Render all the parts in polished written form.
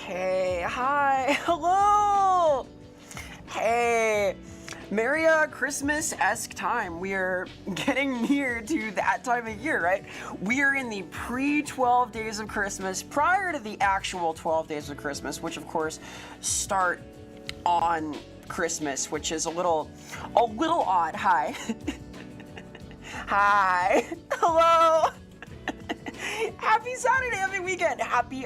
Hey, hi, hello. Hey, Merry Christmas-esque time. We are getting near to that time of year, right? We are in the pre-12 days of Christmas, prior to the actual 12 days of Christmas, which of course start on Christmas, which is a little odd. Hi. Hi. Hello. Happy Saturday, happy weekend. Happy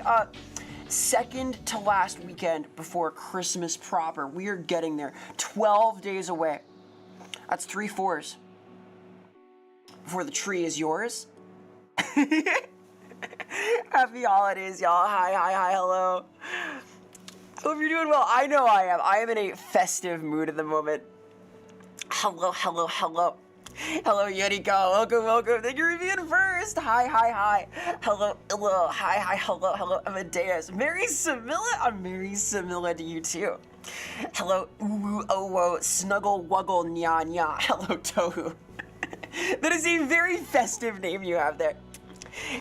second to last weekend before Christmas proper. We are getting there. 12 days away. That's 3/4 before the tree is yours. Happy holidays, y'all. Hi, hello. Hope you're doing well. I know I am. I am in a festive mood at the moment. Hello. Hello, Yeriko. Welcome. Thank you for being first. Hi. Hello. Hi. Hello, Amadeus. Mary Samilla. I'm Mary Samilla to you too. Hello, Snuggle Wuggle Nya. Hello, Tohu. That is a very festive name you have there.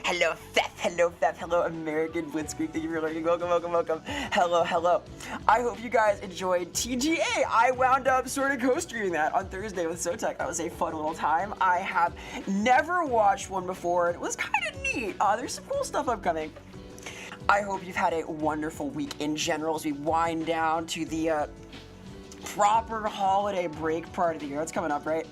Hello, Fef. Hello, American Blitzkrieg. Thank you for lurking. Welcome. Hello. I hope you guys enjoyed TGA. I wound up sort of co-streaming that on Thursday with Sotek. That was a fun little time. I have never watched one before. It was kind of neat. There's some cool stuff upcoming. I hope you've had a wonderful week in general as we wind down to the proper holiday break part of the year. That's coming up, right?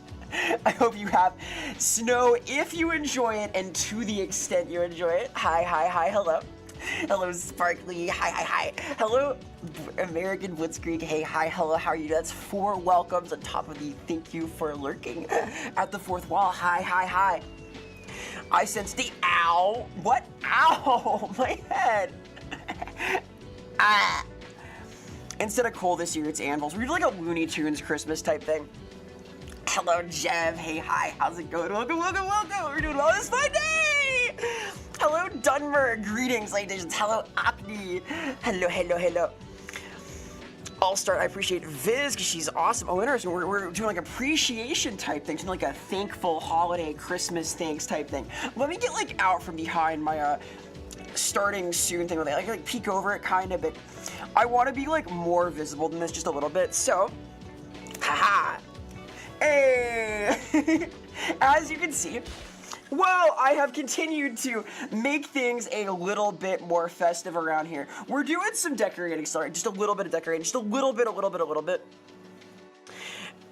I hope you have snow if you enjoy it and to the extent you enjoy it. Hi, hello. Hello, Sparkly. Hi. Hello, American Blitzkrieg. Hey, hi, hello, how are you? That's 4 welcomes on top of the thank you for lurking at the fourth wall. Hi. I sense the ow. What? Ow, my head. Instead of coal this year, it's anvils. We're like a Looney Tunes Christmas type thing. Hello, Jev. Hey, hi. How's it going? Welcome. We're doing well this fine day. Hello, Dunmer. Greetings, ladies. Hello, Acne. Hello. All-Star, I appreciate Viz because she's awesome. Oh, interesting. We're doing like appreciation type things, like a thankful holiday Christmas thanks type thing. Let me get like out from behind my starting soon thing. I like peek over it kind of, but I want to be like more visible than this just a little bit. So, haha. Hey! As you can see, well, I have continued to make things a little bit more festive around here. We're doing some decorating, sorry, just a little bit of decorating, just a little bit.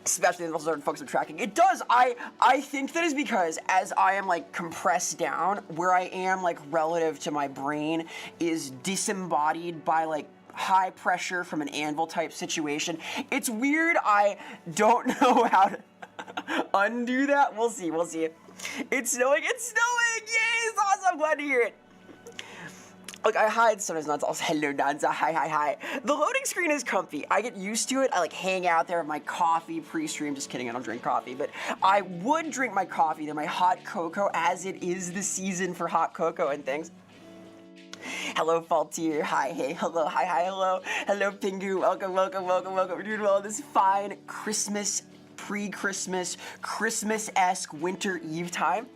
Especially the certain folks are tracking. It does, I think that is because as I am like compressed down, where I am like relative to my brain is disembodied by like high pressure from an anvil type situation. It's weird. I don't know how to undo that. We'll see. It's snowing. Yay, it's awesome. I'm glad to hear it. Look, I hide sometimes not also. Hello, Danza. Hi. The loading screen is comfy. I get used to it. I like hang out there with my coffee pre-stream. Just kidding, I don't drink coffee, but I would drink my coffee, then my hot cocoa, as it is the season for hot cocoa and things. Hello, Faultier. Hi, hey, hello, hello. Hello, Pingu. Welcome. We're doing well this fine Christmas, pre-Christmas, Christmas-esque winter eve time.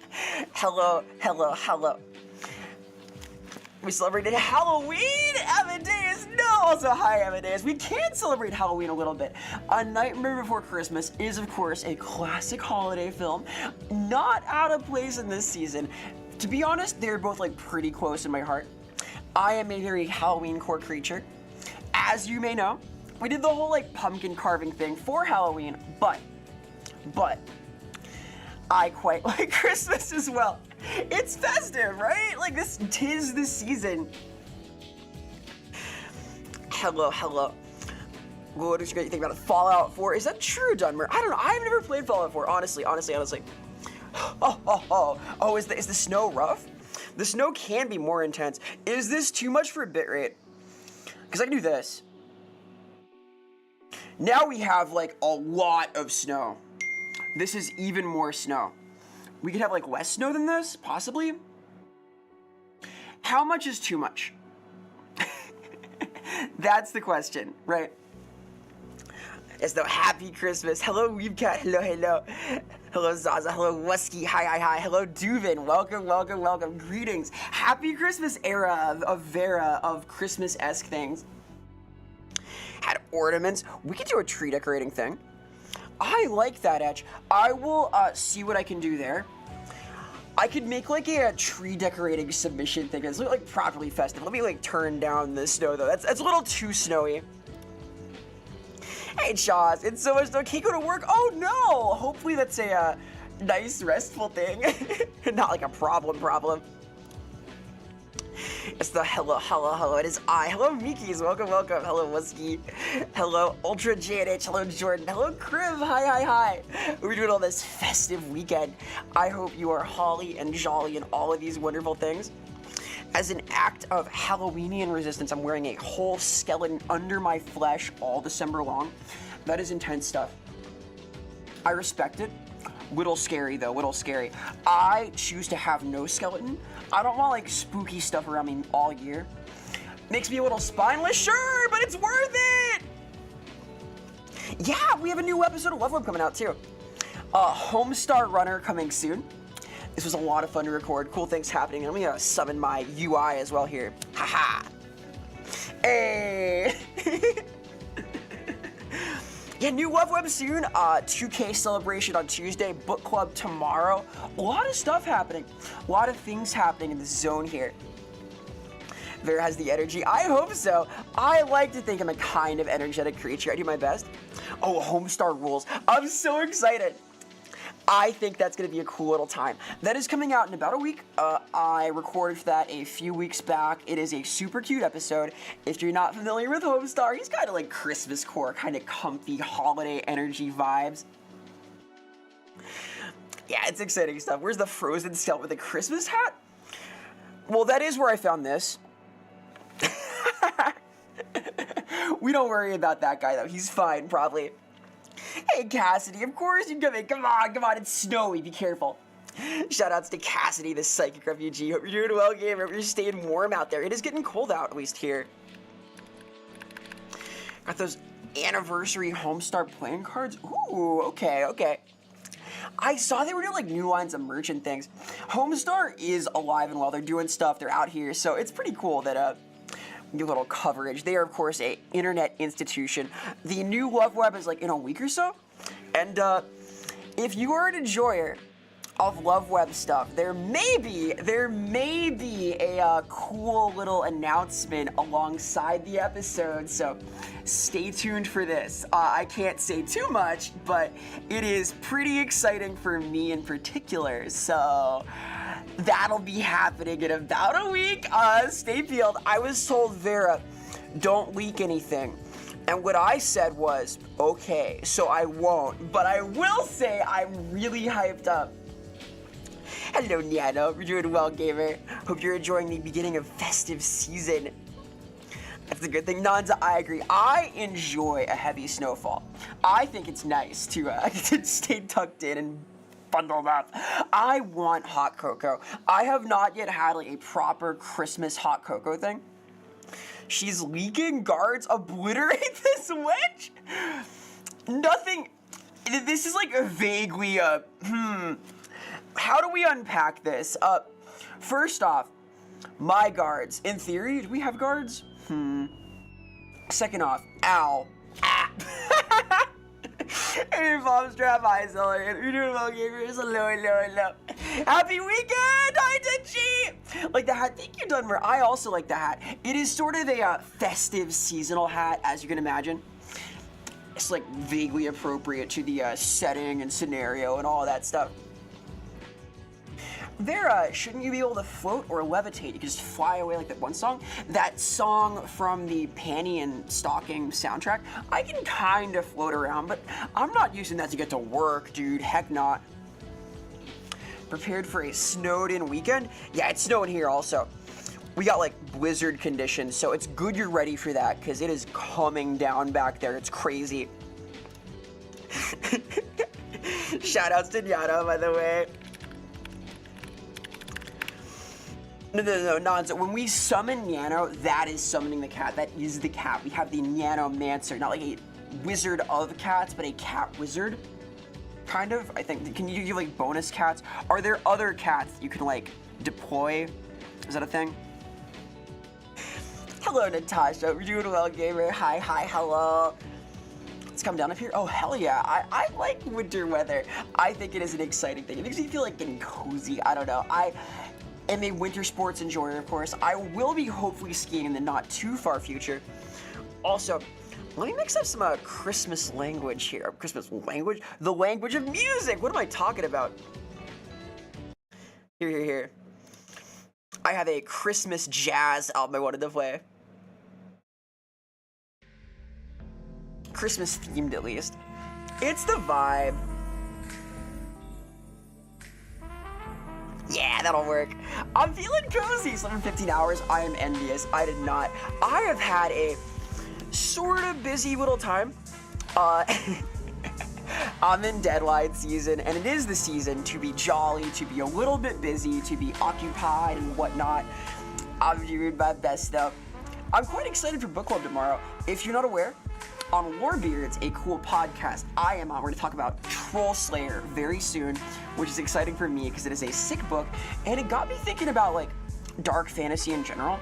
Hello. We celebrated Halloween, Amadeus. No, also hi, Amadeus. We can celebrate Halloween a little bit. A Nightmare Before Christmas is, of course, a classic holiday film, not out of place in this season. To be honest, they're both like pretty close in my heart. I am a very Halloween core creature. As you may know, we did the whole like pumpkin carving thing for Halloween, but I quite like Christmas as well. It's festive, right? Like tis the season. Hello. What did you think about it? Fallout 4? Is that true, Dunmer? I don't know. I've never played Fallout 4, honestly. Oh, is the snow rough? The snow can be more intense. Is this too much for a bitrate? Because I can do this. Now we have like a lot of snow. This is even more snow. We could have like less snow than this, possibly. How much is too much? That's the question, right? As though happy Christmas. Hello, Weebcat. Hello. Hello, Zaza. Hello, Wesky. Hi, hi, hi. Hello, Duvin. Welcome, welcome, welcome. Greetings. Happy Christmas era of Vera, of Christmas-esque things. Had ornaments. We could do a tree decorating thing. I like that, Etch. I will see what I can do there. I could make like a tree decorating submission thing. It's like properly festive. Let me like turn down the snow though. That's a little too snowy. Hey, Chaz, it's so much. Can't go to work. Oh no! Hopefully that's a nice, restful thing, not like a problem. It's the hello. It is I. Hello, Miki's. Welcome. Hello, Whiskey. Hello, Ultra JNH. Hello, Jordan. Hello, Crib. Hi. We're doing all this festive weekend. I hope you are holly and jolly and all of these wonderful things. As an act of Halloweenian resistance, I'm wearing a whole skeleton under my flesh all December long. That is intense stuff. I respect it. Little scary though, little scary. I choose to have no skeleton. I don't want like spooky stuff around me all year. Makes me a little spineless, sure, but it's worth it. Yeah, we have a new episode of Love Web coming out too. Homestar Runner coming soon. This was a lot of fun to record. Cool things happening. Let me summon my UI as well here. Haha. Hey. Yeah, new Love Web soon. 2K celebration on Tuesday. Book club tomorrow. A lot of stuff happening. A lot of things happening in the zone here. Vera has the energy. I hope so. I like to think I'm a kind of energetic creature. I do my best. Oh, Homestar rules. I'm so excited. I think that's going to be a cool little time. That is coming out in about a week. I recorded that a few weeks back. It is a super cute episode. If you're not familiar with Homestar, he's kind of like Christmas core, kind of comfy holiday energy vibes. Yeah, it's exciting stuff. Where's the frozen skeleton with a Christmas hat? Well, that is where I found this. We don't worry about that guy, though. He's fine, probably. Hey, Cassidy, of course you come in. Come on, it's snowy. Be careful. Shoutouts to Cassidy, the psychic refugee. Hope you're doing well, gamer. Hope you're staying warm out there. It is getting cold out, at least here. Got those anniversary Homestar playing cards. Ooh, okay. I saw they were doing like new lines of merch and things. Homestar is alive and well. They're doing stuff. They're out here, so it's pretty cool that new little coverage. They are, of course, a internet institution. The new Love Web is like in a week or so. And if you are an enjoyer of Love Web stuff, there may be a cool little announcement alongside the episode. So stay tuned for this. I can't say too much, but it is pretty exciting for me in particular. So that'll be happening in about a week. Stay peeled. I was told, Vera, don't leak anything. And what I said was, okay, so I won't. But I will say I'm really hyped up. Hello, Niano. You're doing well, gamer. Hope you're enjoying the beginning of festive season. That's a good thing. Nanza, I agree. I enjoy a heavy snowfall. I think it's nice to stay tucked in and bundled up. I want hot cocoa. I have not yet had like a proper Christmas hot cocoa thing. She's leaking. Guards obliterate this witch? Nothing. This is like a vaguely how do we unpack this? First off, my guards. In theory, do we have guards? Second off, ow. Ah. Hey, Bob Strap, hi, Zeller. You're doing well, gamers. Hello. Happy weekend, Itachi! Like the hat. Thank you, Dunmer. I also like the hat. It is sort of a festive seasonal hat, as you can imagine. It's like vaguely appropriate to the setting and scenario and all of that stuff. Vera, shouldn't you be able to float or levitate? You can just fly away like that one song. That song from the Panty and Stocking soundtrack, I can kind of float around, but I'm not using that to get to work, dude. Heck not. Prepared for a snowed-in weekend? Yeah, it's snowing here also. We got like blizzard conditions, so it's good you're ready for that, because it is coming down back there. It's crazy. Shoutouts to Nyana, by the way. No, Nonzo. When we summon Nyano, that is summoning the cat. That is the cat. We have the Nyanomancer, not like a wizard of cats, but a cat wizard. kind of. I think. Can you do like bonus cats? Are there other cats you can like deploy? Is that a thing? Hello, Natasha. We're doing well, gamer. Hi, hello. Let's come down up here. Oh, hell yeah. I like winter weather. I think it is an exciting thing. It makes me feel like getting cozy. I don't know. I am a winter sports enjoyer, of course. I will be hopefully skiing in the not too far future. Also, let me mix up some Christmas language here. Christmas language? The language of music! What am I talking about? Here. I have a Christmas jazz album I wanted to play. Christmas themed, at least. It's the vibe. Yeah, that'll work. I'm feeling cozy. Slept for 15 hours. I am envious. I did not. I have had a sort of busy little time. I'm in deadline season, and it is the season to be jolly, to be a little bit busy, to be occupied and whatnot. I'm doing my best though. I'm quite excited for book club tomorrow. If you're not aware, on Warbeards, a cool podcast I am on, we're going to talk about Troll Slayer very soon, which is exciting for me because it is a sick book, and it got me thinking about like dark fantasy in general.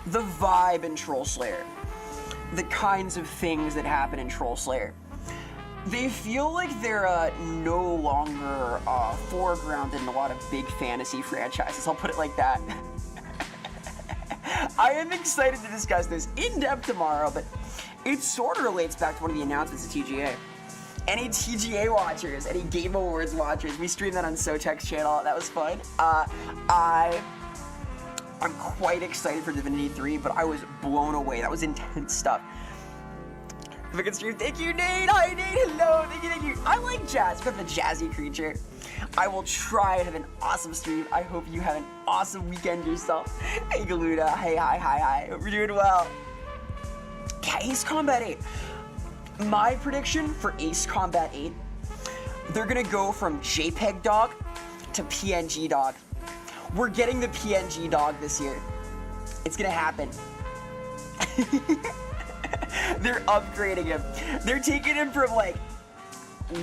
The vibe in Troll Slayer, the kinds of things that happen in Troll Slayer, they feel like they're no longer foregrounded in a lot of big fantasy franchises. I'll put it like that. I am excited to discuss this in depth tomorrow, but it sort of relates back to one of the announcements of TGA. Any TGA watchers, any Game Awards watchers, we streamed that on Sotek's channel. That was fun. I'm quite excited for Divinity 3, but I was blown away. That was intense stuff. If I can stream, thank you, Nate. Hi, Nate. Hello. Thank you. I like jazz. I'm a jazzy creature. I will try and have an awesome stream. I hope you have an awesome weekend yourself. Hey, Galuda. Hey, hi. Hope you're doing well. Yeah, Ace Combat 8. My prediction for Ace Combat 8, they're gonna go from JPEG dog to PNG dog. We're getting the PNG dog this year. It's gonna happen. They're upgrading him. They're taking him from like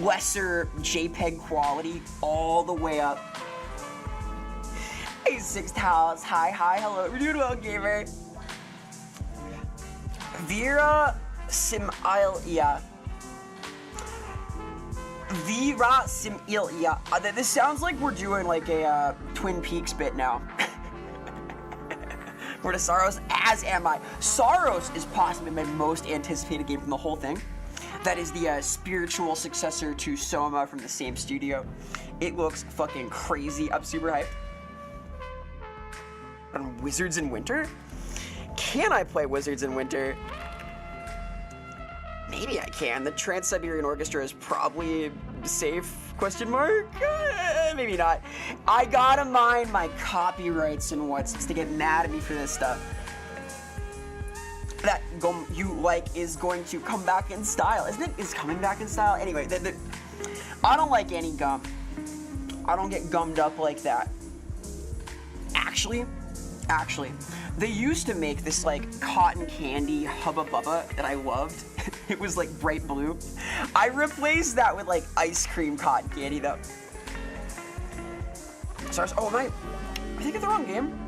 lesser JPEG quality all the way up. Hey, Six Towels. Hi, hello. We're doing well, gamer. Vera Similia. This sounds like we're doing like a Twin Peaks bit now. We're to Saros, as am I. Saros is possibly my most anticipated game from the whole thing. That is the spiritual successor to Soma from the same studio. It looks fucking crazy. I'm super hyped. On Wizards in Winter? Can I play Wizards in Winter? Maybe I can. The Trans-Siberian Orchestra is probably safe, question mark? Maybe not. I gotta mind my copyrights and what's to get mad at me for this stuff. That you like is going to come back in style, isn't it? Is coming back in style? Anyway, I don't like any gum. I don't get gummed up like that. Actually, they used to make this like cotton candy Hubba Bubba that I loved. It was like bright blue. I replaced that with like ice cream cotton candy though. Oh, am I thinking of the wrong game?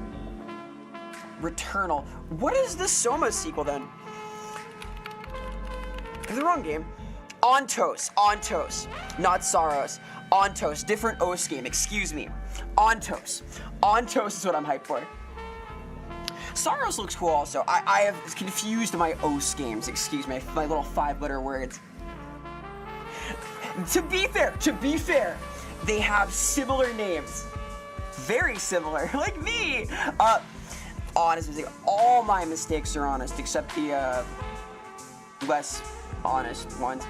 Returnal. What is the Soma sequel then? Is the wrong game? Ontos, not Saros. Ontos, different OS game, excuse me. Ontos is what I'm hyped for. Saros looks cool also. I have confused my OS games, excuse me, my little 5-letter words. To be fair, they have similar names. Very similar, like me. Honest mistake. All my mistakes are honest, except the less honest ones.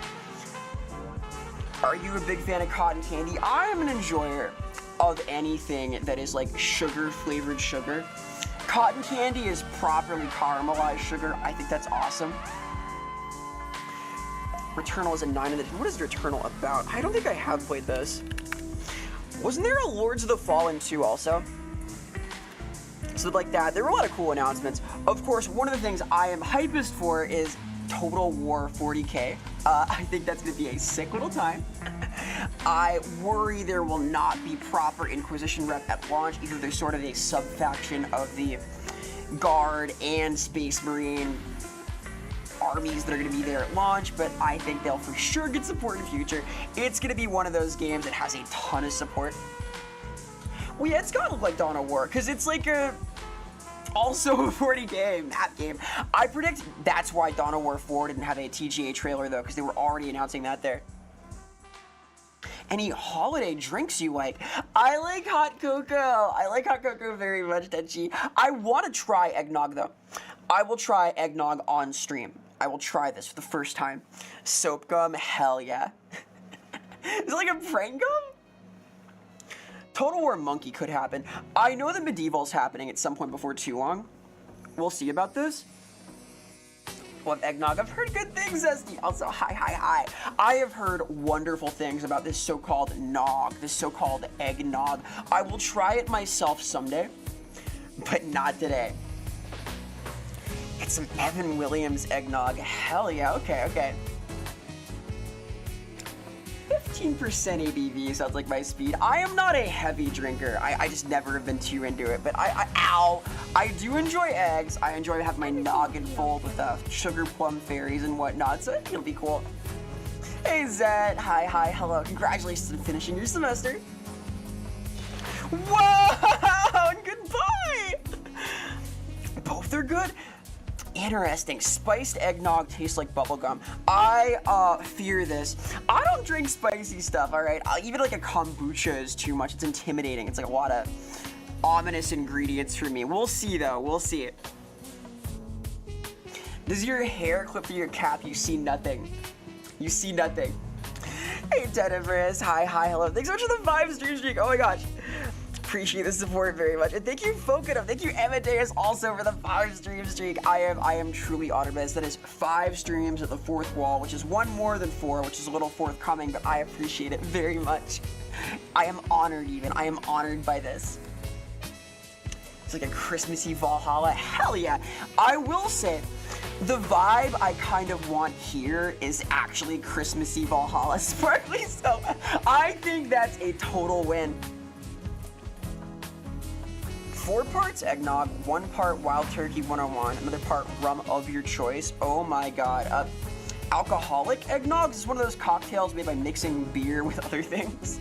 Are you a big fan of cotton candy? I am an enjoyer of anything that is like flavored sugar. Cotton candy is properly caramelized sugar. I think that's awesome. Returnal is a 9 in the... What is Returnal about? I don't think I have played this. Wasn't there a Lords of the Fallen 2 also? So like that, there were a lot of cool announcements. Of course, one of the things I am hypest for is Total War 40K. I think that's going to be a sick little time. I worry there will not be proper Inquisition rep at launch. Either there's sort of a sub-faction of the Guard and Space Marine armies that are going to be there at launch, but I think they'll for sure get support in the future. It's going to be one of those games that has a ton of support. Well, yeah, it's got to look like Dawn of War, because it's like also a 40K map game. I predict that's why Dawn of War 4 didn't have a TGA trailer, though, because they were already announcing that there. Any holiday drinks you like? I like hot cocoa. I like hot cocoa very much, Tenchi. I want to try eggnog, though. I will try eggnog on stream. I will try this for the first time. Soap gum, hell yeah. Is it like a prank gum? Total War Monkey could happen. I know that Medieval's happening at some point before too long. We'll see about this. We'll have eggnog. I've heard good things, Zesty. Also, hi. I have heard wonderful things about this so-called nog, this so-called eggnog. I will try it myself someday, but not today. Get some Evan Williams eggnog. Hell yeah, okay. 15% ABV sounds like my speed. I am not a heavy drinker. I just never have been too into it, but I do enjoy eggs. I enjoy having my noggin full with sugar plum fairies and whatnot, so I think it'll be cool. Hey Zed, hi, hello. Congratulations on finishing your semester. Whoa, and goodbye. Both are good. Interesting. Spiced eggnog tastes like bubblegum. I fear this. I don't drink spicy stuff, alright? Even like a kombucha is too much. It's intimidating. It's like a lot of ominous ingredients for me. We'll see though. We'll see. Does your hair clip through your cap? You see nothing. You see nothing. Hey, Tenebris. Hi, hello. Thanks so much for the 5 streak. Oh my gosh. Appreciate the support very much, and thank you Fokedom, thank you Amadeus also for the 5 streak. I am truly honored by this. That is 5 streams at the 4th wall, which is one more than 4, which is a little forthcoming, but I appreciate it very much. I am honored even. I am honored by this. It's like a Christmassy Valhalla. Hell yeah. I will say, the vibe I kind of want here is actually Christmassy Valhalla sparkly, so I think that's a total win. 4 parts eggnog, 1 part Wild Turkey 101, another part rum of your choice. Oh my god. Alcoholic eggnog is one of those cocktails made by mixing beer with other things.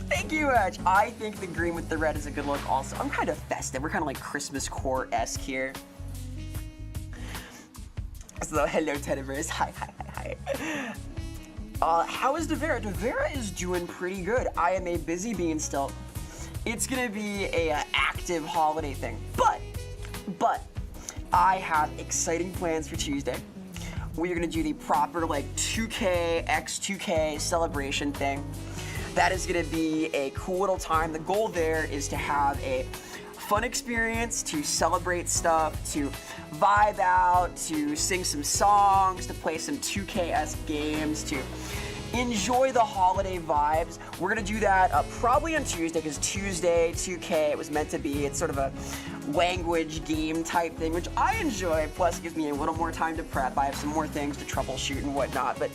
Thank you, Edge. I think the green with the red is a good look also. I'm kind of festive. We're kind of like Christmas core-esque here. So, hello, Tenebris. Hi. How is Vera? Vera is doing pretty good. I am a busy bean still. It's gonna be a active holiday thing, but I have exciting plans for Tuesday. We are gonna do the proper like 2K x 2K celebration thing. That is gonna be a cool little time. The goal there is to have a fun experience, to celebrate stuff, to vibe out, to sing some songs, to play some 2K-esque games, to enjoy the holiday vibes. We're gonna do that probably on Tuesday, because Tuesday 2K it was meant to be. It's sort of a language game type thing, which I enjoy. Plus it gives me a little more time to prep. I have some more things to troubleshoot and whatnot, but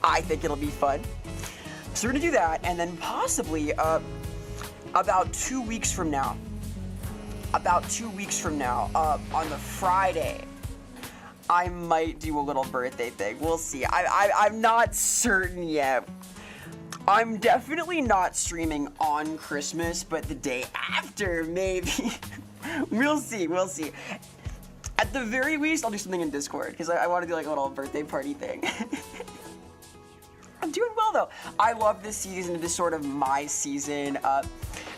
I think it'll be fun. So we're gonna do that, and then possibly about 2 weeks from now, on the Friday, I might do a little birthday thing. We'll see. I'm not certain yet. I'm definitely not streaming on Christmas, but the day after, maybe. We'll see. At the very least, I'll do something in Discord, because I want to do like a little birthday party thing. I'm doing well, though. I love this season. It is sort of my season.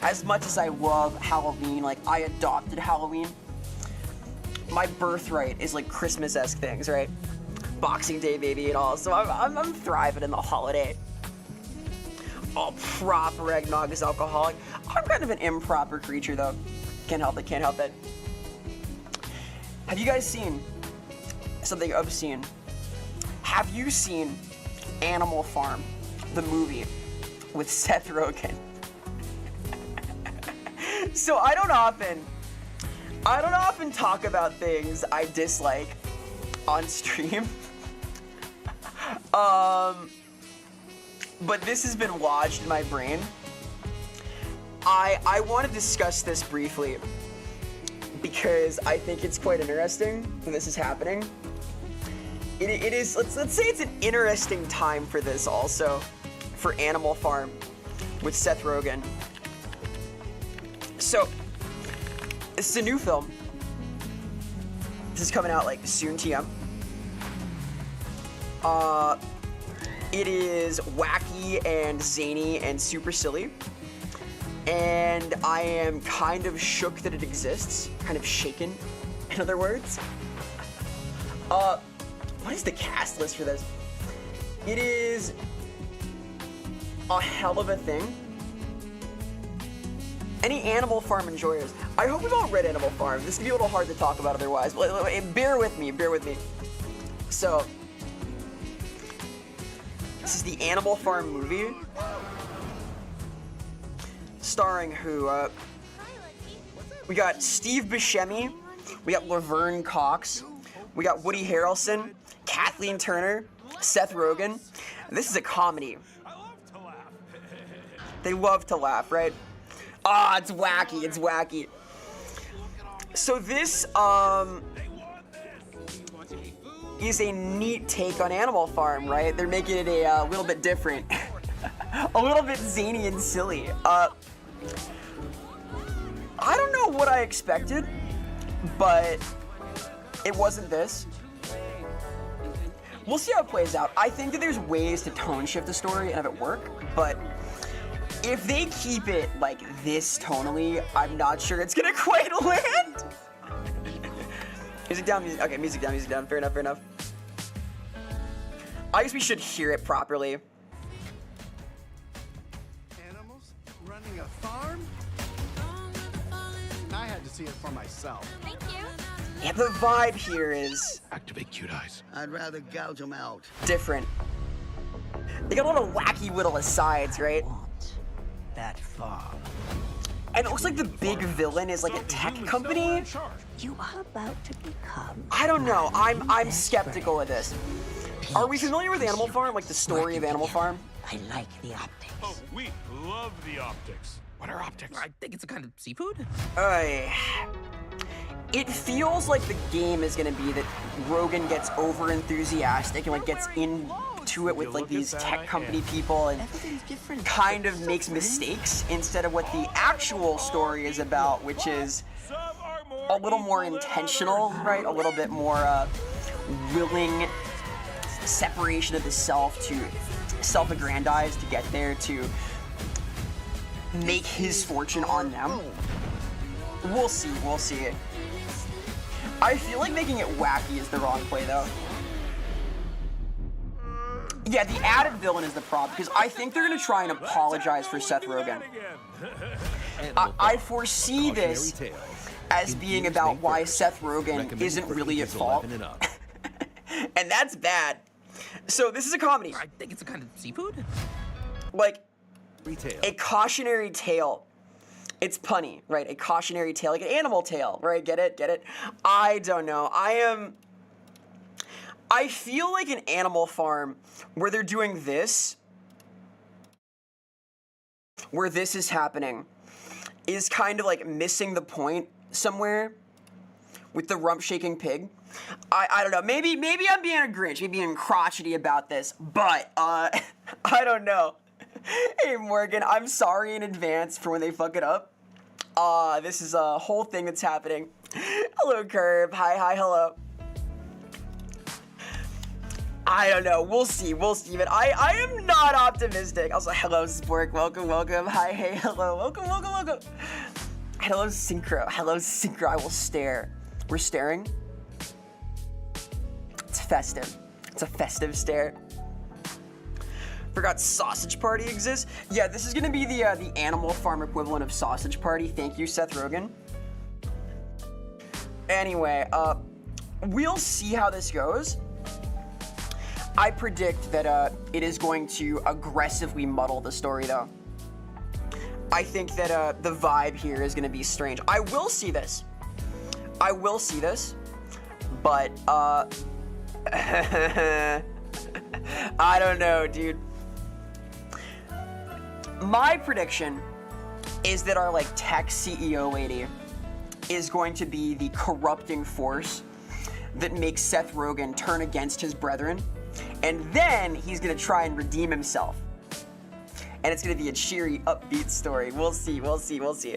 As much as I love Halloween, like, I adopted Halloween. My birthright is like Christmas-esque things, right? Boxing Day, baby, and all. So I'm thriving in the holiday. Oh, proper eggnog is alcoholic. I'm kind of an improper creature, though. Can't help it. Have you guys seen something obscene? Have you seen Animal Farm, the movie, with Seth Rogen? So I don't often talk about things I dislike on stream. But this has been lodged in my brain. I want to discuss this briefly because I think it's quite interesting when this is happening. It is, let's say it's an interesting time for this also, for Animal Farm with Seth Rogen. So, this is a new film. This is coming out like soon, TM. It is wacky and zany and super silly. And I am kind of shook that it exists. Kind of shaken, in other words. What is the cast list for this? It is a hell of a thing. Any Animal Farm enjoyers? I hope we've all read Animal Farm. This can be a little hard to talk about otherwise. But bear with me, bear with me. So, this is the Animal Farm movie. Starring who? We got Steve Buscemi. We got Laverne Cox. We got Woody Harrelson, Kathleen Turner, Seth Rogen. And this is a comedy. They love to laugh, right? Ah, it's wacky, it's wacky. So this, is a neat take on Animal Farm, right? They're making it a little bit different. A little bit zany and silly. I don't know what I expected, but it wasn't this. We'll see how it plays out. I think that there's ways to tone shift the story and have it work, but if they keep it like this tonally, I'm not sure it's gonna quite land. Music down, music. Okay, music down, music down. Fair enough, fair enough. I guess we should hear it properly. Animals running a farm? I had to see it for myself. Thank you. Yeah, the vibe here is Activate cute eyes. I'd rather gouge them out. different. They got a little wacky little asides, right? That farm. And it looks like the big villain is like a tech company. You are about to become. I don't know. I'm skeptical of this. Are we familiar with Animal Farm? Like the story of Animal Farm? I like the optics. Oh, we love the optics. What are optics? I think it's a kind of seafood. It feels like the game is gonna be that Rogan gets over enthusiastic and like gets into it with like these tech company people and Everything's different. kind of makes mistakes instead of what the actual story is about, which is a little more intentional, right? A little bit more willing separation of the self to self-aggrandize to get there, to make his fortune on them. We'll see, we'll see. I feel like making it wacky is the wrong play though. Yeah, the added villain is the problem, because I think they're gonna try and apologize for Seth Rogen. I foresee this as being about why Seth Rogen isn't really at fault. And that's bad. So this is a comedy. I think it's a kind of seafood. Like, Retail. a cautionary tale. It's punny, right? A cautionary tale, like an animal tale, right? Get it? Get it? I don't know. I feel like an Animal Farm where they're doing this, where this is happening, is kind of like missing the point somewhere with the rump-shaking pig. I don't know. Maybe I'm being a Grinch, maybe being crotchety about this, but I don't know. Hey Morgan, I'm sorry in advance for when they fuck it up. This is a whole thing that's happening. Hello, Curb. Hi, hello. I don't know. We'll see, but I am not optimistic. Also, hello, Spork. Welcome. Hi, hey, hello. Welcome. Hello, Synchro. I will stare. We're staring. It's festive. It's a festive stare. Forgot Sausage Party exists. Yeah, this is gonna be the Animal Farm equivalent of Sausage Party. Thank you, Seth Rogen. Anyway, we'll see how this goes. I predict that it is going to aggressively muddle the story, though. I think that the vibe here is gonna be strange. I will see this, but I don't know, dude. My prediction is that our like tech CEO lady is going to be the corrupting force that makes Seth Rogen turn against his brethren, and then he's gonna try and redeem himself. And it's gonna be a cheery, upbeat story. We'll see, we'll see, we'll see.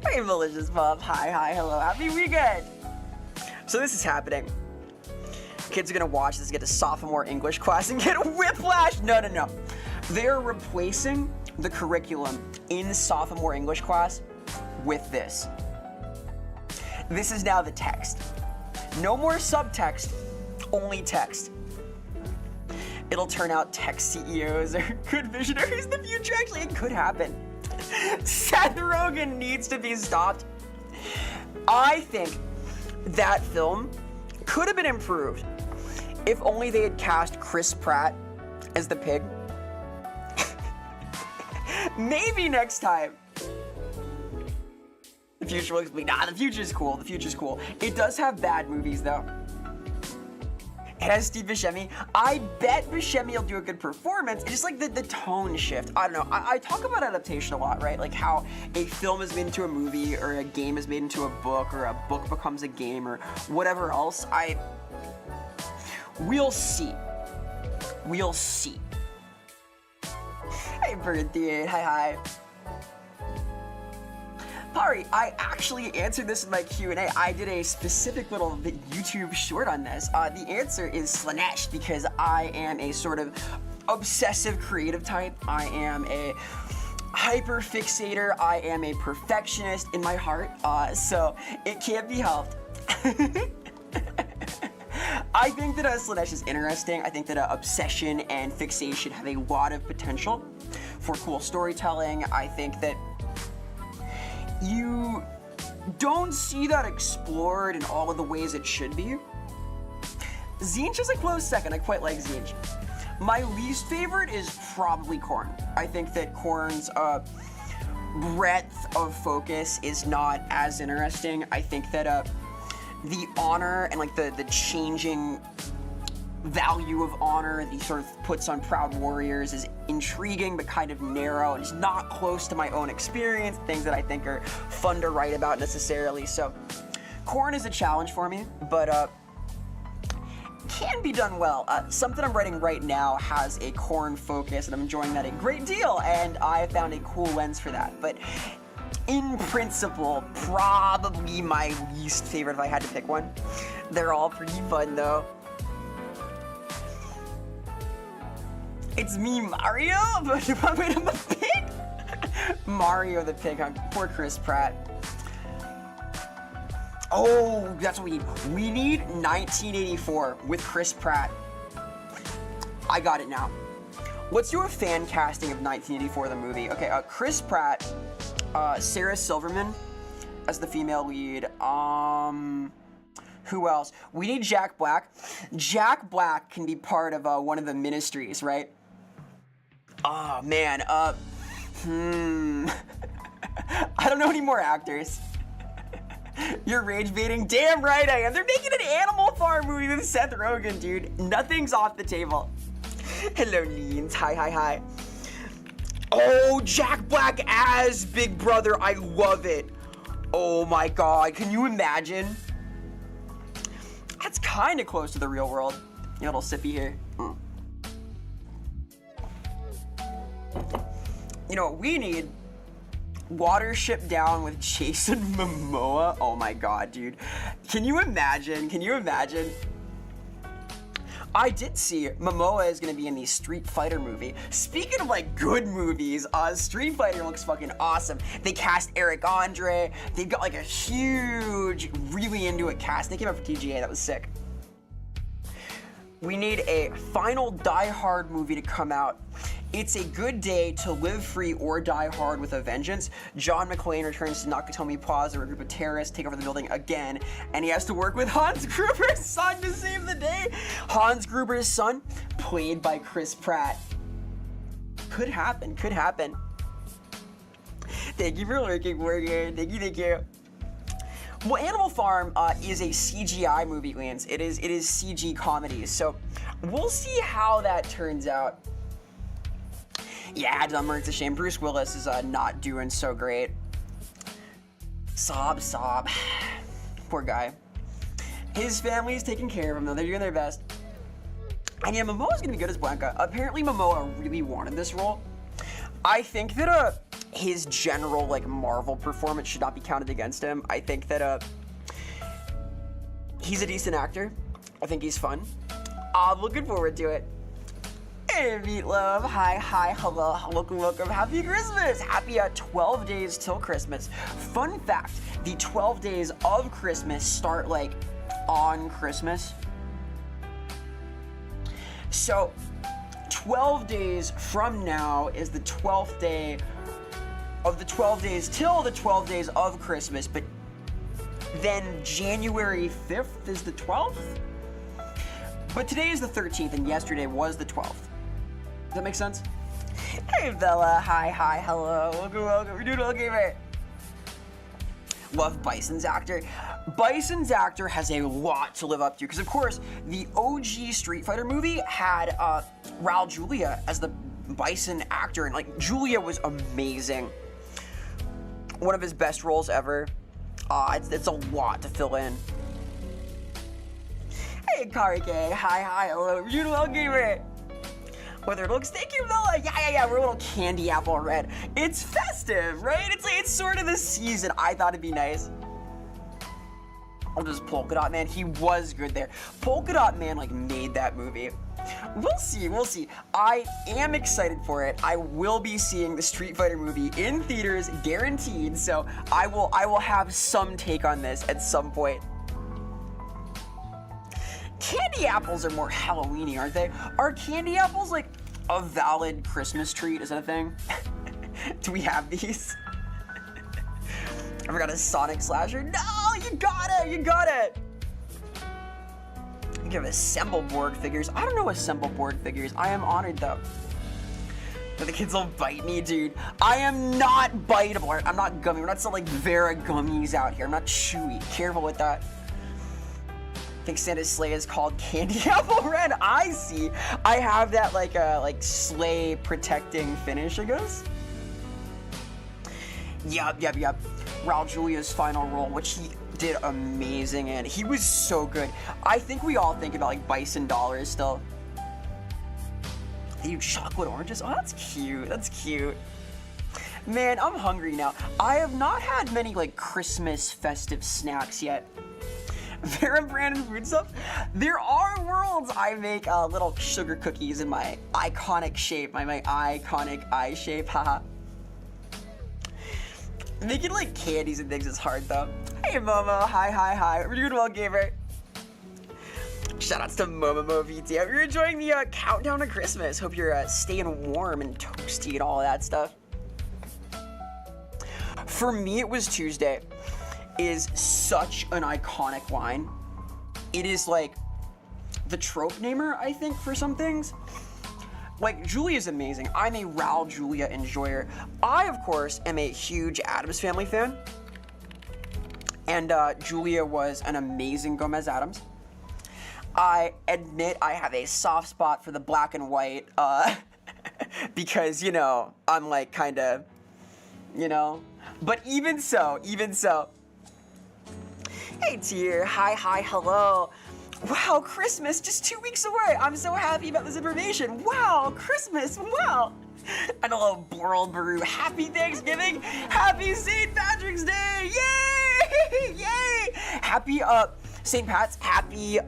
Hey, malicious pup. Hi, hello, happy weekend. So this is happening. Kids are gonna watch this, get to sophomore English class and get a whiplash. No. They're replacing the curriculum in sophomore English class with this. This is now the text. No more subtext, only text. It'll turn out tech CEOs are good visionaries in the future. Actually, it could happen. Seth Rogen needs to be stopped. I think that film could have been improved if only they had cast Chris Pratt as the pig. Maybe next time. The future looks bleak. Nah, the future's cool. The future's cool. It does have bad movies, though. It has Steve Buscemi. I bet Buscemi will do a good performance. It's just like the tone shift. I don't know. I talk about adaptation a lot, right? Like how a film is made into a movie, or a game is made into a book, or a book becomes a game, or whatever else. We'll see. We'll see. Hey, Birthday. Hi. Pari, I actually answered this in my Q&A. I did a specific little YouTube short on this. The answer is Slanesh, because I am a sort of obsessive creative type. I am a hyper fixator. I am a perfectionist in my heart, so it can't be helped. I think that Slanesh is interesting. I think that obsession and fixation have a lot of potential for cool storytelling. I think that you don't see that explored in all of the ways it should be. Zinch is a close second. I quite like Zinch. My least favorite is probably Korn. I think that Korn's breadth of focus is not as interesting. I think that the honor and like the changing value of honor that he sort of puts on Proud Warriors is intriguing but kind of narrow and is not close to my own experience, things that I think are fun to write about necessarily. So Korn is a challenge for me, but can be done well. Something I'm writing right now has a Korn focus, and I'm enjoying that a great deal, and I found a cool lens for that. But in principle, probably my least favorite if I had to pick one. They're all pretty fun though. It's me, Mario, but wait, I'm a pig? Mario the pig, huh? Poor Chris Pratt. Oh, that's what we need. We need 1984 with Chris Pratt. I got it now. Let's do a fan casting of 1984, the movie. Okay, Chris Pratt, Sarah Silverman as the female lead. Who else? We need Jack Black. Jack Black can be part of one of the ministries, right? Oh, man. I don't know any more actors. You're rage baiting? Damn right I am. They're making an Animal Farm movie with Seth Rogen, dude. Nothing's off the table. Hello, Leans. Hi. Oh, Jack Black as Big Brother. I love it. Oh my God. Can you imagine? That's kind of close to the real world. A little sippy here. You know what we need? Watership Down with Jason Momoa. Oh my God, dude. Can you imagine? I did see Momoa is gonna be in the Street Fighter movie. Speaking of like good movies, Street Fighter looks fucking awesome. They cast Eric Andre. They've got like a huge, really into it cast. They came out for TGA, that was sick. We need a final Die Hard movie to come out. It's a good day to live free or die hard with a vengeance. John McClane returns to Nakatomi Plaza where a group of terrorists take over the building again, and he has to work with Hans Gruber's son to save the day. Hans Gruber's son, played by Chris Pratt. Could happen. Thank you for lurking, Morgan. Thank you. Well, Animal Farm is a CGI movie, Lance. It is CG comedy, so we'll see how that turns out. Yeah, Dumber, it's a shame. Bruce Willis is not doing so great. Sob. Poor guy. His family's taking care of him, though. They're doing their best. And yeah, Momoa's gonna be good as Blanca. Apparently, Momoa really wanted this role. I think that his general like Marvel performance should not be counted against him. I think that he's a decent actor. I think he's fun. I'm looking forward to it. Hey, Meatloaf. Hi, hello, welcome. Happy Christmas. Happy 12 days till Christmas. Fun fact, the 12 days of Christmas start like on Christmas. So 12 days from now is the 12th day of the 12 days till the 12 days of Christmas, but then January 5th is the 12th? But today is the 13th and yesterday was the 12th. Does that make sense? Hey Bella, hi, hello, welcome, we're doing well, gamer. Love Bison's actor. Bison's actor has a lot to live up to, because of course, the OG Street Fighter movie had Raul Julia as the Bison actor, and like, Julia was amazing. One of his best roles ever. It's a lot to fill in. Hey Karike, hi, hello, we're doing well, gamer. Whether it looks, thank you, Bella. Yeah, we're a little candy apple red. It's festive, right? It's sort of the season. I thought it'd be nice. I'll just Polka Dot Man. He was good there. Polka Dot Man like made that movie. We'll see. I am excited for it. I will be seeing the Street Fighter movie in theaters, guaranteed. So I will have some take on this at some point. Candy apples are more Halloween-y, aren't they? Are candy apples like a valid Christmas treat? Is that a thing? Do we have these? I forgot a Sonic Slasher. No, you got it. You can have assemble board figures. I don't know assemble board figures. I am honored though. But the kids will bite me, dude. I am not biteable. I'm not gummy. We're not selling Vera gummies out here. I'm not chewy. Careful with that. I think Santa's sleigh is called Candy Apple Red. I see. I have that like sleigh protecting finish, I guess. Yup. Raul Julia's final role, which he did amazing in. He was so good. I think we all think about like Bison dollars still. They do chocolate oranges. Oh, that's cute. Man, I'm hungry now. I have not had many like Christmas festive snacks yet. Vera Brandon food stuff. There are worlds I make little sugar cookies in my iconic shape, my iconic eye shape, haha. Making like candies and things is hard though. Hey Momo, hi. We're doing well, gamer. Shoutouts to Momo VT. Hope you're enjoying the countdown to Christmas. Hope you're staying warm and toasty and all of that stuff. For me, it was Tuesday. Is such an iconic line. It is like the trope namer, I think, for some things. Like, Julia's amazing. I'm a Raul Julia enjoyer. I, of course, am a huge Addams Family fan. And Julia was an amazing Gomez Addams. I admit I have a soft spot for the black and white, because, you know, I'm like kind of, you know. But even so. Hey, Tier. Hi, hello. Wow, Christmas, just 2 weeks away. I'm so happy about this information. Wow, Christmas, wow. And a little Boral Brew. Happy Thanksgiving. Happy St. Patrick's Day. Yay! Happy St. Pat's. Happy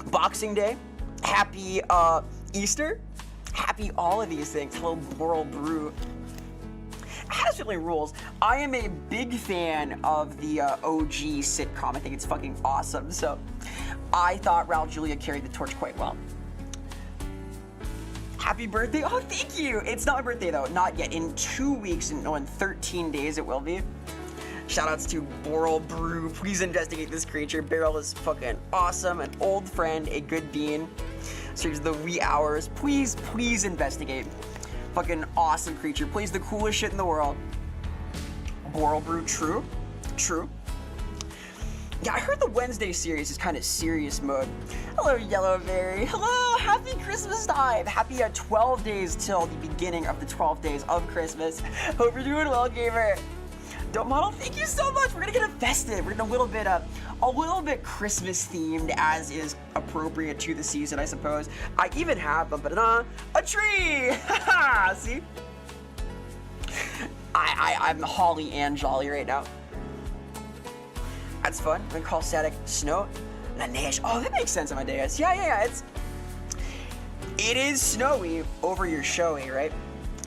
Boxing Day. Happy Easter. Happy all of these things. Hello, Boral Brew. Addams Family rules. I am a big fan of the OG sitcom. I think it's fucking awesome. So I thought Raul Julia carried the torch quite well. Happy birthday. Oh, thank you. It's not my birthday though. Not yet. In 2 weeks, in 13 days it will be. Shoutouts to Boral Brew. Please investigate this creature. Beryl is fucking awesome. An old friend, a good bean. Serves the wee hours. Please investigate. Fucking awesome creature. Plays the coolest shit in the world. Boral Brew, true. Yeah, I heard the Wednesday series is kind of serious mode. Hello, Yellowberry. Hello, happy Christmas time. Happy 12 days till the beginning of the 12 days of Christmas. Hope you're doing well, gamer. Don't model, thank you so much. We're gonna get a festive. We're gonna a little bit Christmas themed, as is appropriate to the season, I suppose. I even have a tree. See? I'm holly and jolly right now. That's fun. I'm gonna call static snow. Laneige. Oh, that makes sense, Amadeus. Yeah. It is snowy over your showy, right?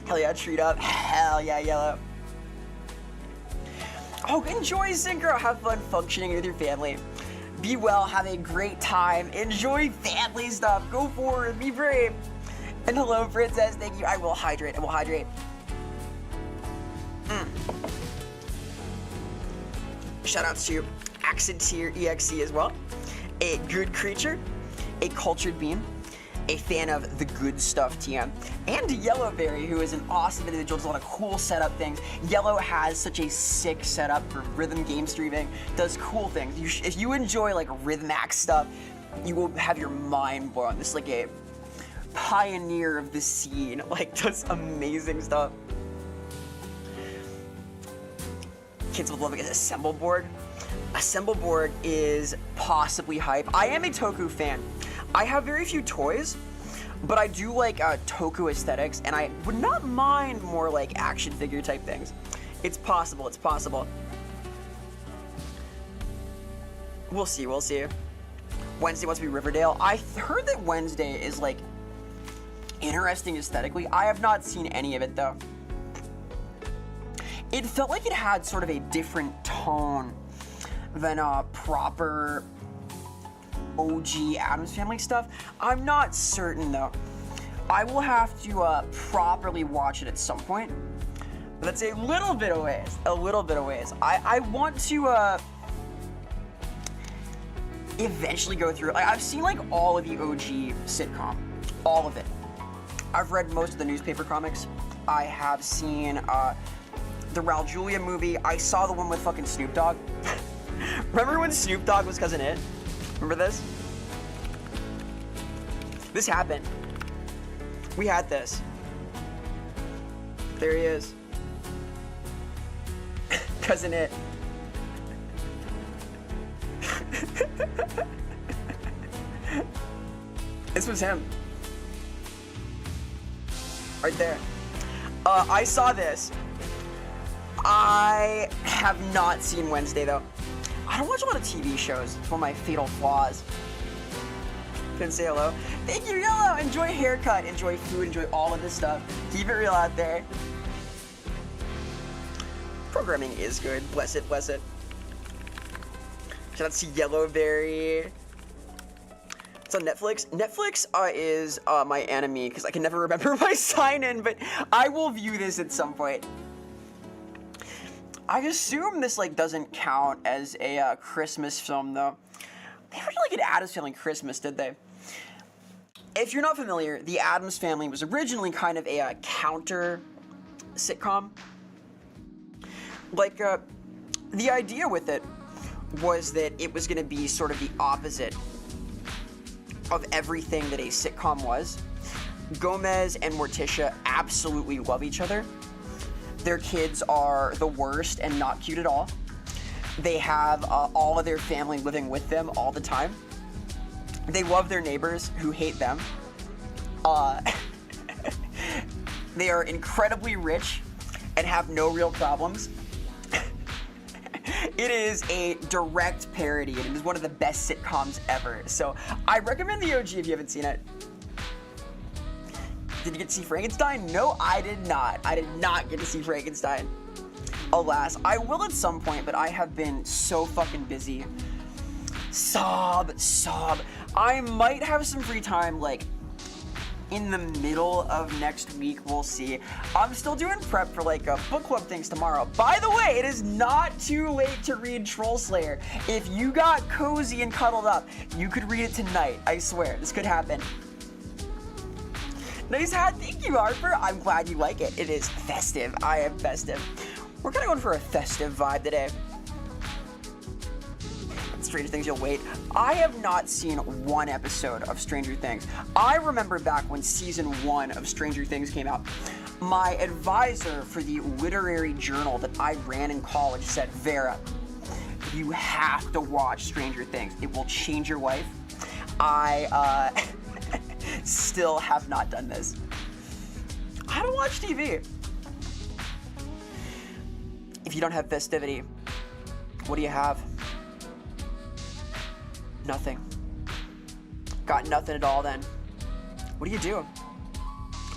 Hell yeah, treat up. Hell yeah, yellow. Oh, enjoy Synchro. Have fun functioning with your family. Be well. Have a great time. Enjoy family stuff. Go forward. Be brave. And hello, Princess. Thank you. I will hydrate. Shoutouts to Accenteer EXE as well. A good creature, a cultured bean, a fan of the good stuff TM, and Yellowberry, who is an awesome individual, does a lot of cool setup things. Yellow has such a sick setup for rhythm game streaming, does cool things. If you enjoy like rhythmac stuff, you will have your mind blown. This is like a pioneer of the scene, like does amazing stuff. Kids would love it. Assemble board. Assemble board is possibly hype. I am a Toku fan. I have very few toys, but I do like Toku aesthetics, and I would not mind more like action figure type things. It's possible. We'll see. Wednesday wants to be Riverdale. I heard that Wednesday is like interesting aesthetically. I have not seen any of it though. It felt like it had sort of a different tone than proper OG Addams Family stuff. I'm not certain though. I will have to properly watch it at some point. But that's a little bit of ways. I want to eventually go through it. Like, I've seen like all of the OG sitcom, all of it. I've read most of the newspaper comics. I have seen the Raul Julia movie. I saw the one with fucking Snoop Dogg. Remember when Snoop Dogg was Cousin It? Remember this? This happened. We had this. There he is. Cousin It. This was him. Right there. I saw this. I have not seen Wednesday though. I don't watch a lot of TV shows. It's one of my fatal flaws. Couldn't say hello. Thank you, Yellow. Enjoy haircut, enjoy food, enjoy all of this stuff. Keep it real out there. Programming is good. Bless it. Shout out to Yellowberry. It's on Netflix. Netflix is my enemy because I can never remember my sign-in, but I will view this at some point. I assume this like doesn't count as a Christmas film though. They never did like an Addams Family Christmas, did they? If you're not familiar, the Addams Family was originally kind of a counter sitcom. Like the idea with it was that it was going to be sort of the opposite of everything that a sitcom was. Gomez and Morticia absolutely love each other. Their kids are the worst and not cute at all. They have all of their family living with them all the time. They love their neighbors who hate them. They are incredibly rich and have no real problems. It is a direct parody, and it is one of the best sitcoms ever. So I recommend the OG if you haven't seen it. Did you get to see Frankenstein? No, I did not. I did not get to see Frankenstein. Alas, I will at some point, but I have been so fucking busy. Sob. I might have some free time, like, in the middle of next week. We'll see. I'm still doing prep for, like, book club things tomorrow. By the way, it is not too late to read Troll Slayer. If you got cozy and cuddled up, you could read it tonight. I swear, this could happen. Nice hat. Thank you, Harper. I'm glad you like it. It is festive. I am festive. We're kind of going for a festive vibe today. Stranger Things, you'll wait. I have not seen one episode of Stranger Things. I remember back when season 1 of Stranger Things came out, my advisor for the literary journal that I ran in college said, Vera, you have to watch Stranger Things. It will change your life. I still have not done this. I don't watch TV. If you don't have festivity, what do you have? Nothing. Got nothing at all then. What do?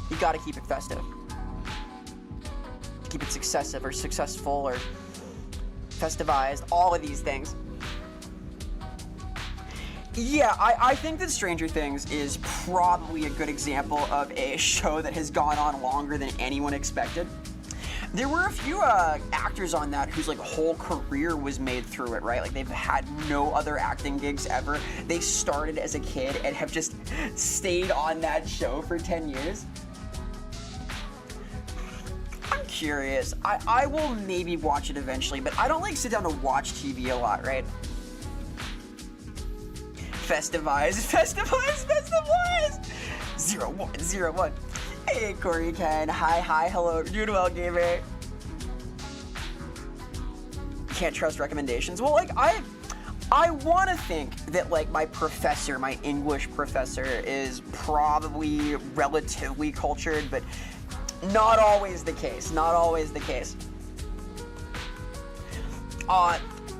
You gotta keep it festive. Keep it successive or successful or festivized, all of these things. Yeah, I think that Stranger Things is probably a good example of a show that has gone on longer than anyone expected. There were a few actors on that whose like whole career was made through it, right? Like they've had no other acting gigs ever. They started as a kid and have just stayed on that show for 10 years. I'm curious. I will maybe watch it eventually, but I don't like sit down to watch TV a lot, right? Festivize. 0101. Hey, Corey Ken. Hi, hello. Doing well, gamer. Can't trust recommendations. Well, like, I want to think that, like, my professor, my English professor, is probably relatively cultured, but not always the case.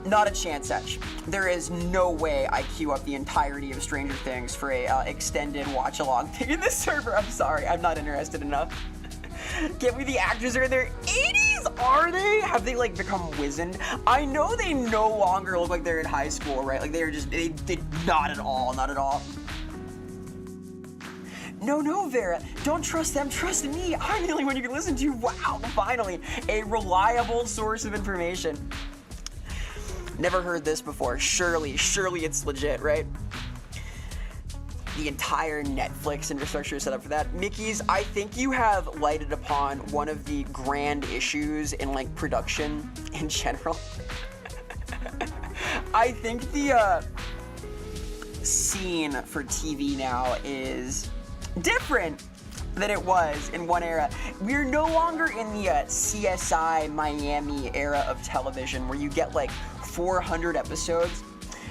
Not a chance, Etch. There is no way I queue up the entirety of Stranger Things for a extended watch-along thing in this server. I'm sorry, I'm not interested enough. Can't believe the actors are in their 80s, are they? Have they, like, become wizened? I know they no longer look like they're in high school, right? Like, they not at all. No, Vera, don't trust them, trust me. I'm the only one you can listen to. Wow, finally, a reliable source of information. Never heard this before. Surely it's legit, right? The entire Netflix infrastructure is set up for that. Mickey's, I think you have lighted upon one of the grand issues in, like, production in general. I think the scene for TV now is different than it was in one era. We're no longer in the CSI Miami era of television where you get like 400 episodes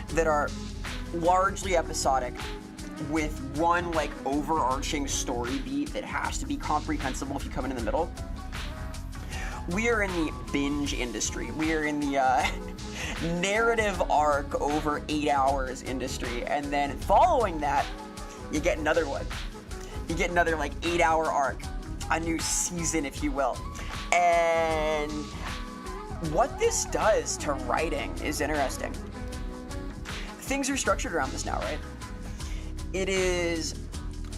that are largely episodic with one like overarching story beat that has to be comprehensible if you come in the middle. We are in the binge industry. We are in the narrative arc over 8 hours industry, and then following that, you get another one. You get another like 8-hour arc, a new season, if you will. And what this does to writing is interesting. Things are structured around this now, right? It is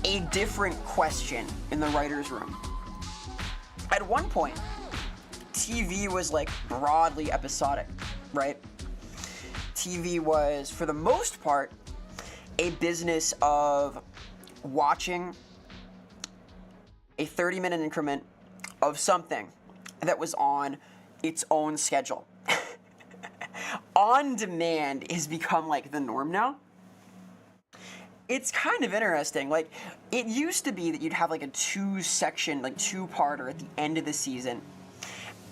a different question in the writer's room. At one point, TV was like broadly episodic, right? TV was, for the most part, a business of watching a 30-minute increment of something that was on its own schedule. On demand has become like the norm now. It's kind of interesting. Like, it used to be that you'd have like a two-section, like two-parter at the end of the season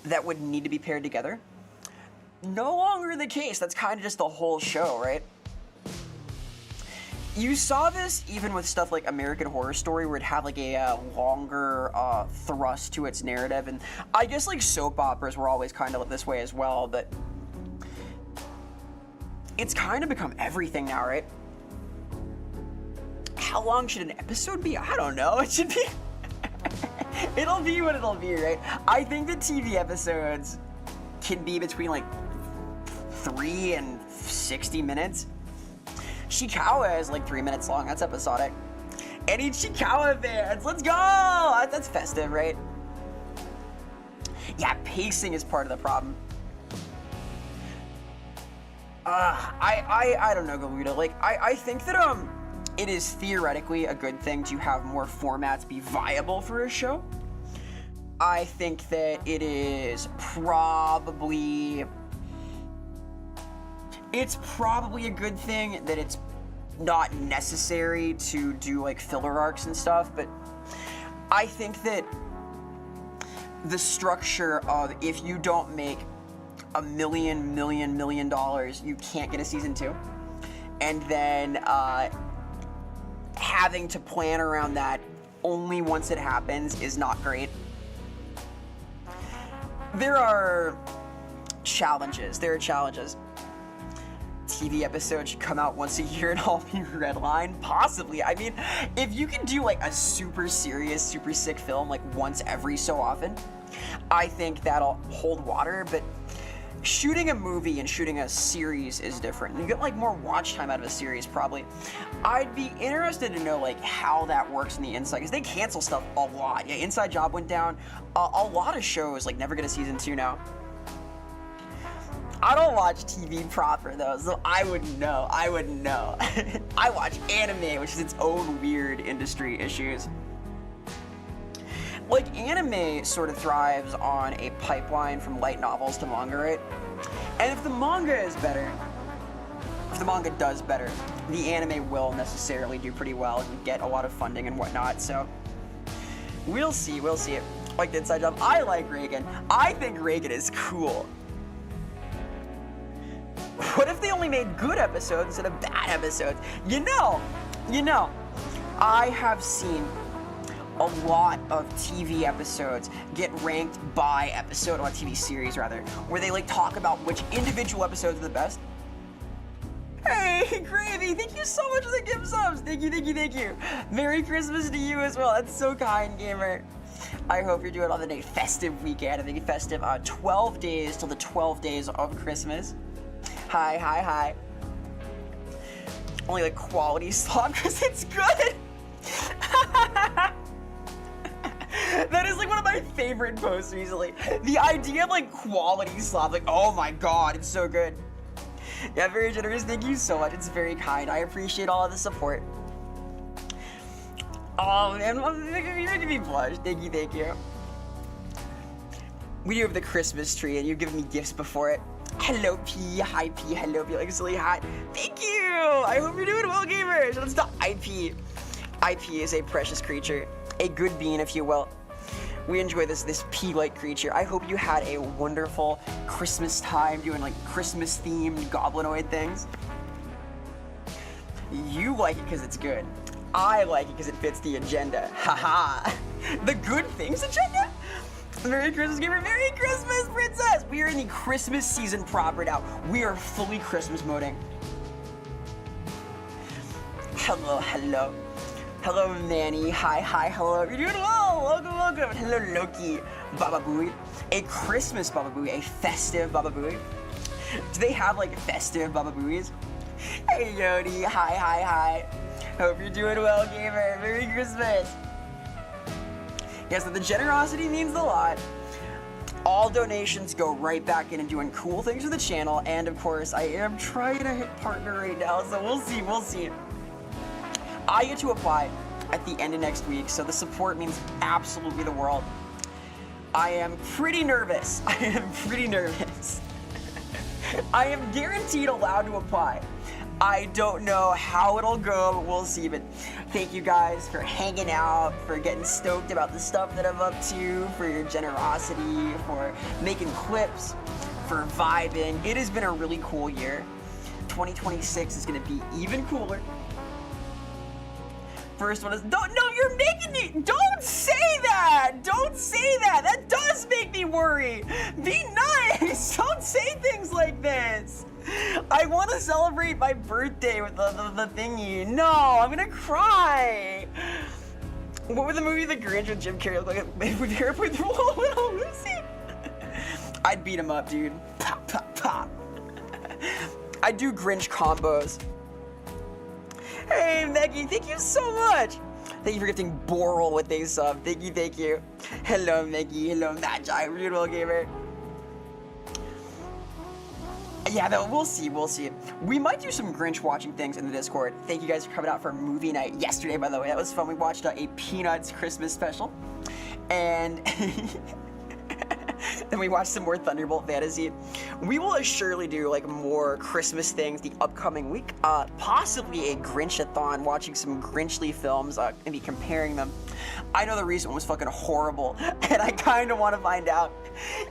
that would need to be paired together. No longer the case. That's kind of just the whole show, right? You saw this even with stuff like American Horror Story, where it'd have like a longer thrust to its narrative, and I guess like soap operas were always kind of this way as well, but it's kind of become everything now, right? How long should an episode be? I don't know. It should be... It'll be what it'll be, right? I think that TV episodes can be between like 3 and 60 minutes. Shikawa is like 3 minutes long. That's episodic. Any Shikawa fans, let's go! That's festive, right? Yeah, pacing is part of the problem. I don't know, Galuda. Like, I think that it is theoretically a good thing to have more formats be viable for a show. I think that it is probably... It's probably a good thing that it's not necessary to do like filler arcs and stuff, but I think that the structure of if you don't make $1 million, you can't get a season 2. And then having to plan around that only once it happens is not great. There are challenges. TV episodes should come out once a year and all be redlined? Possibly. I mean, if you can do like a super serious, super sick film like once every so often, I think that'll hold water, but shooting a movie and shooting a series is different. You get like more watch time out of a series probably. I'd be interested to know like how that works in the inside, because they cancel stuff a lot. Yeah, Inside Job went down. A lot of shows like never get a season 2 now. I don't watch TV proper though, so I wouldn't know. I watch anime, which is its own weird industry issues. Like, anime sort of thrives on a pipeline from light novels to manga, right? And if the manga is better, if the manga does better, the anime will necessarily do pretty well and get a lot of funding and whatnot, so we'll see. Like the Inside Job, I like Reagan. I think Reagan is cool. What if they only made good episodes instead of bad episodes? You know, I have seen a lot of TV episodes get ranked by episode, or TV series rather, where they like talk about which individual episodes are the best. Hey, Gravy, thank you so much for the gift subs. Thank you. Merry Christmas to you as well. That's so kind, gamer. I hope you're doing on the festive weekend. I think festive 12 days till the 12 days of Christmas. Hi. Only like quality slop because it's good. That is like one of my favorite posts recently. The idea of like quality slop, like, oh my god, it's so good. Yeah, very generous. Thank you so much. It's very kind. I appreciate all of the support. Oh man, you're making me blush. Thank you. We do have the Christmas tree, and you've given me gifts before it. Hello, P. Hi, P. Hello, P. Like, silly hat. Thank you. I hope you're doing well, gamers. Let's stop. IP. IP is a precious creature, a good being, if you will. We enjoy this pea-like creature. I hope you had a wonderful Christmas time doing like Christmas-themed goblinoid things. You like it because it's good. I like it because it fits the agenda. Haha. The good things agenda? Merry Christmas, gamer. Merry Christmas, princess. We are in the Christmas season proper now. We are fully Christmas moding. Hello. Hello, Manny. Hi. Hello. You're doing well. Welcome. Hello, Loki. Baba Booey. A Christmas Baba Booey. A festive Baba Booey. Do they have like festive Baba Booies? Hey, Yodi. Hi. Hope you're doing well, gamer. Merry Christmas. Yes, the generosity means a lot. All donations go right back in and doing cool things for the channel. And of course, I am trying to hit partner right now, so we'll see. I get to apply at the end of next week, so the support means absolutely the world. I am pretty nervous. I am guaranteed allowed to apply. I don't know how it'll go, but we'll see. But thank you guys for hanging out, for getting stoked about the stuff that I'm up to, for your generosity, for making clips, for vibing. It has been a really cool year. 2026 is going to be even cooler. First one is, no, you're making me, don't say that! That does make me worry! Be nice! Don't say things like this! I want to celebrate my birthday with the thingy. No, I'm gonna cry! What would the movie The Grinch with Jim Carrey look like? Would Vera put the little Lucy? I'd beat him up, dude. Pop. I do Grinch combos. Hey, Maggie, thank you so much. Thank you for gifting Boral with a sub. Thank you. Hello, Maggie. Hello, Magi. Beautiful gamer. Yeah, though, we'll see. We might do some Grinch watching things in the Discord. Thank you guys for coming out for movie night yesterday, by the way. That was fun. We watched a Peanuts Christmas special. And then we watch some more Thunderbolt Fantasy. We will assuredly do like more Christmas things the upcoming week. Possibly a Grinch-a-thon, watching some Grinchly films, maybe comparing them. I know the recent one was fucking horrible, and I kind of want to find out.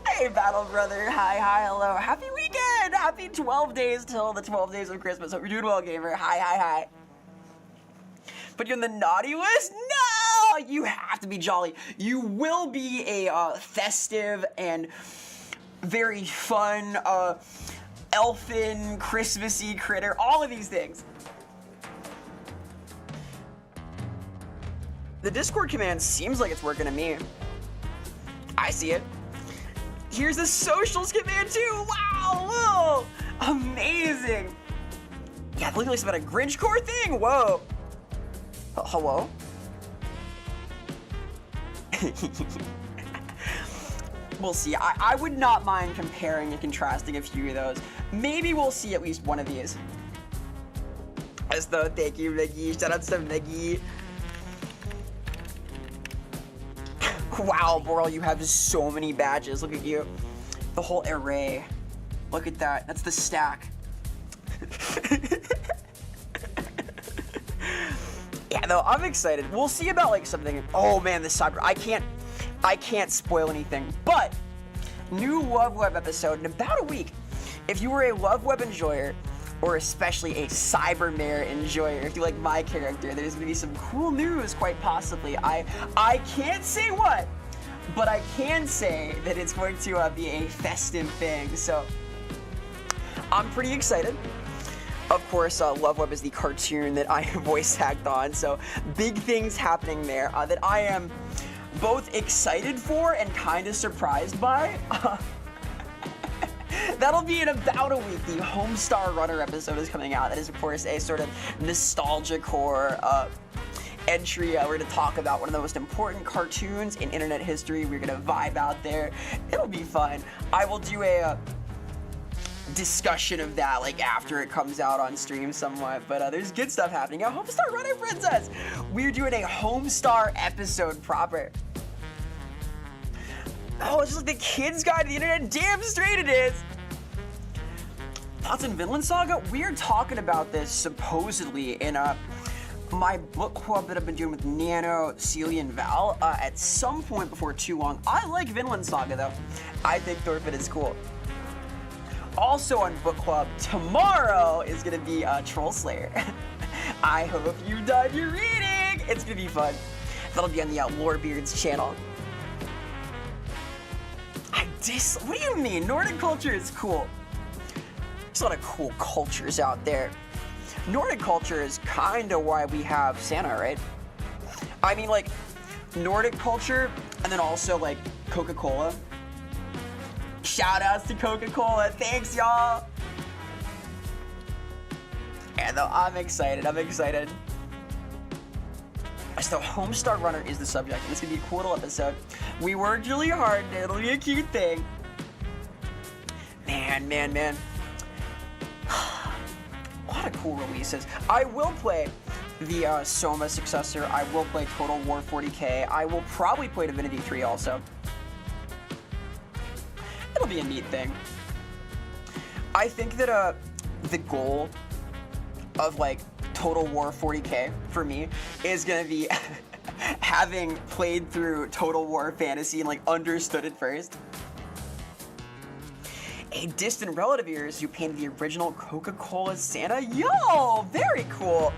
Hey, Battle Brother. Hi, hello. Happy weekend. Happy 12 days till the 12 days of Christmas. Hope you're doing well, gamer. Hi. Put you in the naughty list? No! You have to be jolly. You will be a festive and very fun, elfin, Christmassy critter. All of these things. The Discord command seems like it's working to me. I see it. Here's the socials command too. Wow, whoa, amazing. Yeah, look like some kind of Grinch core thing. Whoa. Hello? We'll see. I would not mind comparing and contrasting a few of those. Maybe we'll see at least one of these. So thank you, Mickey. Shout out to Mickey. Wow, Boral, you have so many badges. Look at you. The whole array. Look at that. That's the stack. Yeah, though, I'm excited. We'll see about like something. Oh man, the cyber. I can't spoil anything. But new Love Web episode in about a week. If you were a Love Web enjoyer, or especially a Cybermare enjoyer, if you like my character, there's gonna be some cool news, quite possibly. I can't say what, but I can say that it's going to be a festive thing. So I'm pretty excited. Of course, Love Web is the cartoon that I voice acted on, so big things happening there that I am both excited for and kind of surprised by. That'll be in about a week. The Homestar Runner episode is coming out. That is, of course, a sort of nostalgia core entry. We're going to talk about one of the most important cartoons in internet history. We're going to vibe out there. It'll be fun. I will do a discussion of that like after it comes out on stream somewhat, but there's good stuff happening. A Homestar Runner Princess. We're doing a Homestar episode proper. Oh, it's just like the Kids Guide to the Internet. Damn straight it is. Thoughts on Vinland Saga? We're talking about this supposedly in my book club that I've been doing with Nano, Celia, and Val at some point before too long. I like Vinland Saga though. I think Thorfinn is cool. Also on book club tomorrow is gonna be Troll Slayer. I hope you've done your reading. It's gonna be fun. That'll be on the Lorebeards channel. What do you mean? Nordic culture is cool. There's a lot of cool cultures out there. Nordic culture is kind of why we have Santa, right? I mean, like, Nordic culture, and then also, like, Coca-Cola. Shout-outs to Coca-Cola. Thanks, y'all. And though I'm excited. So Homestar Runner is the subject. It's gonna be a cool little episode. We worked really hard. It'll be a cute thing. Man. A lot of cool releases. I will play the Soma successor. I will play Total War 40K. I will probably play Divinity 3 also. It'll be a neat thing. I think that the goal of like Total War 40K for me is gonna be having played through Total War Fantasy and like understood it first. A distant relative of yours who painted the original Coca-Cola Santa. Yo, very cool.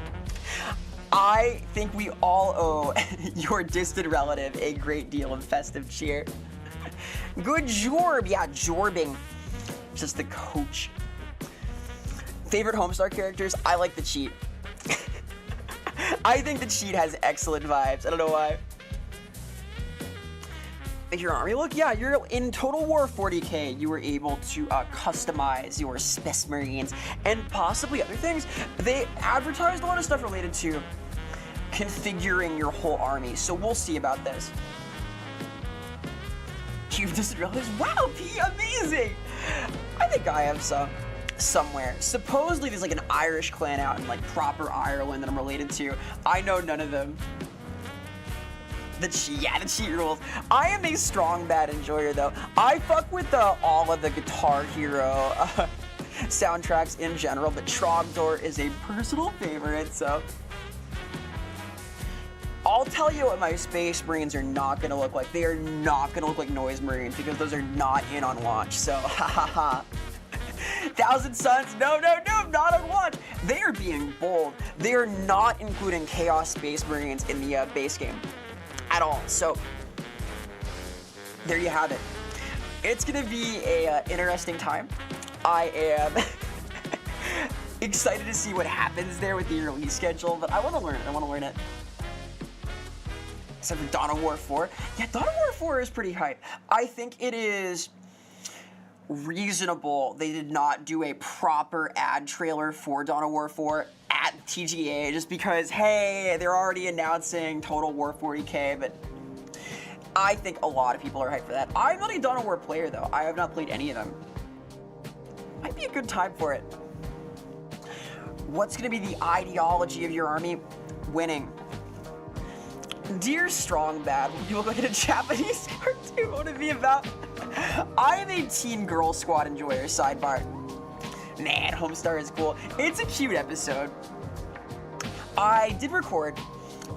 I think we all owe your distant relative a great deal of festive cheer. Good Jorb. Yeah, Jorbing. Just the coach. Favorite Homestar characters? I like the Cheat. I think the Cheat has excellent vibes. I don't know why. Your army look? Yeah, you're in Total War 40K. You were able to customize your Space Marines and possibly other things. They advertised a lot of stuff related to configuring your whole army, so we'll see about this. You've just realized, wow, P, amazing! I think I have some somewhere. Supposedly there's like an Irish clan out in like proper Ireland that I'm related to. I know none of them. The cheat rules. I am a strong bad enjoyer though. I fuck with all of the Guitar Hero soundtracks in general, but Trogdor is a personal favorite, so. I'll tell you what my Space Marines are not gonna look like. They are not gonna look like Noise Marines because those are not in on launch, so ha ha ha. Thousand Suns, no, not on launch. They are being bold. They are not including Chaos Space Marines in the base game at all. So there you have it. It's gonna be a interesting time. I am excited to see what happens there with the release schedule, but I want to learn it. Except for Dawn of War 4. Yeah, Dawn of War 4 is pretty hype. I think it is reasonable they did not do a proper ad trailer for Dawn of War 4 at TGA just because, hey, they're already announcing Total War 40K, but I think a lot of people are hyped for that. I'm not a Dawn of War player, though. I have not played any of them. Might be a good time for it. What's going to be the ideology of your army? Winning. Dear Strong Bad, you look like a Japanese cartoon. What would it be about? I am a teen girl squad enjoyer, sidebar. Man, Homestar is cool. It's a cute episode. I did record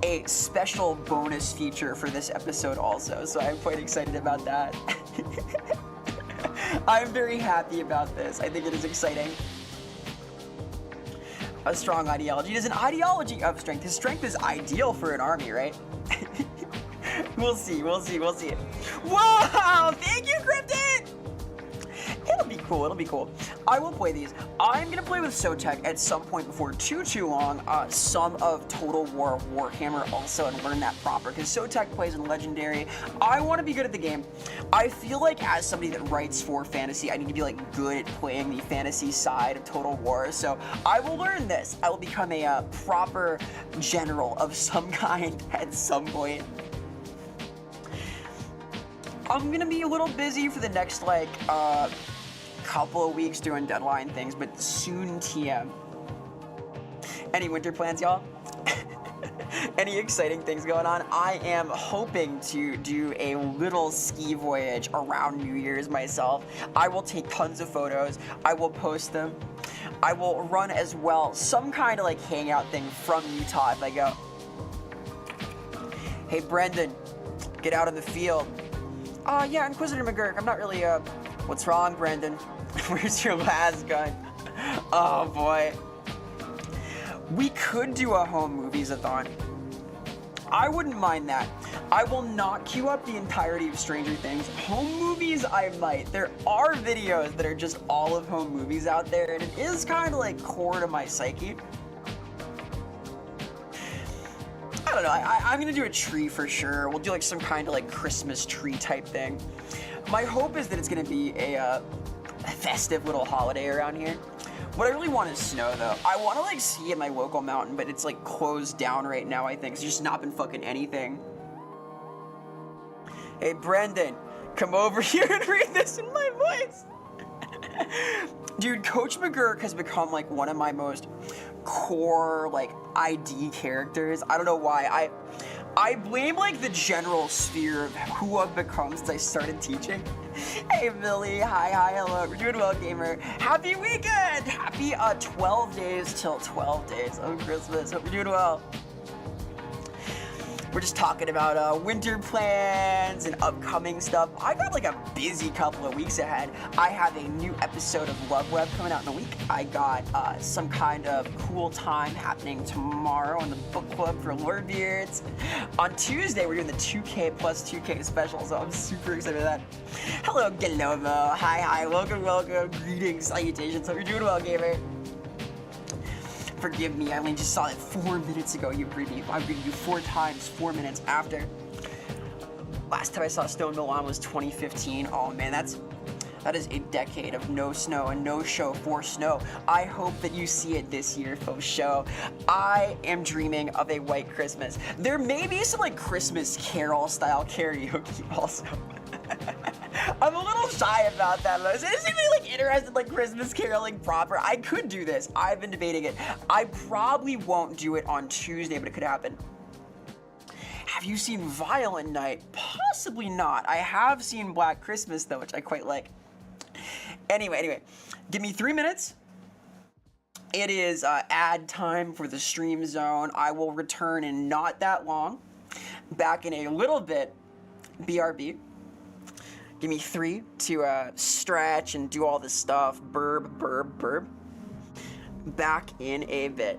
a special bonus feature for this episode also, so I'm quite excited about that. I'm very happy about this. I think it is exciting. A strong ideology. It is an ideology of strength. His strength is ideal for an army, right? We'll see. Wow! Thank you, Cryptid! It'll be cool. I will play these. I'm gonna play with Sotek at some point before too long, some of Total War Warhammer also, and learn that proper, because Sotek plays in Legendary. I want to be good at the game. I feel like as somebody that writes for fantasy, I need to be like good at playing the fantasy side of Total War, so I will learn this. I will become a proper general of some kind at some point. I'm gonna be a little busy for the next couple of weeks doing deadline things, but soon TM. Any winter plans, y'all? Any exciting things going on? I am hoping to do a little ski voyage around New Year's myself. I will take tons of photos. I will post them. I will run as well some kind of like hangout thing from Utah if I go. Hey Brendan, get out in the field. Yeah, Inquisitor McGurk, I'm not really, what's wrong, Brendan? Where's your last gun? Oh, boy. We could do a home movies-a-thon. I wouldn't mind that. I will not queue up the entirety of Stranger Things. Home movies, I might. There are videos that are just all of home movies out there, and it is kind of like core to my psyche. I don't know, I'm gonna do a tree for sure. We'll do like some kind of like Christmas tree type thing. My hope is that it's gonna be a festive little holiday around here. What I really want is snow though. I want to like ski at my local mountain, but it's like closed down right now, I think. It's just not been fucking anything. Hey Brendan, come over here and read this in my voice. Dude, Coach McGurk has become like one of my most core like ID characters. I don't know why. I blame like the general sphere of who I've become since I started teaching. Hey Billy, hi, hello. We're doing well, gamer. Happy weekend! Happy 12 days till 12 days of Christmas. Hope you're doing well. We're just talking about winter plans and upcoming stuff. I got like a busy couple of weeks ahead. I have a new episode of Love Web coming out in a week. I got some kind of cool time happening tomorrow in the book club for Lord Beards. On Tuesday, we're doing the 2K plus 2K special, so I'm super excited for that. Hello, Galomo. Hi, welcome, greetings, salutations. Hope you're doing well, gamer. Forgive me, I only just saw it 4 minutes ago. You greeted me. I greeted you 4 times, 4 minutes after. Last time I saw Snow in Milan was 2015. Oh man, that is a decade of no snow and no show for snow. I hope that you see it this year, for show. I am dreaming of a white Christmas. There may be some like Christmas Carol style karaoke also. I'm a little shy about that, though. Is anybody like interested in like Christmas caroling proper? I could do this. I've been debating it. I probably won't do it on Tuesday, but it could happen. Have you seen Violent Night? Possibly not. I have seen Black Christmas though, which I quite like. Anyway, give me 3 minutes. It is ad time for the stream zone. I will return in not that long. Back in a little bit. BRB. Give me 3 to stretch and do all this stuff. Burb. Back in a bit.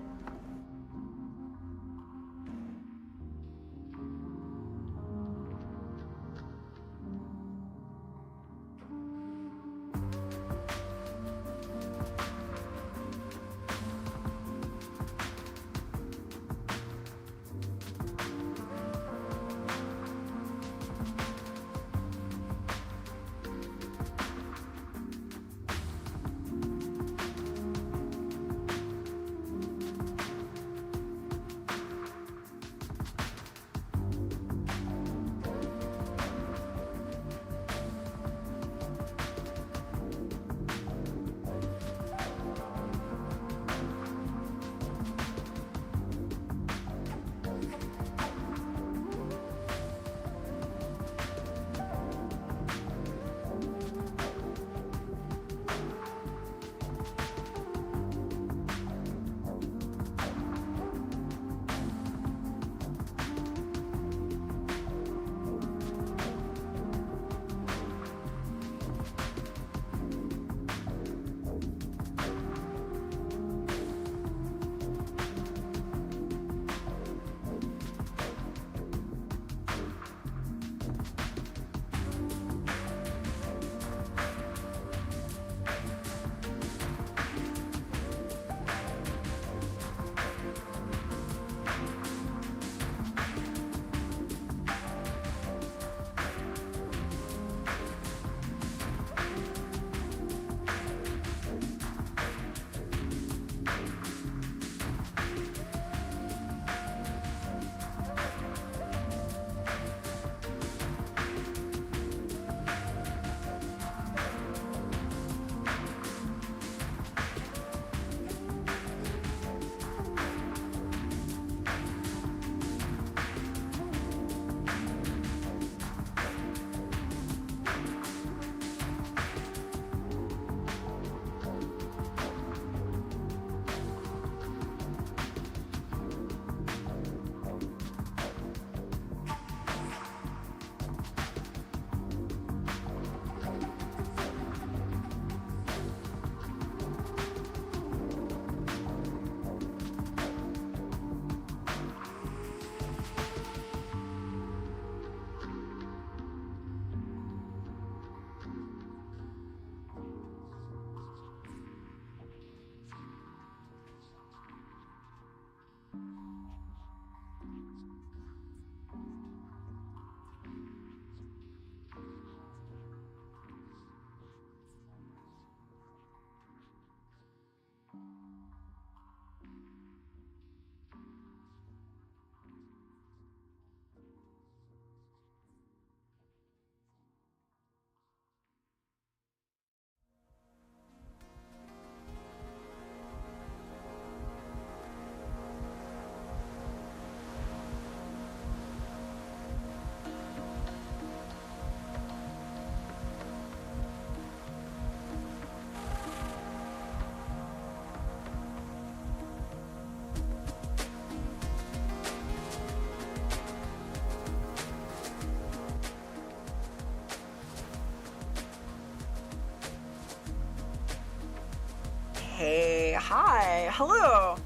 Hey, hi, hello.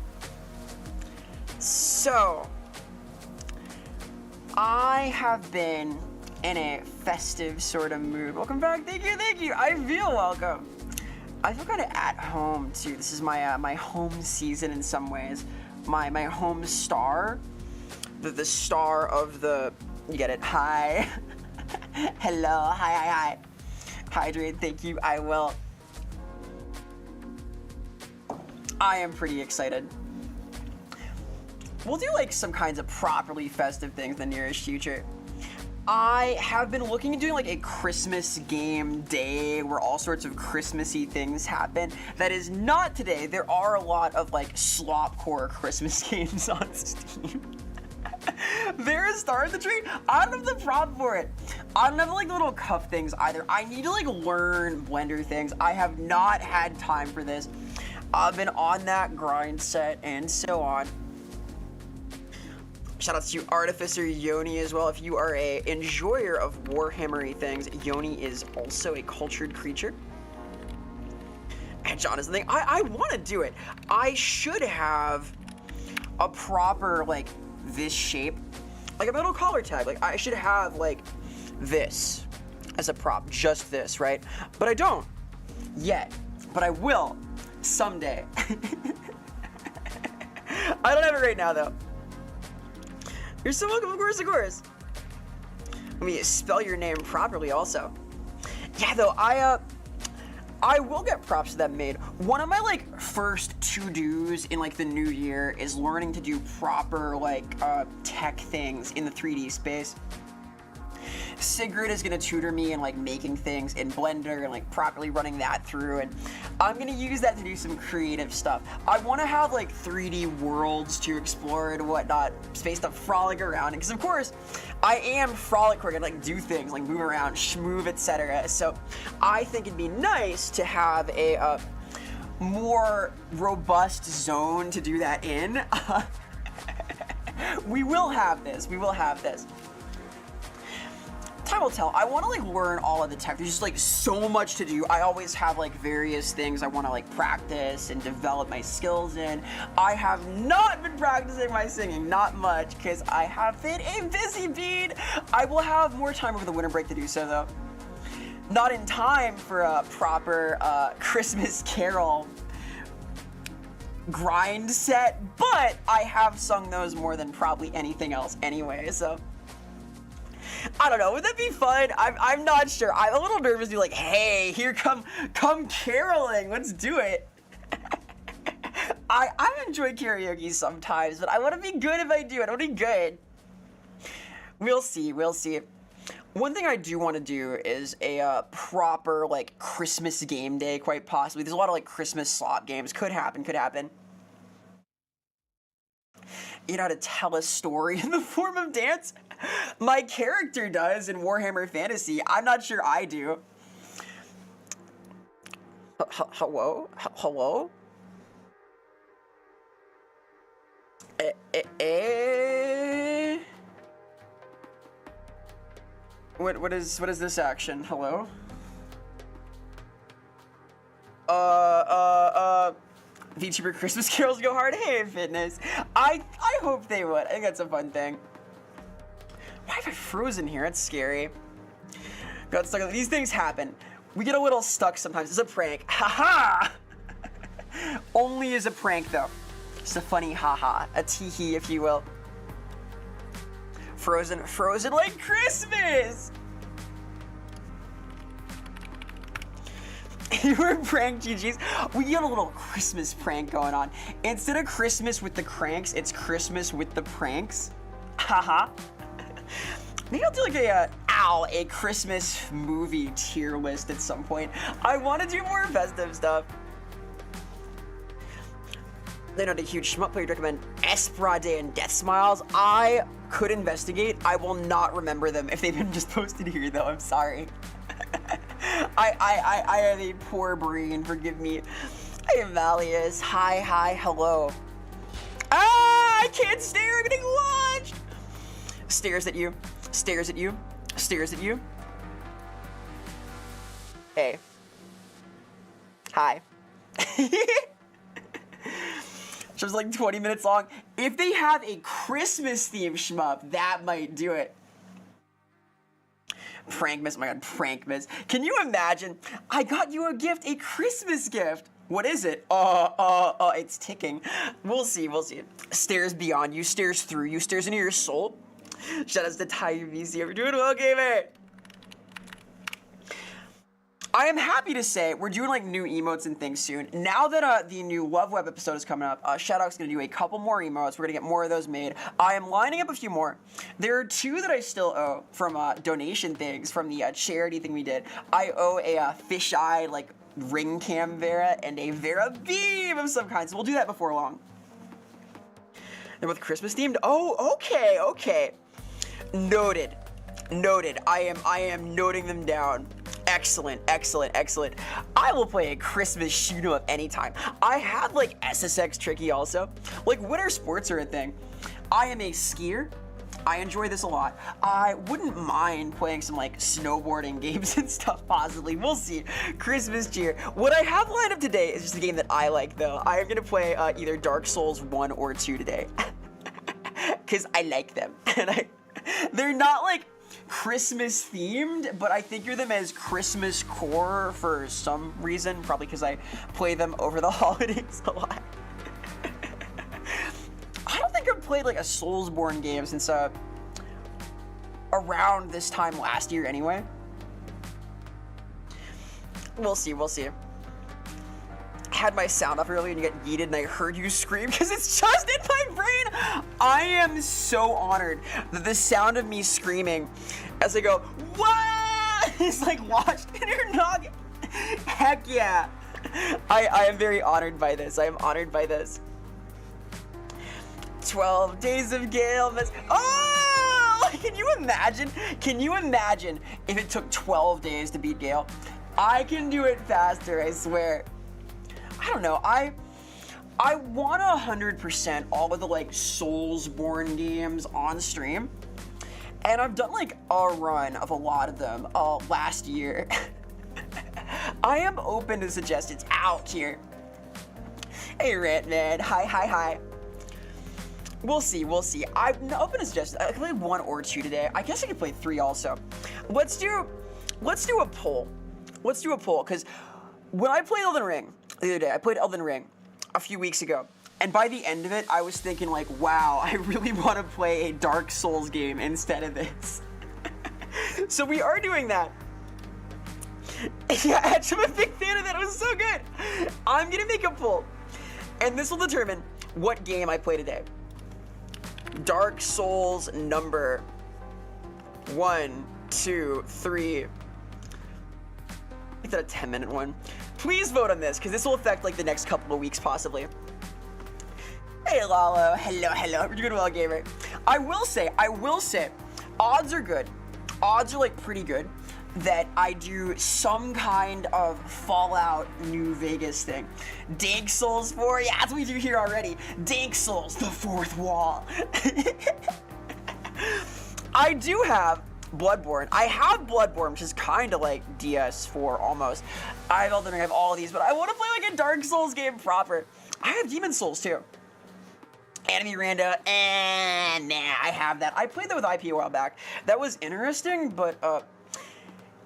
So, I have been in a festive sort of mood. Welcome back, thank you. I feel welcome. I feel kind of at home too. This is my my home season in some ways. My home star, the star of the. You get it? Hi, hello, hi. Hydrate, thank you. I will. I am pretty excited. We'll do like some kinds of properly festive things in the nearest future. I have been looking at doing like a Christmas game day where all sorts of Christmassy things happen. That is not today. There are a lot of like slopcore Christmas games on Steam. Vera started the tree. I don't have the prop for it. I don't have like the little cuff things either. I need to like learn Blender things. I have not had time for this. I've been on that grind set and so on. Shout out to Artificer Yoni as well. If you are a enjoyer of Warhammer-y things, Yoni is also a cultured creature. And John is the thing. I want to do it. I should have a proper, like, this shape. Like a metal collar tag. Like, I should have, like, this as a prop. Just this, right? But I don't. Yet. But I will. Someday. I don't have it right now, though. You're so welcome, of course, of course. Let me spell your name properly, also. Yeah, though, I will get props to that made. One of my, like, first to-dos in, like, the new year is learning to do proper, like, tech things in the 3D space. Sigrid is gonna tutor me in like making things in Blender and like properly running that through, and I'm gonna use that to do some creative stuff. I want to have like 3D worlds to explore and whatnot, space to frolic around, because of course I am frolic quick and like do things like move around, schmoove, etc. So I think it'd be nice to have a more robust zone to do that in. We will have this. We will have this. Time will tell. I want to like learn all of the tech. There's just like so much to do. I always have like various things I want to like practice and develop my skills in. I have not been practicing my singing, not much, because I have been a busy bee. I will have more time over the winter break to do so though. Not in time for a proper Christmas Carol grind set, but I have sung those more than probably anything else anyway, so. I don't know, would that be fun? I'm not sure. I'm a little nervous to be like, hey, here come caroling, let's do it. I enjoy karaoke sometimes, but I want to be good if I do it. I want to be good. We'll see, we'll see. One thing I do want to do is a proper like Christmas game day, quite possibly. There's a lot of like Christmas slot games. Could happen, could happen. You know how to tell a story in the form of dance? My character does in Warhammer Fantasy. I'm not sure I do. Hello? Hello? What is this action? Hello? VTuber Christmas carols go hard. Hey, fitness. I hope they would. I think that's a fun thing. Why have I frozen here? It's scary. Got stuck. These things happen. We get a little stuck sometimes. It's a prank. Haha! Only as a prank, though. Just a funny haha. A tee-hee, if you will. Frozen like Christmas! You were prank GG's. We get a little Christmas prank going on. Instead of Christmas with the cranks, it's Christmas with the pranks. Haha. Maybe I'll do like a Christmas movie tier list at some point. I want to do more festive stuff. They're not a huge shmup player to recommend Esperade and Death Smiles. I could investigate. I will not remember them if they've been just posted here though. I'm sorry. I have a poor brain, forgive me. I am Valius. Hi, hello. Ah, I can't stare, I'm getting launched. Stares at you, stares at you, stares at you. Hey. Hi. Show's like 20 minutes long. If they have a Christmas themed shmup, that might do it. Prankmas, oh my god, Prankmas. Can you imagine? I got you a gift, a Christmas gift. What is it? It's ticking. We'll see, we'll see. Stares beyond you, stares through you, stares into your soul. Shout outs to Ty VC. We're doing well, gamer. I am happy to say we're doing like new emotes and things soon. Now that the new Love Web episode is coming up, Shadow's gonna do a couple more emotes. We're gonna get more of those made. I am lining up a few more. There are two that I still owe from donation things from the charity thing we did. I owe a fisheye like ring cam Vera and a Vera beam of some kind. So we'll do that before long. They're both Christmas themed? Oh, okay, okay. Noted. Noted. I am noting them down. Excellent, excellent, excellent. I will play a Christmas shoot 'em up anytime. I have like SSX Tricky also. Like winter sports are a thing. I am a skier. I enjoy this a lot. I wouldn't mind playing some like snowboarding games and stuff possibly. We'll see. Christmas cheer. What I have lined up today is just a game that I like though. I am gonna play either Dark Souls 1 or 2 today. Cause I like them. And they're not like Christmas themed, but I figure them as Christmas core for some reason, probably because I play them over the holidays a lot. I don't think I've played like a Soulsborne game since around this time last year anyway. We'll see, we'll see. I had my sound up earlier and you got yeeted and I heard you scream because it's just in my brain. I am so honored that the sound of me screaming as I go, what? Is like lodged in your noggin. Heck yeah. I am very honored by this. I am honored by this. 12 days of Gale. Oh! Can you imagine? Can you imagine if it took 12 days to beat Gale? I can do it faster, I swear. I don't know. I want 100% all of the like Soulsborne games on stream, and I've done like a run of a lot of them last year. I am open to suggestions out here. Hey, Rant Man. Hi, hi, hi. We'll see, we'll see. I'm open to suggestions. I can play 1 or 2 today. I guess I could play 3 also. Let's do a poll. Let's do a poll, because when I played Elden Ring the other day, I played Elden Ring a few weeks ago, and by the end of it, I was thinking like, wow, I really want to play a Dark Souls game instead of this. So we are doing that. Yeah, actually, I'm a big fan of that. It was so good. I'm gonna make a poll, and this will determine what game I play today. Dark Souls number 1, 2, 3. Make that a 10-minute one. Please vote on this, because this will affect like the next couple of weeks possibly. Hey Lalo, hello, hello. We're doing well, gamer. I will say, odds are good. Odds are like pretty good that I do some kind of Fallout New Vegas thing. Dank Souls 4, yeah, that's what we do here already. Dank Souls, the fourth wall. I do have Bloodborne. I have Bloodborne, which is kind of like DS4 almost. I have Elden Ring, I have all of these, but I want to play like a Dark Souls game proper. I have Demon Souls too. Anime Randa, and nah, I have that. I played that with IP a while back. That was interesting, but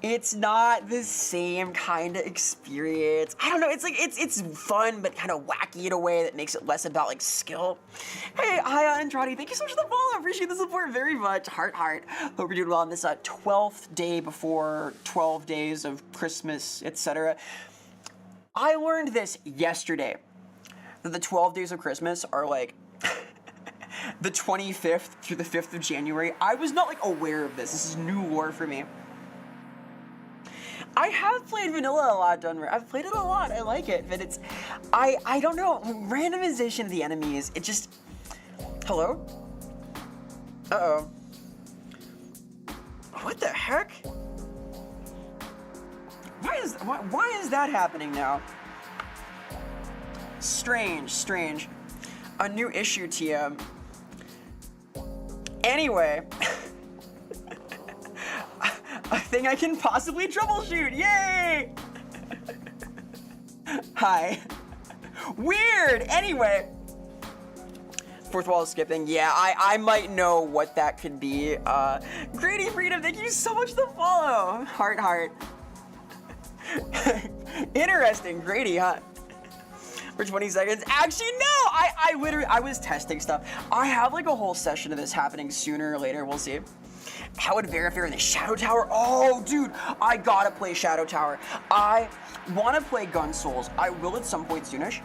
it's not the same kind of experience. I don't know, it's like, it's fun, but kind of wacky in a way that makes it less about like skill. Hey, hi, Andrade, thank you so much for the follow. I appreciate the support very much. Heart, heart. Hope you're doing well on this 12th day before 12 days of Christmas, etc. I learned this yesterday, that the 12 days of Christmas are like the 25th through the 5th of January. I was not like aware of this. This is new lore for me. I have played vanilla a lot, Dunmer. I've played it a lot. I like it, but it's, I don't know. Randomization of the enemies. It just. Hello? Uh-oh. What the heck? Why is that happening now? Strange, strange. A new issue, TM. Anyway. A thing I can possibly troubleshoot, yay! Hi. Weird, anyway. Fourth wall skipping, yeah, I might know what that could be. Grady Freedom, thank you so much for the follow. Heart, heart. Interesting, Grady, huh? For 20 seconds. Actually, no, I was testing stuff. I have like a whole session of this happening sooner or later, we'll see. How would Vera fare in the Shadow Tower? Oh, dude, I gotta play Shadow Tower. I want to play Gun Souls. I will at some point soonish.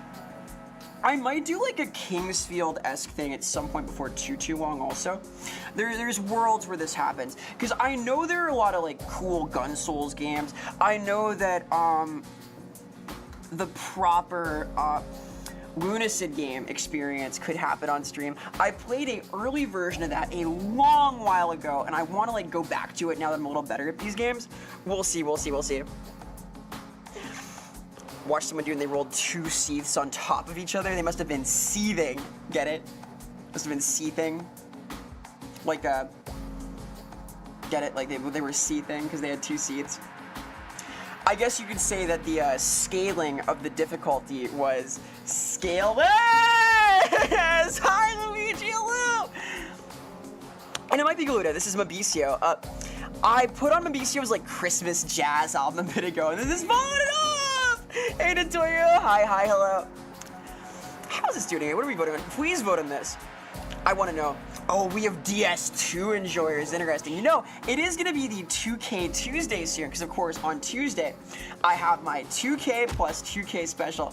I might do like a Kingsfield-esque thing at some point before too long also. There's worlds where this happens. Because I know there are a lot of like cool Gun Souls games. I know that the proper, Lunacid game experience could happen on stream. I played a early version of that a long while ago, and I want to like go back to it now that I'm a little better at these games. We'll see. Watch someone do, and they rolled 2 seeths on top of each other. They must have been seething. Get it? Must have been seething. Like get it? Like they were seething because they had 2 seeths. I guess you could say that the scaling of the difficulty was scaled. Hi, Luigi, hello! And it might be Gluda. This is Mabicio. I put on Mabicio's like Christmas jazz album a bit ago, and this is falling off! Hey, Natoyo. Hi, hello. How's this doing? What are we voting on? Please vote on this. I want to know. Oh, we have DS2 enjoyers. Interesting. You know, it is going to be the 2K Tuesday soon, because of course on Tuesday I have my 2K plus 2K special.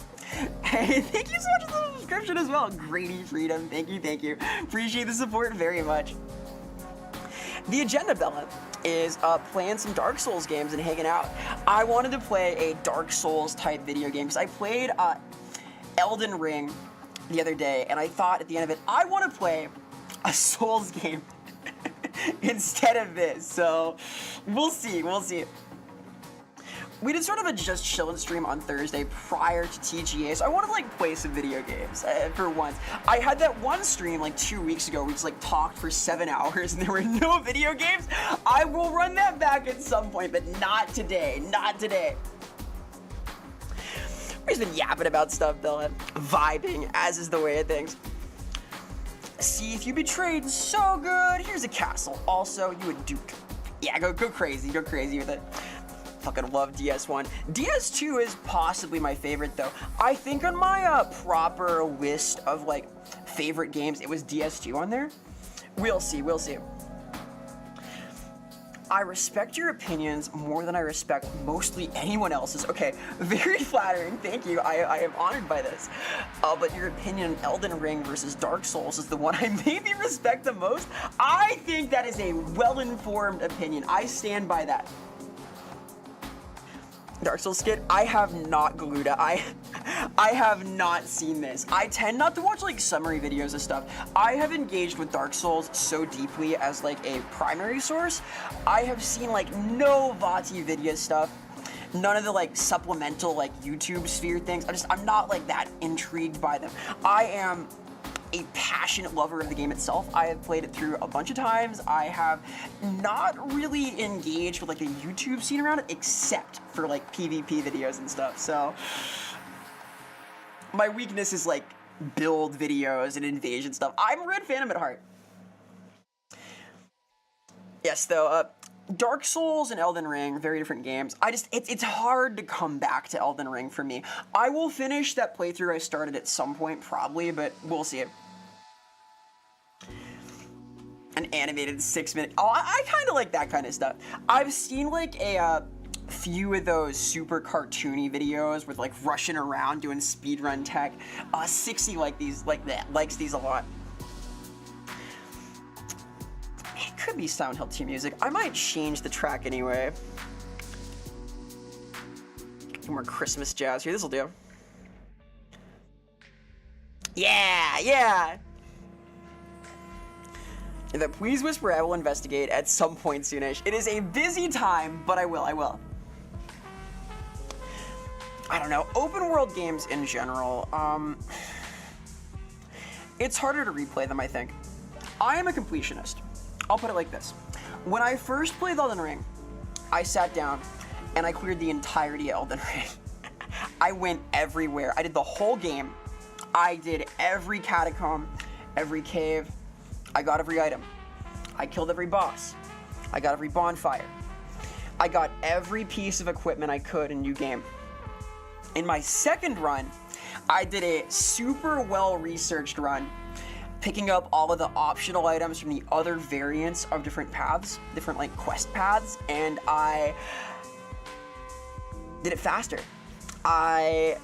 Hey, thank you so much for the subscription as well. Grady Freedom. Thank you. Appreciate the support very much. The agenda, Bella, is playing some Dark Souls games and hanging out. I wanted to play a Dark Souls type video game because I played Elden Ring the other day, and I thought at the end of it, I want to play a Souls game instead of this. So we'll see. We did sort of a just chillin' stream on Thursday prior to TGA, so I want to like play some video games for once. I had that one stream like 2 weeks ago where we just like talked for 7 hours and there were no video games. I will run that back at some point, but not today. We've just been yapping about stuff, Bella. Vibing, as is the way of things. See if you betrayed. So good. Here's a castle. Also, you a duke. Yeah, go crazy with it. Fucking love DS1. DS2 is possibly my favorite though. I think on my proper list of like favorite games, it was DS2 on there. We'll see. I respect your opinions more than I respect mostly anyone else's. Okay, very flattering, thank you. I am honored by this. But your opinion on Elden Ring versus Dark Souls is the one I maybe respect the most. I think that is a well-informed opinion. I stand by that. Dark Souls skit, I have not Gluda. I have not seen this. I tend not to watch like summary videos of stuff. I have engaged with Dark Souls so deeply as like a primary source. I have seen like no Vati video stuff. None of the like supplemental like YouTube sphere things. I'm not like that intrigued by them. I am a passionate lover of the game itself. I have played it through a bunch of times. I have not really engaged with like the YouTube scene around it, except for like PvP videos and stuff. So my weakness is like build videos and invasion stuff. I'm a Red Phantom at heart. Yes, though, Dark Souls and Elden Ring, very different games. It's hard to come back to Elden Ring for me. I will finish that playthrough I started at some point, probably, but we'll see. An animated 6-minute. Oh, I kind of like that kind of stuff. I've seen like a few of those super cartoony videos with like rushing around doing speedrun tech. 60 likes these a lot. It could be Silent Hill 2 music. I might change the track anyway. Get more Christmas jazz here. This'll do. Yeah. Please whisper, I will investigate at some point soonish. It is a busy time, but I will. I don't know. Open world games in general, it's harder to replay them, I think. I am a completionist. I'll put it like this. When I first played Elden Ring, I sat down and I cleared the entirety of Elden Ring. I went everywhere. I did the whole game. I did every catacomb, every cave. I got every item. I killed every boss. I got every bonfire. I got every piece of equipment I could in New Game. In my second run, I did a super well-researched run, picking up all of the optional items from the other variants of different paths, different like quest paths, and I did it faster. I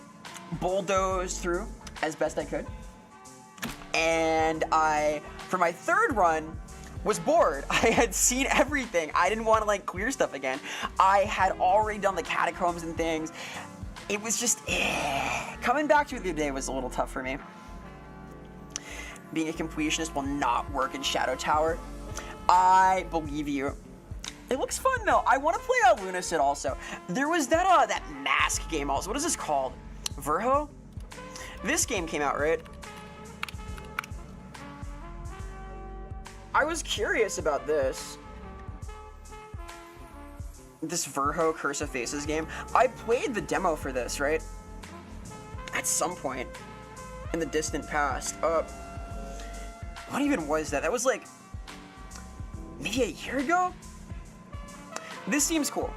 bulldozed through as best I could, and for my third run, was bored. I had seen everything. I didn't want to like clear stuff again. I had already done the catacombs and things. it was just, coming back to it the other day was a little tough for me. Being a completionist will not work in Shadow Tower. I believe you. It looks fun though. I want to play Lunasid also. There was that mask game also. What is this called? Verho? This game came out, right? I was curious about this. This Verho Curse of Faces game. I played the demo for this, right? At some point in the distant past. What even was that? That was like maybe a year ago? This seems cool.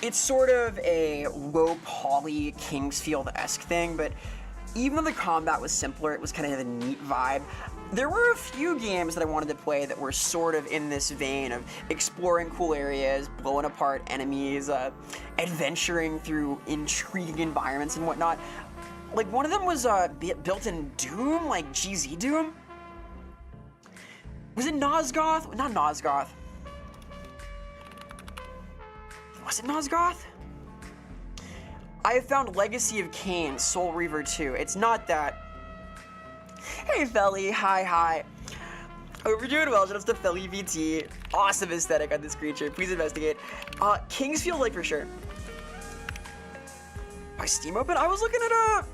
It's sort of a low poly Kingsfield-esque thing, but even though the combat was simpler, it was kind of a neat vibe. There were a few games that I wanted to play that were sort of in this vein of exploring cool areas, blowing apart enemies, adventuring through intriguing environments and whatnot. Like, one of them was built in Doom, like GZ Doom. Was it Nosgoth? Not Nosgoth. Was it Nosgoth? I have found Legacy of Kain, Soul Reaver 2. It's not that. Hey, Felly. Hi. Hope you're doing well. Shout out to Felly VT. Awesome aesthetic on this creature. Please investigate. Kingsfield, like, for sure. My Steam open? I was looking at,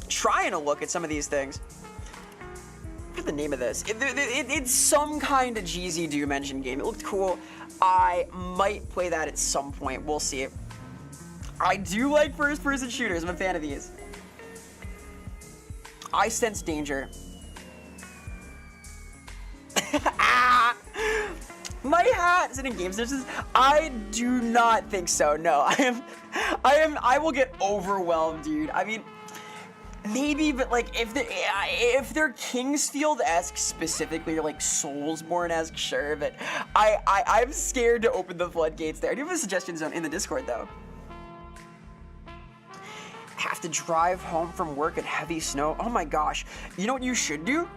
trying to look at some of these things. What's the name of this? It's some kind of GZ Doom engine game. It looked cool. I might play that at some point. We'll see. I do like first-person shooters. I'm a fan of these. I sense danger. My hat is it in game services? I do not think so. No, I will get overwhelmed, dude. I mean, maybe, but like if they're Kingsfield-esque specifically, or like Soulsborne-esque, sure. But I'm scared to open the floodgates there. I do have a suggestion zone in the Discord though. Have to drive home from work in heavy snow. Oh my gosh. You know what you should do?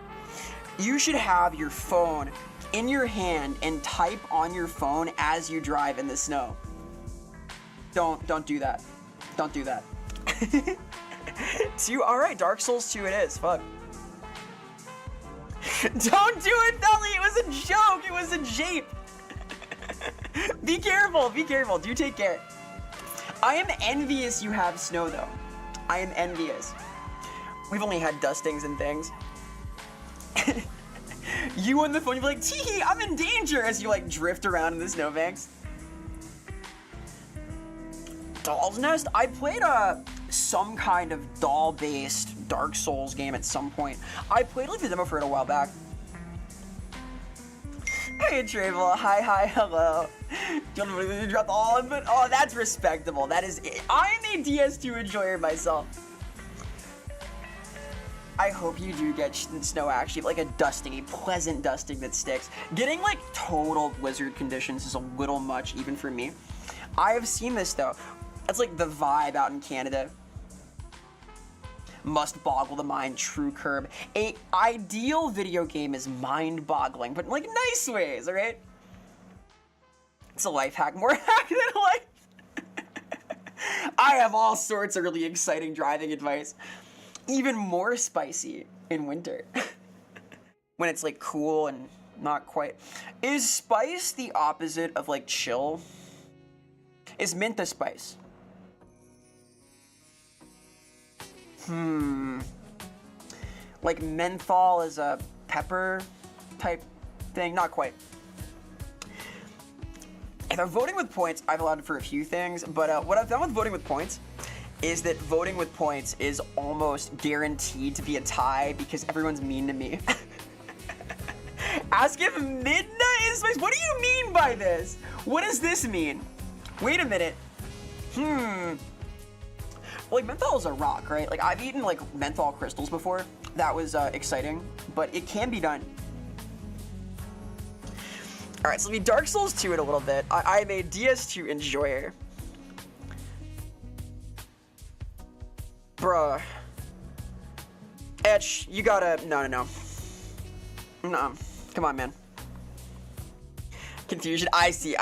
You should have your phone in your hand and type on your phone as you drive in the snow. Don't do that. Don't do that. 2, all right, Dark Souls 2 it is. Fuck. Don't do it, Felly. It was a joke. It was a jape. Be careful. Be careful. Do take care. I am envious you have snow though. I am envious. We've only had dustings and things. You on the phone, you're like, tee, I'm in danger as you like drift around in the snowbanks. Doll's Nest? I played some kind of doll-based Dark Souls game at some point. I played like the demo for it a while back. Hey Travel, hi, hello. Don't really drop all of it. Oh, that's respectable. That is it. I am a DS2 enjoyer myself. I hope you do get snow actually, like a dusting, a pleasant dusting that sticks. Getting like total blizzard conditions is a little much even for me. I have seen this though. That's like the vibe out in Canada. Must boggle the mind, true curb. A ideal video game is mind-boggling, but in like nice ways, alright? It's a life hack, more hack than life. I have all sorts of really exciting driving advice. Even more spicy in winter. When it's like cool and not quite. Is spice the opposite of like chill? Is mint a spice? Like menthol is a pepper type thing? Not quite. If I'm voting with points, I've allowed for a few things, but what I've done with voting with points is that voting with points is almost guaranteed to be a tie because everyone's mean to me. Ask if midnight is spice. What do you mean by this? What does this mean? Wait a minute. Like menthol is a rock, right? Like I've eaten like menthol crystals before. That was exciting, but it can be done. All right, so let me Dark Souls 2 it a little bit. I am a DS2 enjoyer. Bruh. Etch, you gotta, no. No, come on, man. Confusion, I see.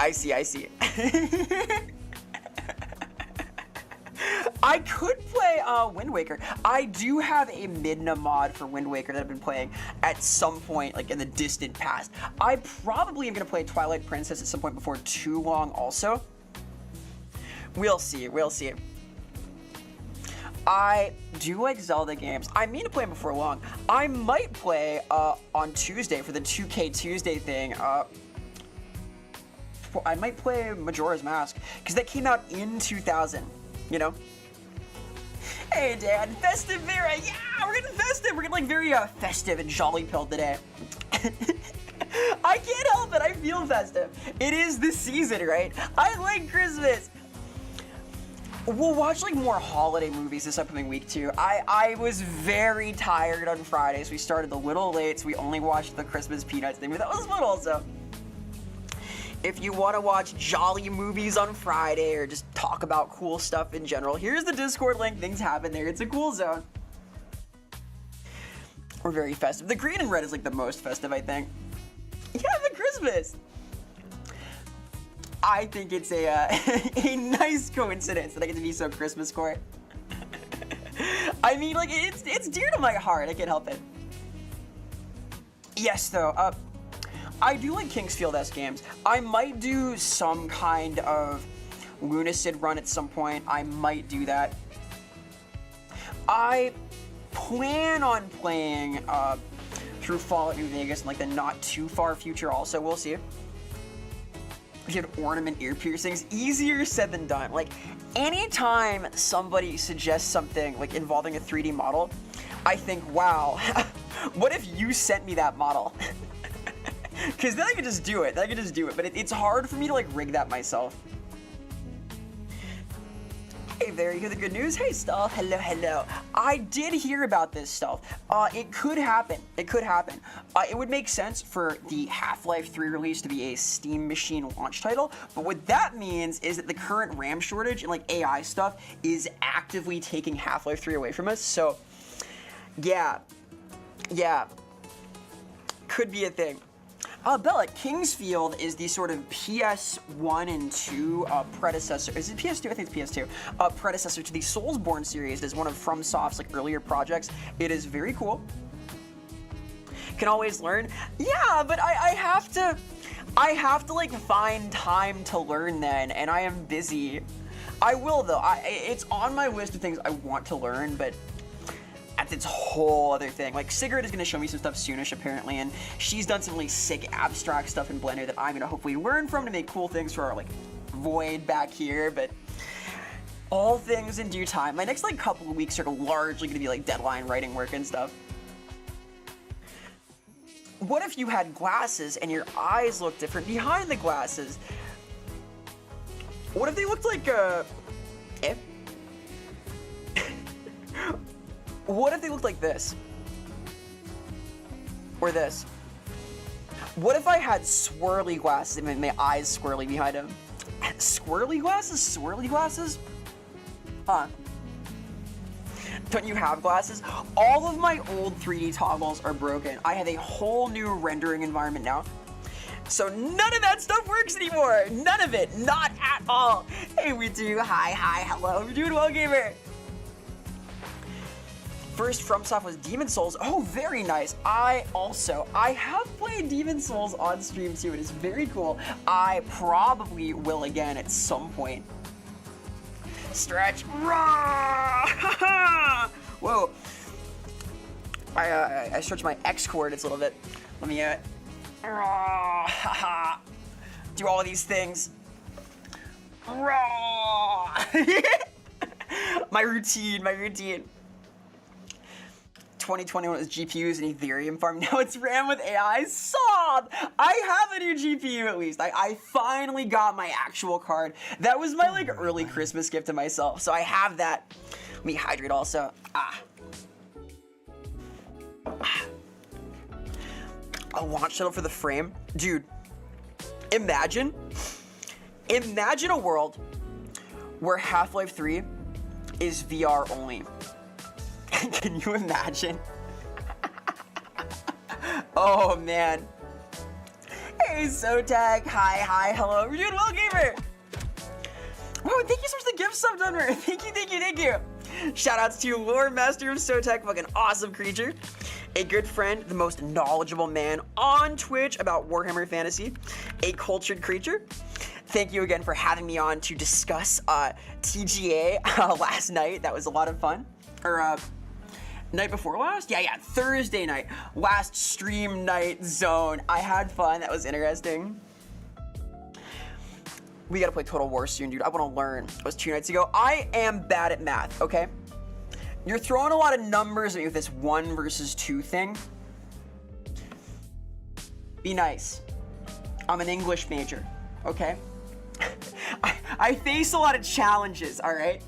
I could play Wind Waker. I do have a Midna mod for Wind Waker that I've been playing at some point, like in the distant past. I probably am gonna play Twilight Princess at some point before too long also. We'll see, we'll see. I do like Zelda games. I mean to play them before long. I might play on Tuesday for the 2K Tuesday thing. I might play Majora's Mask because that came out in 2000, you know? Hey Dad, festive Vera, yeah, we're getting festive. We're getting like very festive and jolly pilled today. I can't help it, I feel festive. It is the season, right? I like Christmas. We'll watch like more holiday movies this upcoming week too. I was very tired on Friday, so we started a little late, so we only watched the Christmas Peanuts thing, but that was fun also. If you want to watch jolly movies on Friday or just talk about cool stuff in general, here's the Discord link. Things happen there. It's a cool zone. We're very festive. The green and red is like the most festive, I think. Yeah, the Christmas. I think it's a a nice coincidence that I get to be so Christmas core. I mean, like it's dear to my heart. I can't help it. Yes, though. I do like Kingsfield-esque games. I might do some kind of Lunacid run at some point. I might do that. I plan on playing through Fallout New Vegas in like the not too far future also. We'll see. We had ornament ear piercings. Easier said than done. Like, anytime somebody suggests something like involving a 3D model, I think, wow, what if you sent me that model? Because then I could just do it. But it's hard for me to like rig that myself. Hey there, you hear the good news? Hey Stealth, hello, hello. I did hear about this, Stealth. It could happen. It would make sense for the Half-Life 3 release to be a Steam Machine launch title, but what that means is that the current RAM shortage and like AI stuff is actively taking Half-Life 3 away from us, so yeah, could be a thing. Bella, Kingsfield is the sort of PS1 and 2 predecessor. Is it PS2? I think it's PS2. Predecessor to the Soulsborne series. It is one of FromSoft's like earlier projects. It is very cool. Can always learn. Yeah, but I have to like find time to learn then, and I am busy. I will though. It's on my list of things I want to learn, but that's its whole other thing. Like, Sigrid is going to show me some stuff soonish, apparently, and she's done some really sick abstract stuff in Blender that I'm going to hopefully learn from to make cool things for our, like, void back here, but all things in due time. My next, like, couple of weeks are largely going to be, like, deadline writing work and stuff. What if you had glasses and your eyes looked different behind the glasses? What if they looked like, What if they looked like this? Or this? What if I had swirly glasses and my eyes swirly behind them? Swirly glasses? Swirly glasses? Huh. Don't you have glasses? All of my old 3D toggles are broken. I have a whole new rendering environment now. So none of that stuff works anymore. None of it. Not at all. Hey, we do. Hi, hello. We're doing well, gamer. First FromSoft was Demon Souls. Oh, very nice. I have played Demon Souls on stream too. It is very cool. I probably will again at some point. Stretch. Whoa. I stretched my X coordinates a little bit. Let me do all of these things. My routine. 2021 was GPUs and Ethereum farm. Now it's RAM with AI. Sob! I have a new GPU at least. I finally got my actual card. That was my like early Christmas gift to myself. So I have that. Let me hydrate also. A launch title for the frame. Dude, imagine a world where Half-Life 3 is VR only. Can you imagine? Oh man. Hey Sotag, hi, hello. We're doing well, gamer. Oh, thank you so much for the gift sub, Dunmer. Thank you, thank you, thank you. Shout outs to Lord Master of Sotek, fucking awesome creature. A good friend, the most knowledgeable man on Twitch about Warhammer Fantasy. A cultured creature. Thank you again for having me on to discuss TGA last night. That was a lot of fun. Or night before last? Yeah, Thursday night. Last stream night zone. I had fun. That was interesting. We gotta play Total War soon, dude. I wanna learn. It was 2 nights ago. I am bad at math, okay? You're throwing a lot of numbers at me with this 1 versus 2 thing. Be nice. I'm an English major, okay? I face a lot of challenges, all right?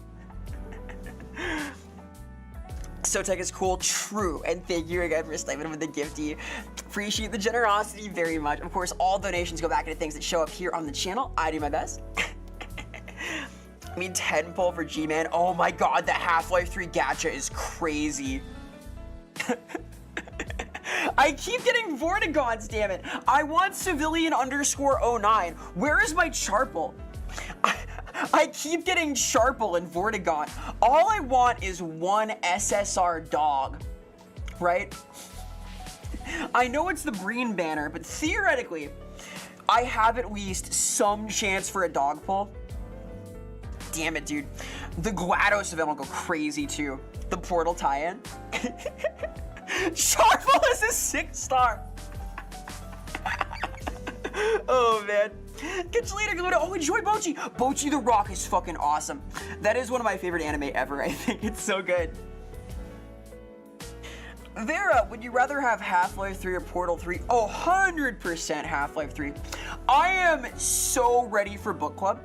Sotek is cool, true, and thank you again for sniping with the gifty. Appreciate the generosity very much. Of course, all donations go back into things that show up here on the channel. I do my best. I mean, 10 pull for G-Man. Oh my god, the Half-Life 3 gacha is crazy. I keep getting Vortigons, damn it. I want civilian_09. Where is my Charpel? I keep getting Charpel and Vortigon. All I want is one SSR dog, right? I know it's the Breen banner, but theoretically, I have at least some chance for a dog pull. Damn it, dude. The GLaDOS event will go crazy too. The Portal tie-in. Charpel is a 6-star. Oh man. Catch you later, Gluto. Oh, enjoy Bochi. Bochi the Rock is fucking awesome. That is one of my favorite anime ever. I think it's so good. Vera, would you rather have Half-Life 3 or Portal 3? Oh, 100% Half-Life 3. I am so ready for book club.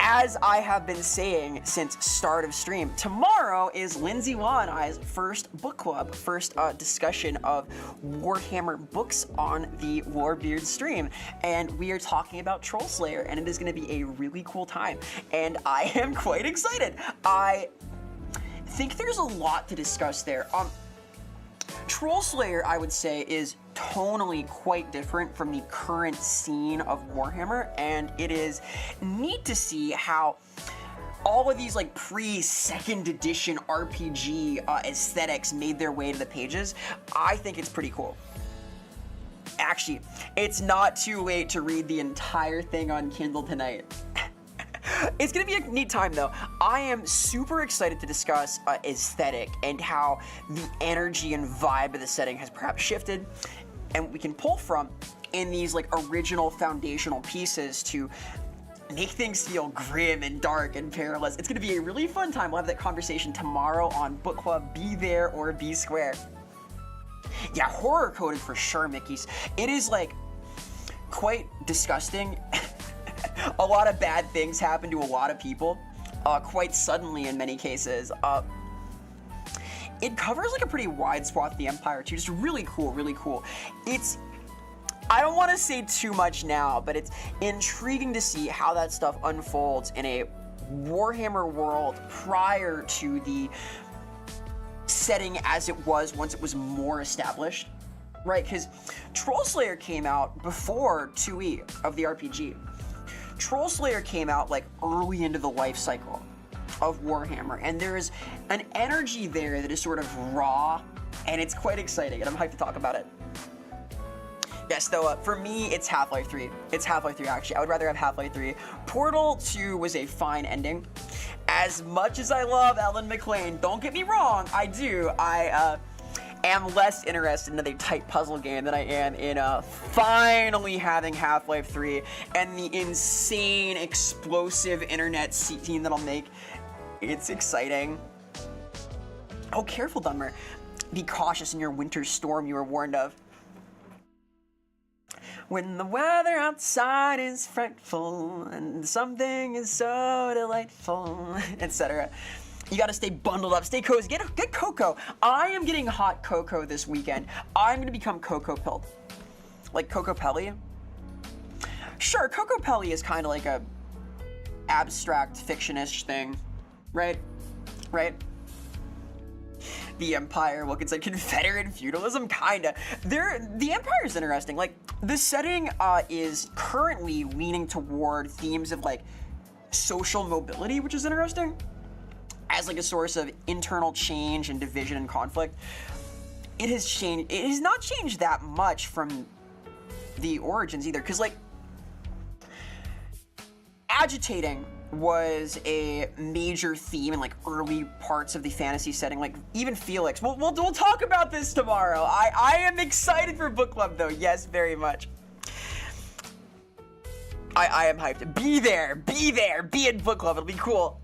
As I have been saying since start of stream, tomorrow is Lindsay Law and I's first book club, first discussion of Warhammer books on the Warbeard stream, and we are talking about Troll Slayer, and it is going to be a really cool time, and I am quite excited. I think there's a lot to discuss there. Troll Slayer, I would say, is tonally quite different from the current scene of Warhammer, and it is neat to see how all of these like pre-second edition RPG aesthetics made their way to the pages. I think it's pretty cool. Actually, it's not too late to read the entire thing on Kindle tonight. It's gonna be a neat time though. I am super excited to discuss aesthetic and how the energy and vibe of the setting has perhaps shifted, and we can pull from in these like original foundational pieces to make things feel grim and dark and perilous. It's gonna be a really fun time. We'll have that conversation tomorrow on Book Club. Be there or be square. Yeah, horror coded for sure, Mickey's. It is like quite disgusting. A lot of bad things happen to a lot of people, quite suddenly in many cases. It covers like a pretty wide swath of the Empire too, just really cool, really cool. I don't want to say too much now, but it's intriguing to see how that stuff unfolds in a Warhammer world prior to the setting as it was once it was more established, right? Because Troll Slayer came out before 2E of the RPG. Troll Slayer came out like early into the life cycle of Warhammer, and there's an energy there that is sort of raw, and it's quite exciting, and I'm hyped to talk about it. Yes, though, for me, it's Half-Life 3. It's Half-Life 3, actually. I would rather have Half-Life 3. Portal 2 was a fine ending. As much as I love Ellen McLean, don't get me wrong, I do. I am less interested in a tight puzzle game than I am in finally having Half-Life 3 and the insane, explosive internet scene that'll make. It's exciting. Oh, careful, Dunmer. Be cautious in your winter storm you were warned of. When the weather outside is frightful and something is so delightful, etc. You gotta stay bundled up, stay cozy, get cocoa. I am getting hot cocoa this weekend. I'm gonna become Cocoa Pilled. Like Coco Pelli. Sure, Coco Pelli is kind of like a abstract fictionish thing, right? Right? The Empire, what could say, Confederate feudalism, kinda. The Empire is interesting. Like, the setting is currently leaning toward themes of like social mobility, which is interesting, as like a source of internal change and division and conflict. It has changed. It has not changed that much from the origins either, because like agitating was a major theme in like early parts of the fantasy setting. Like even Felix. We'll talk about this tomorrow. I am excited for book club though. Yes, very much. I am hyped. Be there, be in book club. It'll be cool.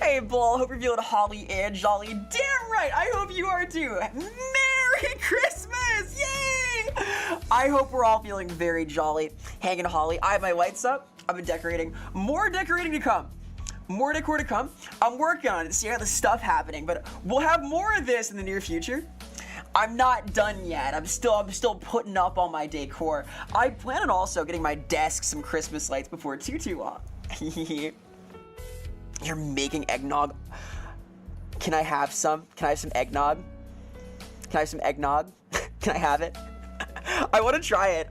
Hey, Bull, hope you're feeling holly and jolly. Damn right, I hope you are too. Merry Christmas, yay! I hope we're all feeling very jolly, hanging holly. I have my lights up, I've been decorating. More decorating to come. More decor to come. I'm working on it to see how the stuff happening, but we'll have more of this in the near future. I'm not done yet. I'm still putting up all my decor. I plan on also getting my desk some Christmas lights before too long. You're making eggnog. Can I have some? Can I have some eggnog? Can I have some eggnog? Can I have it? I want to try it.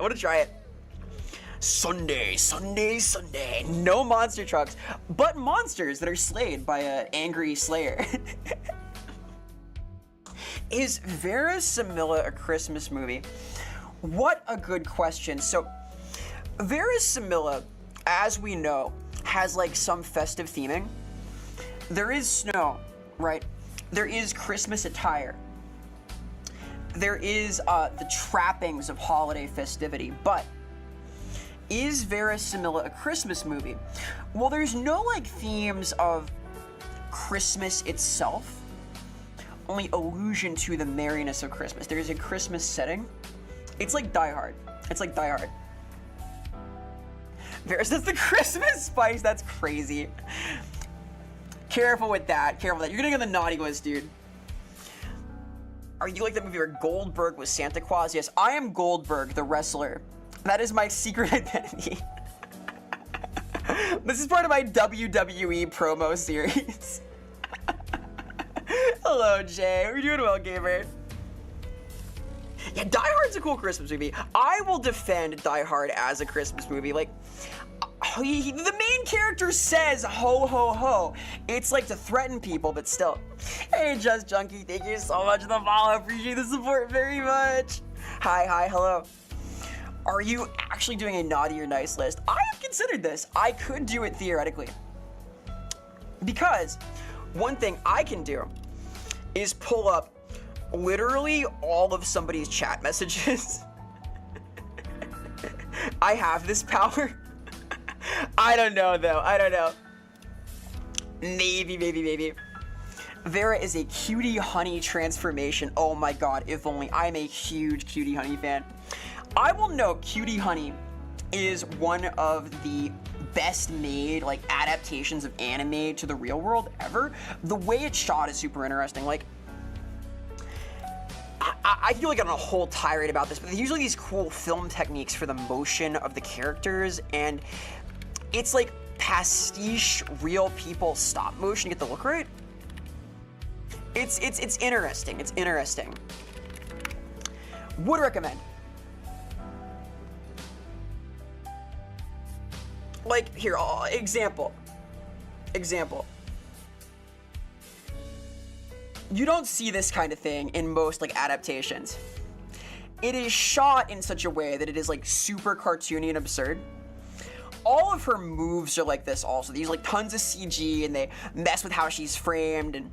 Sunday. No monster trucks, but monsters that are slayed by an angry slayer. Is Vera a Christmas movie? What a good question. So, Vera, as we know, has like some festive theming. There is snow, right? There is Christmas attire. There is the trappings of holiday festivity, but is Vera a Christmas movie? Well, there's no like themes of Christmas itself, only allusion to the merriness of Christmas. There's a Christmas setting. It's like Die Hard. Vera's that's the Christmas spice. That's crazy. Careful with that. You're gonna get on the naughty list, dude. Are you like that movie where Goldberg was Santa Claus? Yes, I am Goldberg, the wrestler. That is my secret identity. This is part of my WWE promo series. Hello, Jay. How are you doing well, gamer? Yeah, Die Hard's a cool Christmas movie. I will defend Die Hard as a Christmas movie. Like, the main character says ho ho ho. It's like to threaten people, but still. Hey, Just Junkie, thank you so much for the follow. Appreciate the support very much. Hi, hello. Are you actually doing a naughty or nice list? I have considered this. I could do it theoretically. Because one thing I can do is pull up literally all of somebody's chat messages. I have this power. I don't know though. Maybe. Vera is a cutie honey transformation. Oh my god, if only. I'm a huge cutie honey fan. I will note Cutie Honey is one of the best made like adaptations of anime to the real world ever. The way it's shot is super interesting. Like, I feel like I'm on a whole tirade about this, but there's usually these cool film techniques for the motion of the characters, and it's like pastiche real people stop motion to get the look right. It's interesting. It's interesting. Would recommend. Like here, example. You don't see this kind of thing in most like adaptations. It is shot in such a way that it is like super cartoony and absurd. All of her moves are like this also. They use like tons of CG and they mess with how she's framed, and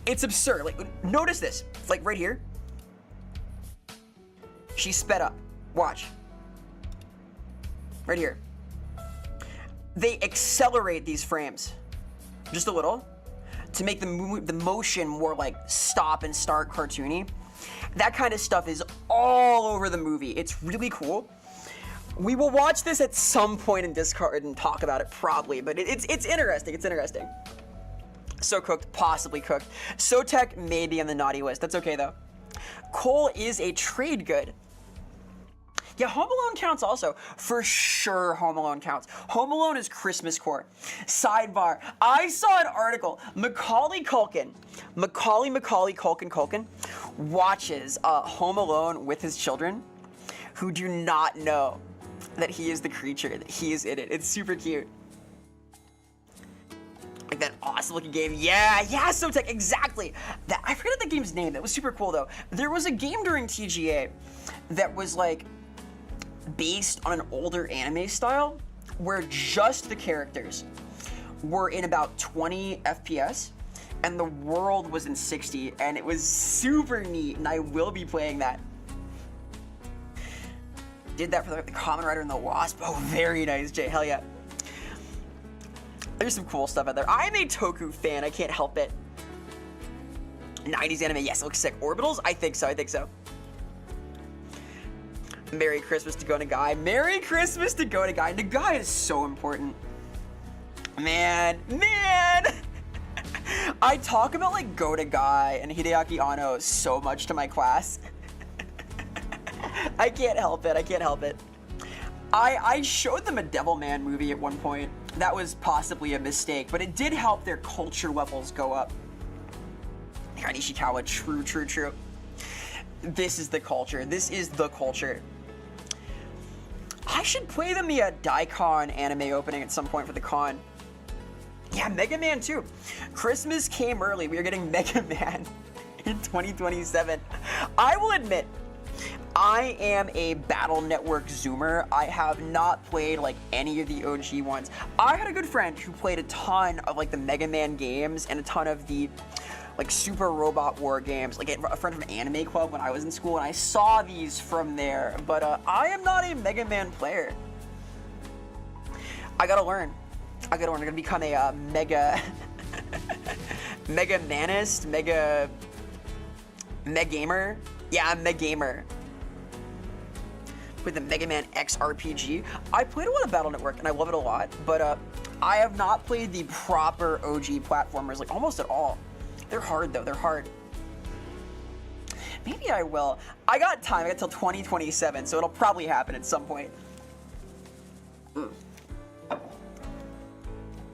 it's absurd. Like, notice this. Like right here. She's sped up. Watch. Right here. They accelerate these frames just a little to make the motion more like stop and start cartoony. That kind of stuff is all over the movie. It's really cool. We will watch this at some point in Discord and talk about it probably, but it's interesting. It's interesting. So cooked, possibly cooked. So tech may be on the naughty list. That's okay though. Coal is a trade good. Yeah, Home Alone counts also. For sure, Home Alone counts. Home Alone is Christmas core. Sidebar. I saw an article. Macaulay Culkin watches Home Alone with his children who do not know that he is the creature, that he is in it. It's super cute. Like that awesome looking game. Yeah, so tech, exactly. That I forget the game's name. That was super cool though. There was a game during TGA that was like based on an older anime style where just the characters were in about 20 FPS and the world was in 60, and it was super neat, and I will be playing that. Did that for the Kamen Rider and the Wasp. Oh, very nice, Jay. Hell yeah. There's some cool stuff out there. I'm a Toku fan. I can't help it. 90s anime. Yes, it looks sick. Orbitals? I think so. Merry Christmas to Go Nagai. Merry Christmas to Go Nagai. Nagai is so important. Man. I talk about like Go Nagai and Hideaki Anno so much to my class. I can't help it. I showed them a Devilman movie at one point. That was possibly a mistake, but it did help their culture levels go up. Nishikawa, true. This is the culture. I should play them the Daikon anime opening at some point for the con. Yeah, Mega Man too. Christmas came early. We are getting Mega Man in 2027. I will admit, I am a Battle Network zoomer. I have not played like any of the OG ones. I had a good friend who played a ton of like the Mega Man games and a ton of the like Super Robot War games, like a friend from Anime Club when I was in school, and I saw these from there, but I am not a Mega Man player. I gotta learn. I'm gonna become a Mega Manist, Meg-Gamer. Yeah, I'm Meg-Gamer. With the Mega Man X RPG. I played a lot of Battle Network and I love it a lot, but I have not played the proper OG platformers like almost at all. They're hard though, Maybe I will. I got time, I got till 2027, so it'll probably happen at some point.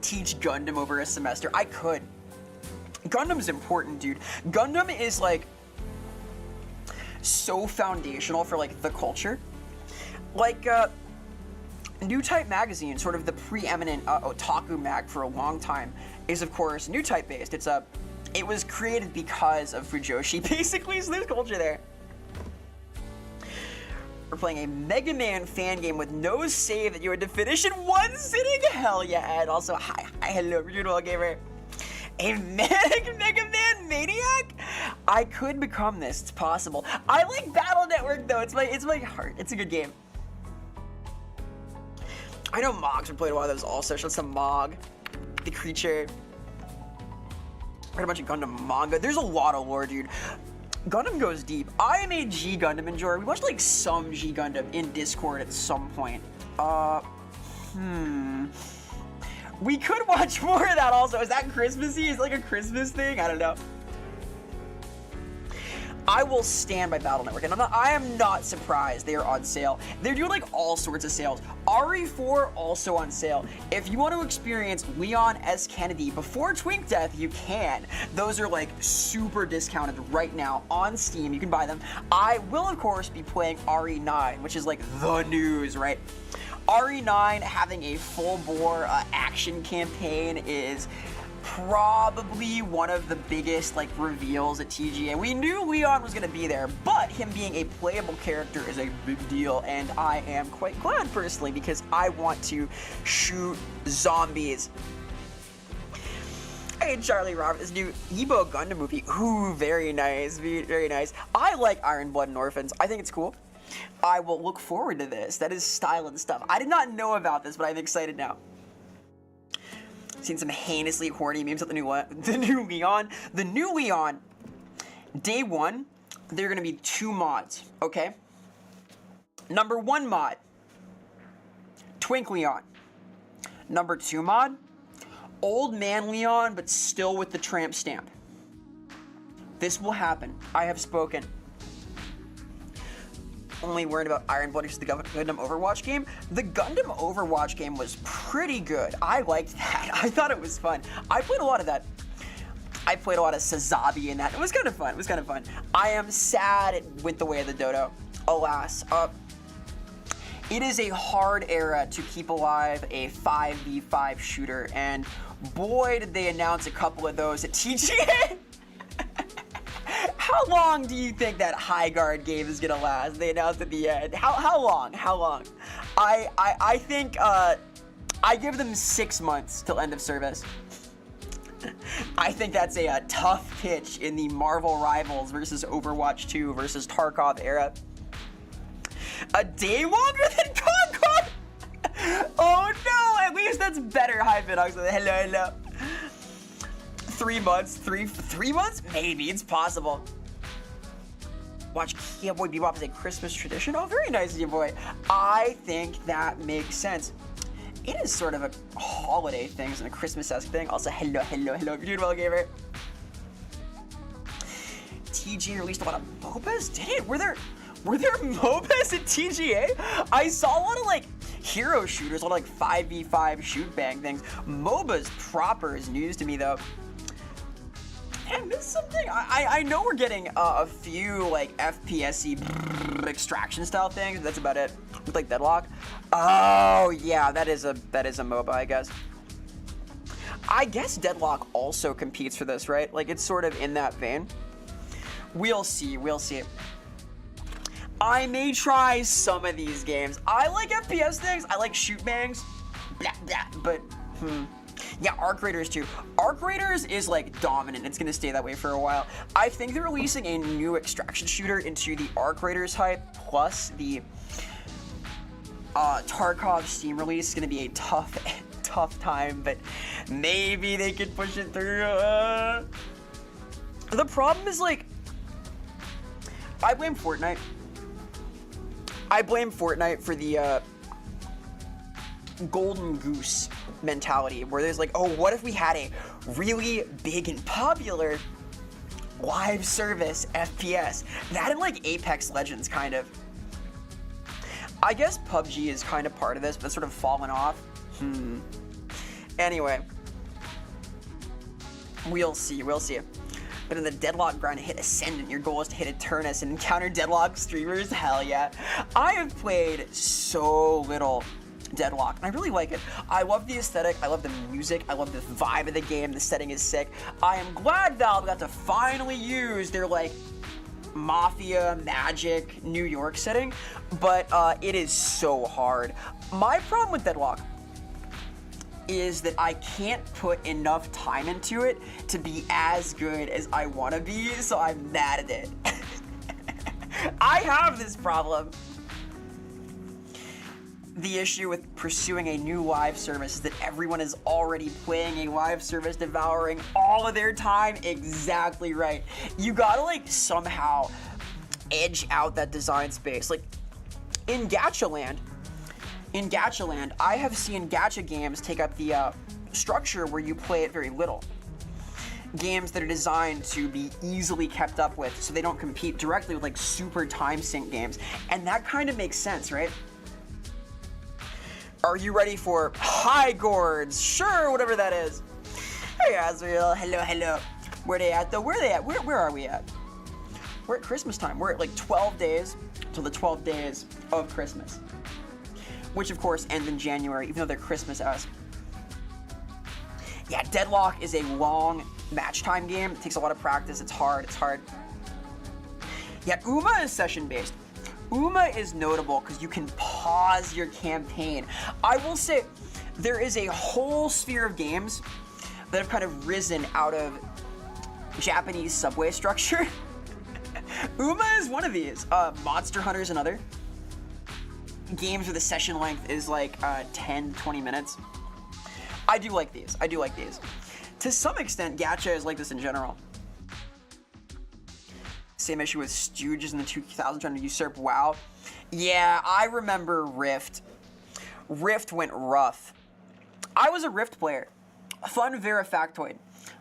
Teach Gundam over a semester. I could. Gundam's important, dude. Gundam is like so foundational for like the culture. Like New Type magazine, sort of the preeminent otaku mag for a long time, is of course New Type based. It was created because of Fujoshi, basically, so there's culture there. We're playing a Mega Man fan game with no save that you had to finish in one sitting. Hell yeah! And also, hi, hello, Virtual Gamer. A Mega Man maniac? I could become this. It's possible. I like Battle Network though. It's my heart. It's a good game. I know Mogs would play a lot of those also. Show some Mog, the creature. Read a bunch of Gundam manga. There's a lot of lore, dude. Gundam goes deep. I am a G Gundam enjoyer. We watched like some G Gundam in Discord at some point. We could watch more of that also. Is that Christmassy? Is it like a Christmas thing? I don't know. I will stand by Battle Network, and I am not surprised they are on sale. They're doing like all sorts of sales. RE4 also on sale. If you want to experience Leon S. Kennedy before Twink Death, you can. Those are like super discounted right now on Steam. You can buy them. I will of course be playing RE9, which is like the news, right? RE9 having a full-bore action campaign is probably one of the biggest like reveals at TGA. We knew Leon was going to be there, but him being a playable character is a big deal, and I am quite glad personally because I want to shoot zombies. Hey Charlie Robert, this new Ebo Gundam movie. Ooh, very nice, very nice. I like Iron Blood and Orphans. I think it's cool. I will look forward to this. That is style and stuff. I did not know about this, but I'm excited now. Seen some heinously horny memes of the new Leon. The new Leon, day one, there are going to be 2 mods, okay? Number 1 mod, Twink Leon. Number 2 mod, Old Man Leon, but still with the tramp stamp. This will happen. I have spoken. Only worried about Iron Blood, which is the Gundam Overwatch game. The Gundam Overwatch game was pretty good. I liked that. I thought it was fun. I played a lot of that. I played a lot of Sazabi in that. It was kind of fun. I am sad it went the way of the dodo. Alas. It is a hard era to keep alive a 5v5 shooter, and boy did they announce a couple of those at TGA. How long do you think that high guard game is gonna last? They announced at the end. How long? How long? I think I give them 6 months till end of service. I think that's a tough pitch in the Marvel Rivals versus Overwatch 2 versus Tarkov era. A day longer than Concord? Oh no, at least that's better. Hi, Vinox. Hello, hello. 3 months? 3 months? Maybe, it's possible. Watch Cowboy Bebop as a Christmas tradition? Oh, very nice, you boy. I think that makes sense. It is sort of a holiday thing and a Christmas-esque thing. Also, hello, hello, hello. If you're doing well, gamer. TGA released a lot of MOBAs? Did it? Were there MOBAs at TGA? I saw a lot of like hero shooters, a lot of like 5v5 shoot bang things. MOBAs proper is news to me though. Did I miss something? I know we're getting a few like FPS-y extraction style things, but that's about it. With like Deadlock. Oh yeah, that is a MOBA, I guess. I guess Deadlock also competes for this, right? Like it's sort of in that vein. We'll see, we'll see. I may try some of these games. I like FPS things. I like shoot bangs. Blah, blah, but yeah, Arc Raiders too. Arc Raiders is like dominant. It's gonna stay that way for a while. I think they're releasing a new extraction shooter into the Arc Raiders hype, plus the Tarkov Steam release is gonna be a tough time, but maybe they could push it through. The problem is like, I blame Fortnite. I blame Fortnite for the golden goose mentality, where there's like, oh, what if we had a really big and popular live service FPS? That and like Apex Legends, kind of. I guess PUBG is kind of part of this, but it's sort of fallen off. Anyway, we'll see, we'll see. But in the Deadlock grind to hit Ascendant, your goal is to hit Eternus and encounter Deadlock streamers? Hell yeah. I have played so little Deadlock, and I really like it. I love the aesthetic, I love the music, I love the vibe of the game, the setting is sick. I am glad Valve got to finally use their like Mafia, Magic, New York setting, but it is so hard. My problem with Deadlock is that I can't put enough time into it to be as good as I want to be, so I'm mad at it. I have this problem. The issue with pursuing a new live service is that everyone is already playing a live service, devouring all of their time. Exactly right. You gotta like somehow edge out that design space. Like in Gachaland, I have seen gacha games take up the structure where you play it very little. Games that are designed to be easily kept up with so they don't compete directly with like super time sync games. And that kind of makes sense, right? Are you ready for High Gourds? Sure, whatever that is. Hey, Azrael. Hello, hello. Where they at, though? Where are they at? Where are we at? We're at Christmas time. We're at like 12 days till the 12 days of Christmas. Which, of course, ends in January, even though they're Christmas-esque. Yeah, Deadlock is a long match time game. It takes a lot of practice. It's hard. It's hard. Yeah, Uma is session-based. Uma is notable because you can pause your campaign. I will say, there is a whole sphere of games that have kind of risen out of Japanese subway structure. Uma is one of these. Monster Hunter is another. Games where the session length is like 10, 20 minutes. I do like these. I do like these. To some extent, gacha is like this in general. Same issue with Stooges in the 2000s trying to usurp WoW. Yeah, I remember Rift. Rift went rough. I was a Rift player. Fun Vera factoid.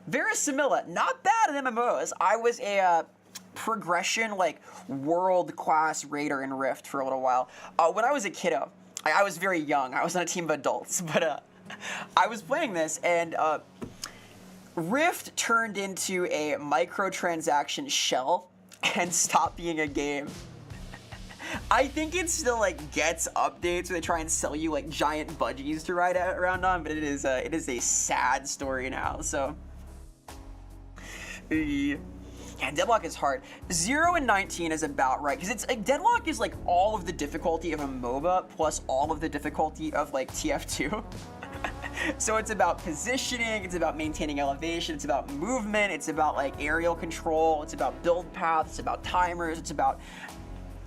Vera Similla, not bad at MMOs. I was a progression, like, world-class raider in Rift for a little while. When I was a kiddo, I was very young. I was on a team of adults, but I was playing this, and Rift turned into a microtransaction shell and stopped being a game. I think it still like gets updates where they try and sell you like giant budgies to ride around on, but it is a sad story now. So yeah, Deadlock is hard. 0 and 19 is about right because it's like Deadlock is like all of the difficulty of a MOBA plus all of the difficulty of like TF2. So it's about positioning, it's about maintaining elevation, it's about movement, it's about like aerial control, it's about build paths, it's about timers, it's about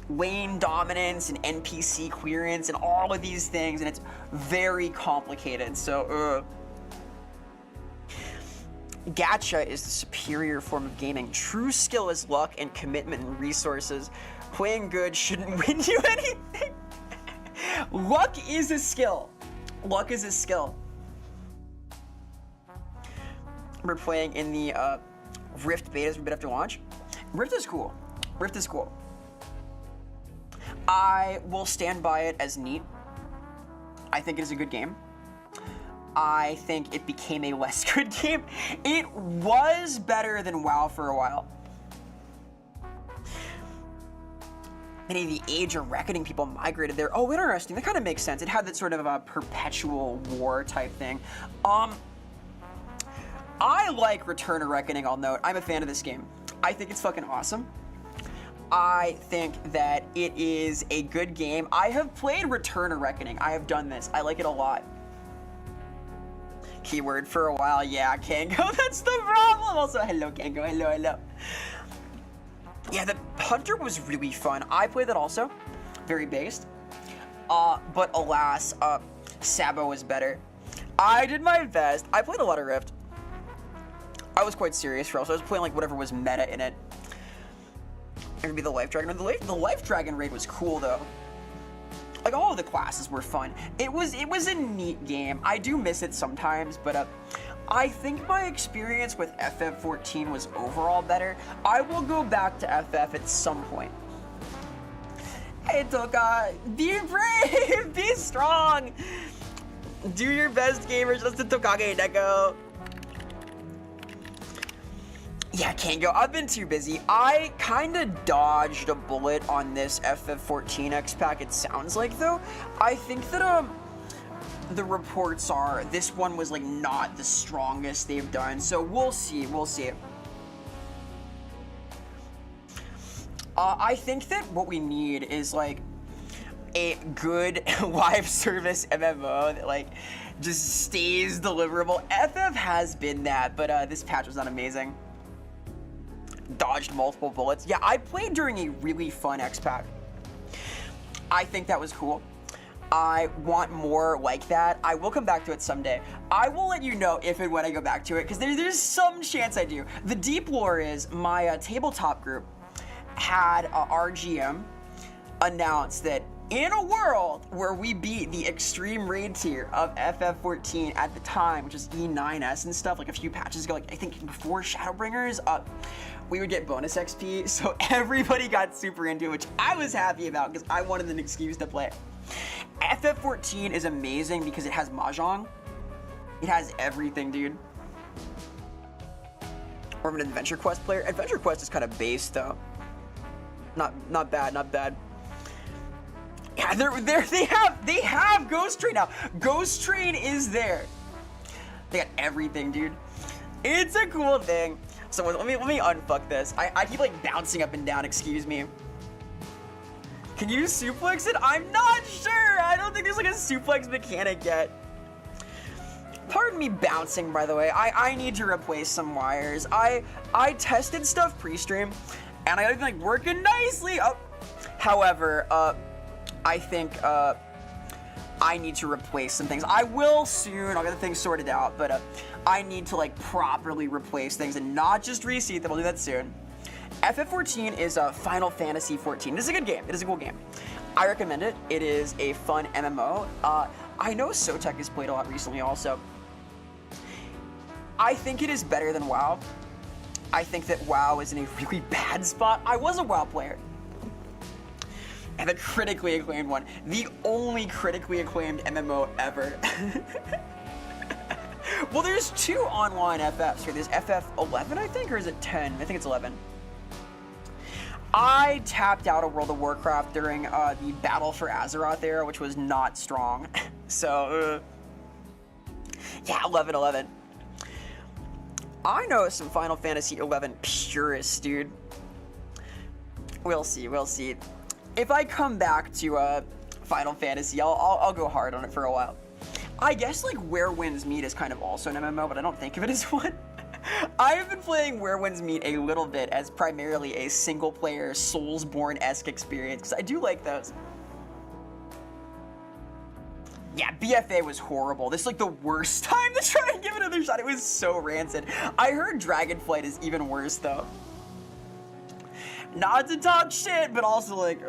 lane dominance and NPC clearance and all of these things, and it's very complicated. So gacha is the superior form of gaming. True skill is luck and commitment and resources. Playing good shouldn't win you anything. Luck is a skill. Luck is a skill. We're playing in the Rift betas a bit after launch. Rift is cool. Rift is cool. I will stand by it as neat. I think it is a good game. I think it became a less good game. It was better than WoW for a while. Many of the Age of Reckoning people migrated there. Oh, interesting. That kind of makes sense. It had that sort of a perpetual war type thing. I like Return of Reckoning, I'll note. I'm a fan of this game. I think it's fucking awesome. I think that it is a good game. I have played Return of Reckoning. I have done this. I like it a lot. Keyword for a while. Yeah, Kango, that's the problem. Also, hello, Kango. Hello, hello. Yeah, the Hunter was really fun. I played that also. Very based. But alas, Sabo was better. I did my best. I played a lot of Rift. I was quite serious for us. I was playing like whatever was meta in it. It could be the Life Dragon. The Life Dragon raid was cool though. Like all of the classes were fun. It was a neat game. I do miss it sometimes, but I think my experience with FF14 was overall better. I will go back to FF at some point. Hey Toka, be brave, be strong. Do your best, gamers. Listen to Tokage Neko. Yeah, Kango, I've been too busy. I kind of dodged a bullet on this FF14 X-Pack, it sounds like, though. I think that, the reports are this one was, like, not the strongest they've done, so we'll see, we'll see. I think that what we need is, like, a good live service MMO that, like, just stays deliverable. FF has been that, but, this patch was not amazing. Dodged multiple bullets. Yeah, I played during a really fun X-Pack. I think that was cool. I want more like that. I will come back to it someday. I will let you know if and when I go back to it, because there's some chance I do. The deep lore is my tabletop group had RGM announce that in a world where we beat the extreme raid tier of FF14 at the time, which is E9S and stuff, like a few patches ago, like I think before Shadowbringers, we would get bonus XP, so everybody got super into it, which I was happy about because I wanted an excuse to play. FF14 is amazing because it has Mahjong. It has everything, dude. Or I'm an Adventure Quest player. Adventure Quest is kind of base, though. Not bad, not bad. Yeah, they have Ghost Train now. Ghost Train is there. They got everything, dude. It's a cool thing. So let me unfuck this. I keep like bouncing up and down, excuse me. Can you suplex it? I'm not sure. I don't think there's like a suplex mechanic yet. Pardon me bouncing, by the way. I need to replace some wires. I tested stuff pre-stream and I got everything like working nicely. Oh, however, I think I need to replace some things. I will soon. I'll get the things sorted out, but I need to like properly replace things and not just reseed them. I'll do that soon. FF14 is Final Fantasy 14. It is a good game. It is a cool game. I recommend it. It is a fun MMO. I know Sotek has played a lot recently also. I think it is better than WoW. I think that WoW is in a really bad spot. I was a WoW player. And a critically acclaimed one. The only critically acclaimed MMO ever. Well, there's 2 online FFs here. There's FF11, I think, or is it 10? I think it's 11. I tapped out of World of Warcraft during the Battle for Azeroth era, which was not strong. So, yeah, 11. I know some Final Fantasy 11 purists, dude. We'll see. If I come back to Final Fantasy, I'll go hard on it for a while. I guess like Where Winds Meet is kind of also an MMO, but I don't think of it as one. I have been playing Where Winds Meet a little bit as primarily a single-player Soulsborne-esque experience, because I do like those. Yeah, BFA was horrible. This is like the worst time to try and give it another shot. It was so rancid. I heard Dragonflight is even worse, though. Not to talk shit, but also like,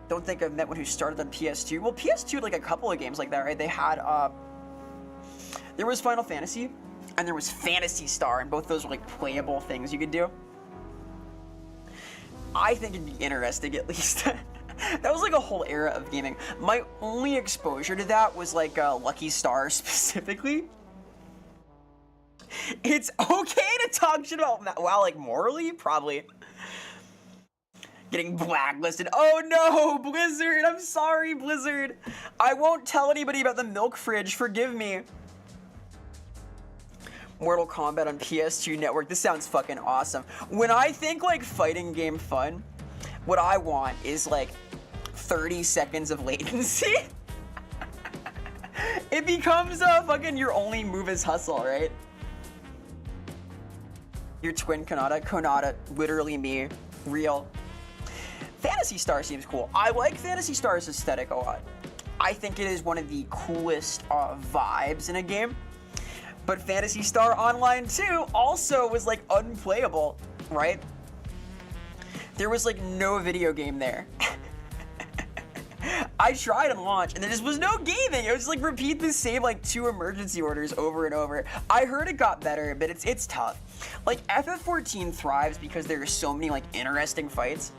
Don't think I've met one who started on PS2. Well, PS2 had like a couple of games like that, right? They had, there was Final Fantasy, and there was Phantasy Star, and both those were like playable things you could do. I think it'd be interesting, at least. That was like a whole era of gaming. My only exposure to that was like Lucky Star specifically. It's okay to talk shit about WoW, like morally, probably. Getting blacklisted. Oh no, Blizzard. I'm sorry, Blizzard. I won't tell anybody about the milk fridge. Forgive me. Mortal Kombat on PS2 Network. This sounds fucking awesome. When I think like fighting game fun, what I want is like 30 seconds of latency. It becomes fucking your only move is hustle, right? Your twin Konata, literally me, real. Phantasy Star seems cool. I like Phantasy Star's aesthetic a lot. I think it is one of the coolest vibes in a game. But Phantasy Star Online 2 also was like unplayable, right? There was like no video game there. I tried on launch and there just was no gaming. It was just like repeat the same like 2 emergency orders over and over. I heard it got better, but it's tough. Like FF14 thrives because there are so many like interesting fights.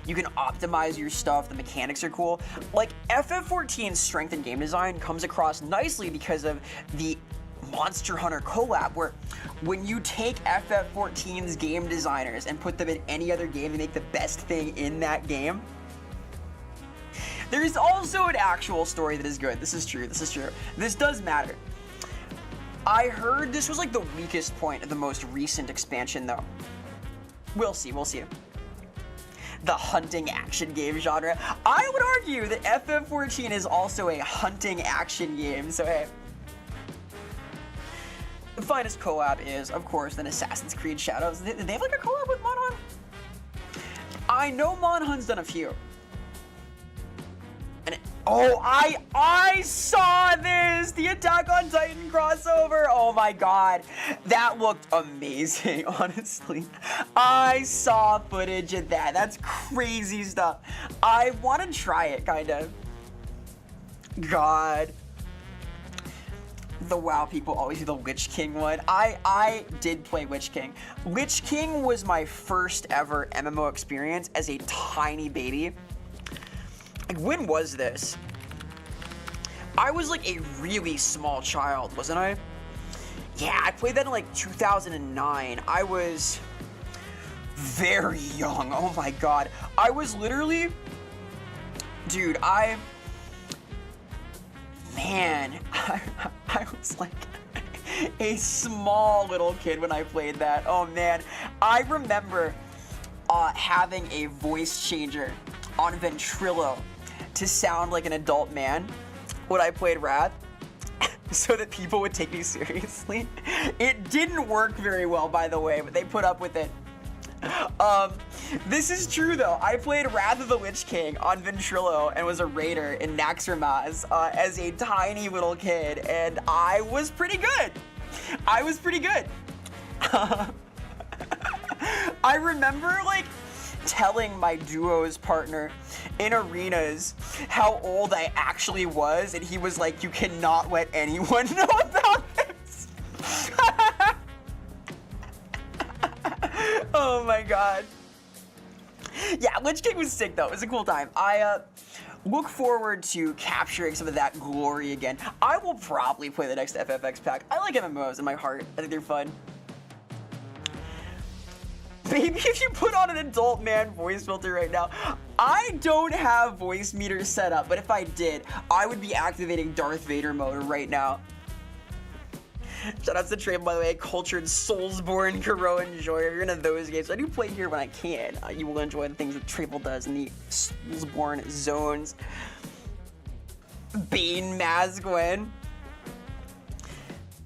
You can optimize your stuff, the mechanics are cool. Like FF14's strength in game design comes across nicely because of the Monster Hunter collab, where when you take FF14's game designers and put them in any other game, they make the best thing in that game. There's also an actual story that is good. This is true. This does matter. I heard this was like the weakest point of the most recent expansion, though. We'll see. The hunting action game genre. I would argue that FF14 is also a hunting action game, so hey. The finest collab is, of course, an Assassin's Creed Shadows. Did they have like a collab with Monhun? I know Monhun's done a few. And I saw this! The Attack on Titan crossover! Oh my god. That looked amazing, honestly. I saw footage of that. That's crazy stuff. I want to try it, kind of. God. The WoW people always do the Lich King one. I did play Lich King. Lich King was my first ever MMO experience as a tiny baby. Like, when was this? I was like a really small child, wasn't I? Yeah, I played that in like 2009. I was very young. Oh my god. I was literally... Dude, Man, I was like a small little kid when I played that. Oh man. I remember having a voice changer on Ventrilo to sound like an adult man when I played Wrath, so that people would take me seriously. It didn't work very well, by the way, but they put up with it. This is true though. I played Wrath of the Lich King on Ventrilo and was a raider in Naxxramas as a tiny little kid, and I was pretty good. I remember like telling my duo's partner in arenas how old I actually was, and he was like, "You cannot let anyone know about this." Oh my god. Yeah, Lich King was sick though. It was a cool time. look forward to capturing some of that glory again. I will probably play the next FFX pack. I like MMOs in my heart. I think they're fun. Maybe if you put on an adult man voice filter right now. I don't have voice meters set up, but if I did, I would be activating Darth Vader mode right now. Shout out to Trade, by the way, cultured Soulsborne Kuro enjoyer. If you're into those games, I do play here when I can. You will enjoy the things that Trable does in the Soulsborne zones. Bane Mazgwen.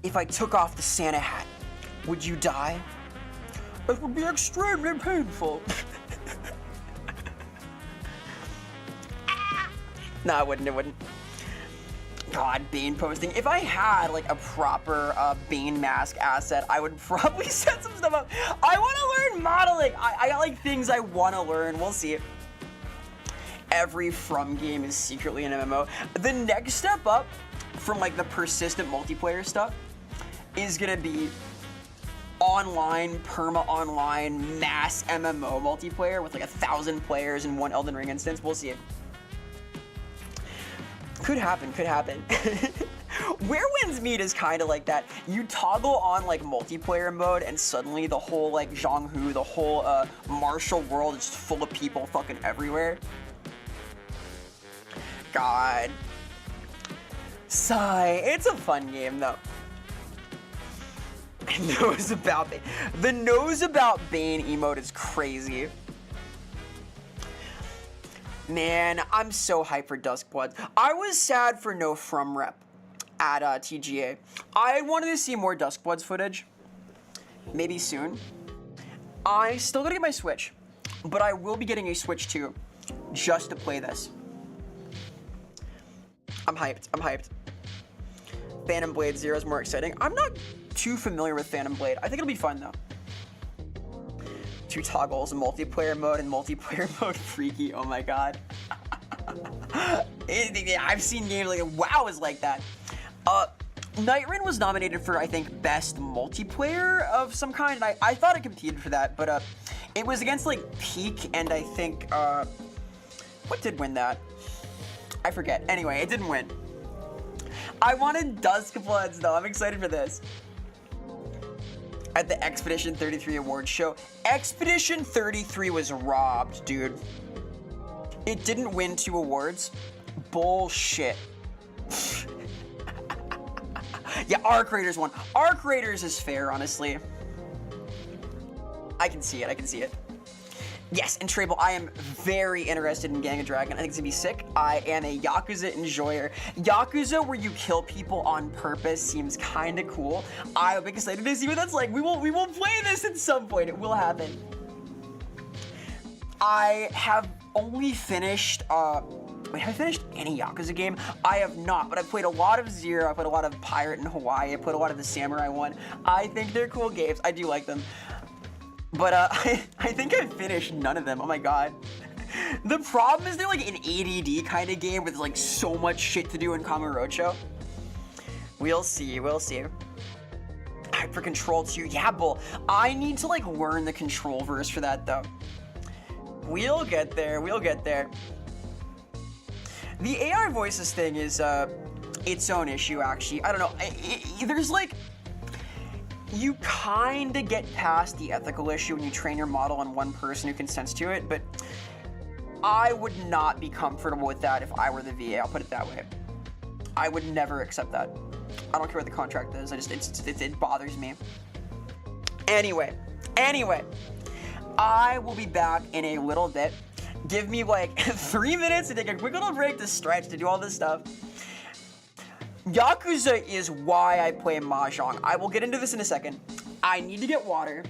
If I took off the Santa hat, would you die? It would be extremely painful. No, it wouldn't. God, Bane posting. If I had like a proper Bane mask asset, I would probably set some stuff up. I want to learn modeling. I got like things I want to learn. We'll see. Every From game is secretly an MMO. The next step up from like the persistent multiplayer stuff is gonna be online, perma-online, mass MMO multiplayer with like 1,000 players in one Elden Ring instance. We'll see. Could happen. Where Winds Meet is kind of like that. You toggle on like multiplayer mode and suddenly the whole like Zhonghu, the whole martial world is just full of people fucking everywhere. God. Sigh. It's a fun game though. Knows about Bane. The knows about Bane emote is crazy. Man, I'm so hyped for Duskbloods. I was sad for no From rep at TGA. I wanted to see more Duskbloods footage. Maybe soon. I still gotta get my Switch, but I will be getting a Switch 2 just to play this. I'm hyped. Phantom Blade Zero is more exciting. I'm not too familiar with Phantom Blade. I think it'll be fun though. 2 toggles, multiplayer mode and multiplayer mode freaky. Oh my god. I've seen games like WoW is like that. Nightrun was nominated for I think best multiplayer of some kind. I thought it competed for that, but it was against like Peak and I think what did win that? I forget. Anyway, it didn't win. I wanted Duskbloods though. I'm excited for this. At the Expedition 33 awards show. Expedition 33 was robbed, dude. It didn't win 2 awards. Bullshit. Yeah, Arc Raiders won. Arc Raiders is fair, honestly. I can see it. Yes, and Trable, I am very interested in Gang of Dragon. I think it's gonna be sick. I am a Yakuza enjoyer. Yakuza where you kill people on purpose seems kinda cool. I'm excited to see what that's like. We will play this at some point. It will happen. I have only finished, wait, have I finished any Yakuza game? I have not, but I played a lot of Zero. I played a lot of Pirate in Hawaii. I played a lot of the Samurai one. I think they're cool games. I do like them. But I think I've finished none of them. Oh my god. The problem is they're like an ADD kind of game with like so much shit to do in Kamurocho. We'll see. For Control 2, yeah, Bull. I need to like learn the control verse for that though. We'll get there. The AI voices thing is its own issue actually. I don't know. There's like, you kind of get past the ethical issue when you train your model on one person who consents to it, but I would not be comfortable with that if I were the VA. I'll put it that way. I would never accept that. I don't care what the contract is. It bothers me. Anyway, I will be back in a little bit. Give me like 3 minutes to take a quick little break to stretch, to do all this stuff. Yakuza is why I play Mahjong. I will get into this in a second. I need to get water.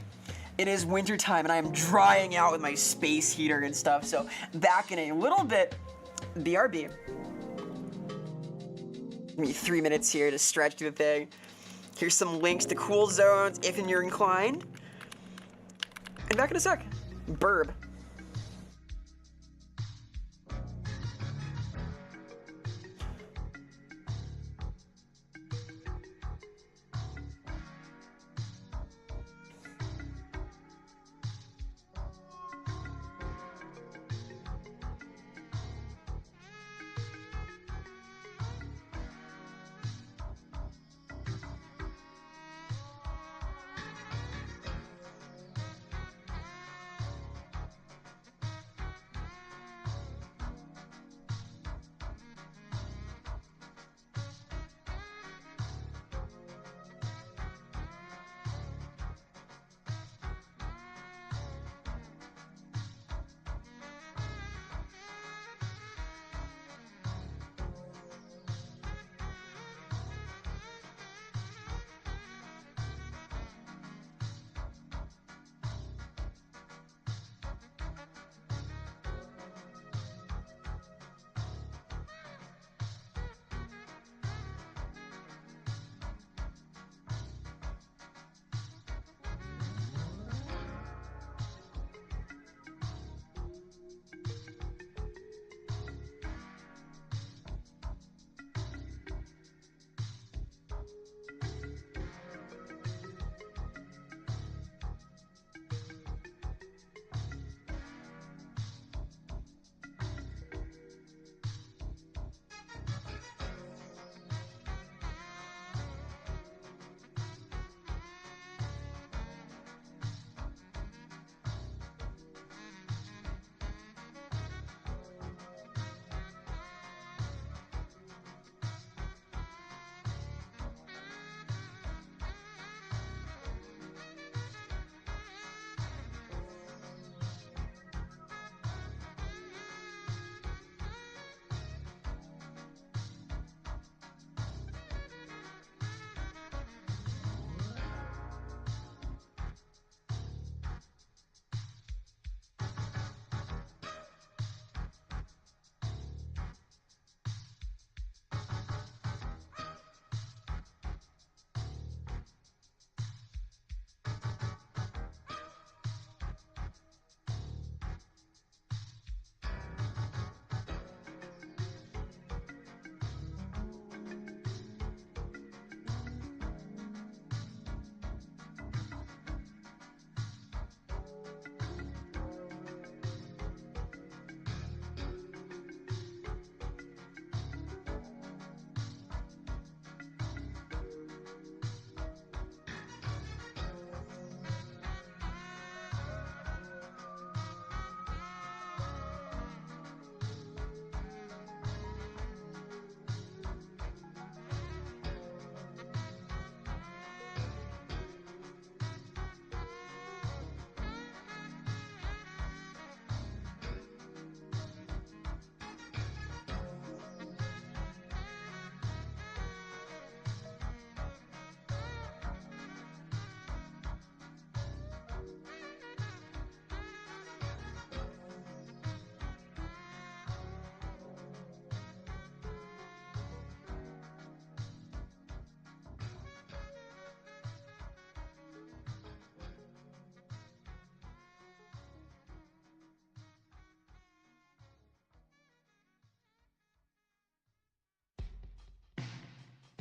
It is winter time and I am drying out with my space heater and stuff. So back in a little bit, BRB. Give me 3 minutes here to stretch through the thing. Here's some links to cool zones if you're inclined. And back in a sec. Burb.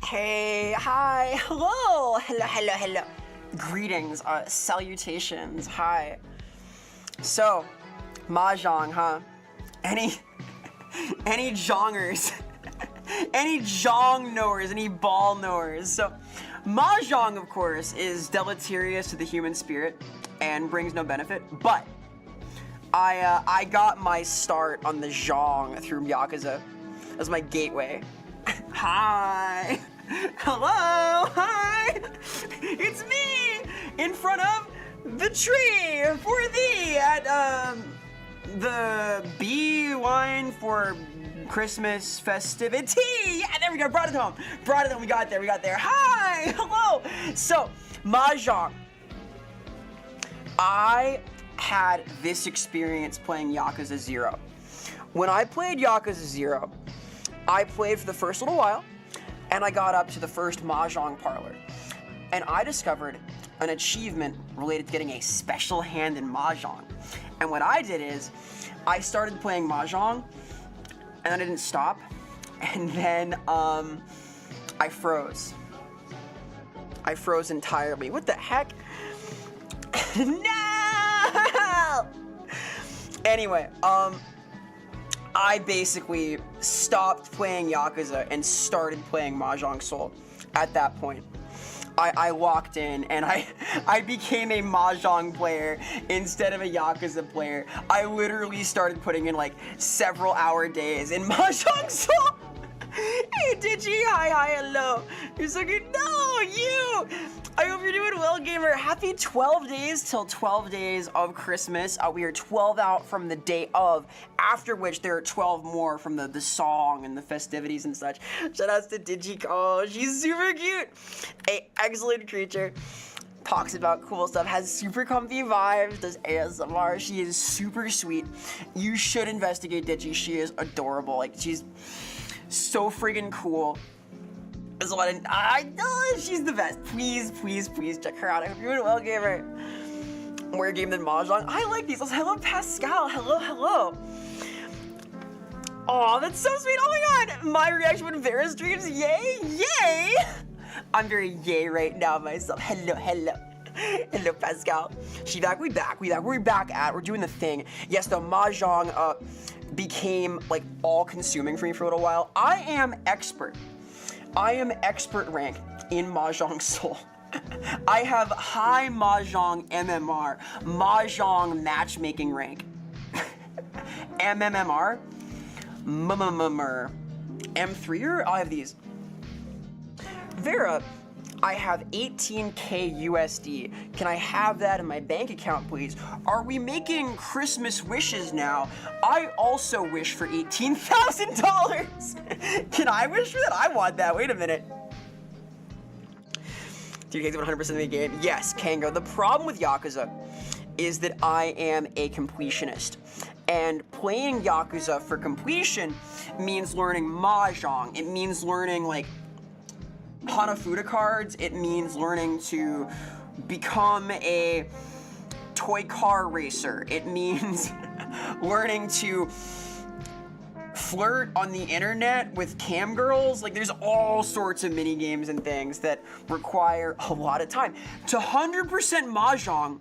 Hey, hi, hello, hello. Greetings, salutations, hi. So, mahjong, huh? Any jongers, any jong knowers, any ball knowers. So, mahjong, of course, is deleterious to the human spirit and brings no benefit, but I got my start on the zhong through Yakuza. That's my gateway. Hi. Hello. Hi. It's me in front of the tree for thee at the bee wine for Christmas festivity. Yeah, there we go. Brought it home. We got there. Hi. Hello. So, mahjong. I had this experience playing Yakuza 0. When I played Yakuza 0, I played for the first little while, and I got up to the first mahjong parlor. And I discovered an achievement related to getting a special hand in mahjong. And what I did is, I started playing mahjong, and I didn't stop, and then I froze. I froze entirely. What the heck? No! Anyway, I basically stopped playing Yakuza and started playing Mahjong Soul at that point. I walked in and I became a Mahjong player instead of a Yakuza player. I literally started putting in like several hour days in Mahjong Soul. Hey Digi, hi, hello. You're so good. No, you! I hope you're doing well, gamer. Happy 12 days till 12 days of Christmas. We are 12 out from the day of, after which there are 12 more from the song and the festivities and such. Shout outs to Digi. Oh, she's super cute. A excellent creature. Talks about cool stuff, has super comfy vibes, does ASMR. She is super sweet. You should investigate Digi. She is adorable. Like, she's so friggin' cool. There's a lot of, I know she's the best. Please check her out. I hope you're doing well, gamer. More game than Mahjong. I like these. Hello, Pascal. Hello. Aw, that's so sweet. Oh my god. My reaction when Vera streams. Yay. I'm very yay right now myself. Hello, Pascal. She back. We back. We're doing the thing. Yes, the Mahjong became like all-consuming for me for a little while. I am expert rank in Mahjong Soul. I have high Mahjong MMR, Mahjong matchmaking rank. MMR? M3er? I have these. Vera, I have 18k USD. Can I have that in my bank account, please? Are we making Christmas wishes now? I also wish for $18,000. Can I wish for that? I want that. Wait a minute. Do you take 100% of the game? Yes, Kango. The problem with Yakuza is that I am a completionist. And playing Yakuza for completion means learning Mahjong. It means learning, like, Hanafuda cards. It means learning to become a toy car racer. It means learning to flirt on the internet with cam girls. Like, there's all sorts of mini games and things that require a lot of time. To 100% Mahjong,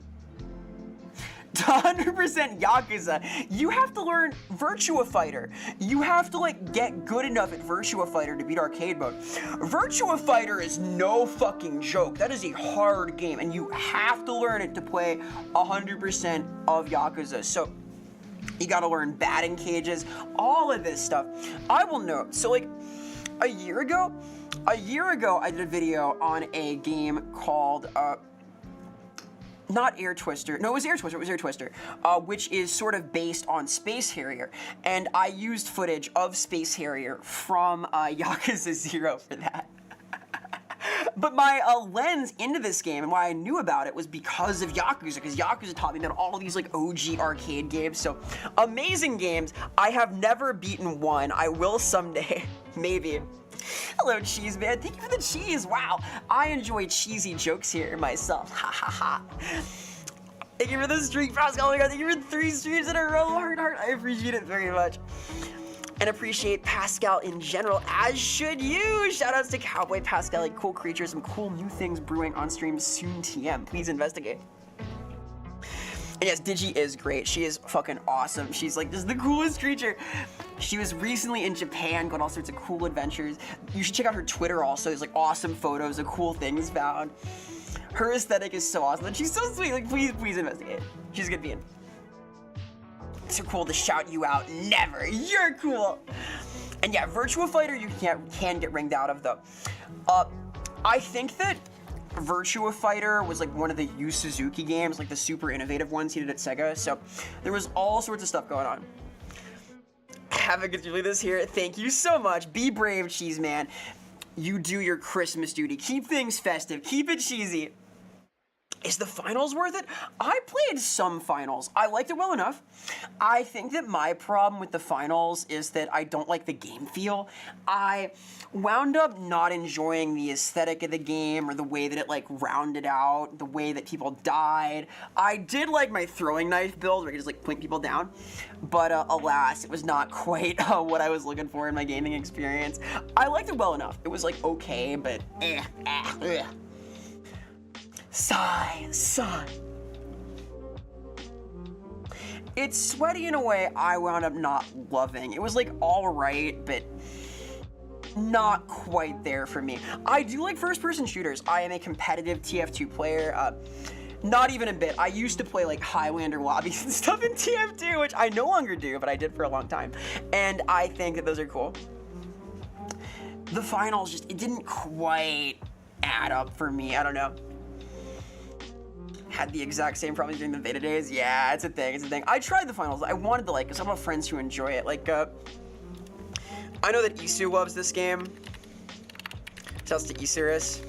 to 100% Yakuza, you have to learn Virtua Fighter. You have to, like, get good enough at Virtua Fighter to beat arcade mode. Virtua Fighter is no fucking joke. That is a hard game, and you have to learn it to play 100% of Yakuza. So, you gotta learn batting cages, all of this stuff. I will note, so, like, a year ago, I did a video on a game called, not Air Twister. No, it was Air Twister, which is sort of based on Space Harrier. And I used footage of Space Harrier from Yakuza 0 for that. But my lens into this game and why I knew about it was because of Yakuza, because Yakuza taught me about all of these like OG arcade games. So amazing games. I have never beaten one. I will someday, maybe. Hello, Cheese Man. Thank you for the cheese. Wow. I enjoy cheesy jokes here myself. Ha ha ha. Thank you for the streak, Pascal. Oh my god, thank you for 3 streams in a row. Heart. I appreciate it very much. and appreciate Pascal in general, as should you. Shoutouts to Cowboy Pascal, like cool creatures, some cool new things brewing on stream soon. TM, please investigate. And yes, Digi is great. She is fucking awesome. She's like, this is the coolest creature. She was recently in Japan, going all sorts of cool adventures. You should check out her Twitter also. There's like awesome photos of cool things found. Her aesthetic is so awesome. And she's so sweet. Like, please investigate. She's a good being. So cool to shout you out. Never. You're cool. And yeah, Virtua Fighter you can get ringed out of though. I think that Virtua Fighter was like one of the Yu Suzuki games, like the super innovative ones he did at Sega. So there was all sorts of stuff going on. Having to do this here. Thank you so much. Be brave, cheese man. You do your Christmas duty. Keep things festive. Keep it cheesy. Is the finals worth it? I played some finals. I liked it well enough. I think that my problem with the finals is that I don't like the game feel. I wound up not enjoying the aesthetic of the game or the way that it like rounded out, the way that people died. I did like my throwing knife build where I could just like point people down, but alas, it was not quite what I was looking for in my gaming experience. I liked it well enough. It was like okay, but Sigh. It's sweaty in a way I wound up not loving. It was like alright, but not quite there for me. I do like first-person shooters. I am a competitive TF2 player. Not even a bit. I used to play like Highlander lobbies and stuff in TF2, which I no longer do, but I did for a long time. And I think that those are cool. The finals just, it didn't quite add up for me. I don't know. Had the exact same problems during the beta days. Yeah, it's a thing. I tried the finals. I wanted to like, because I have friends who enjoy it. Like, I know that Isu loves this game. Shouts to Isurus.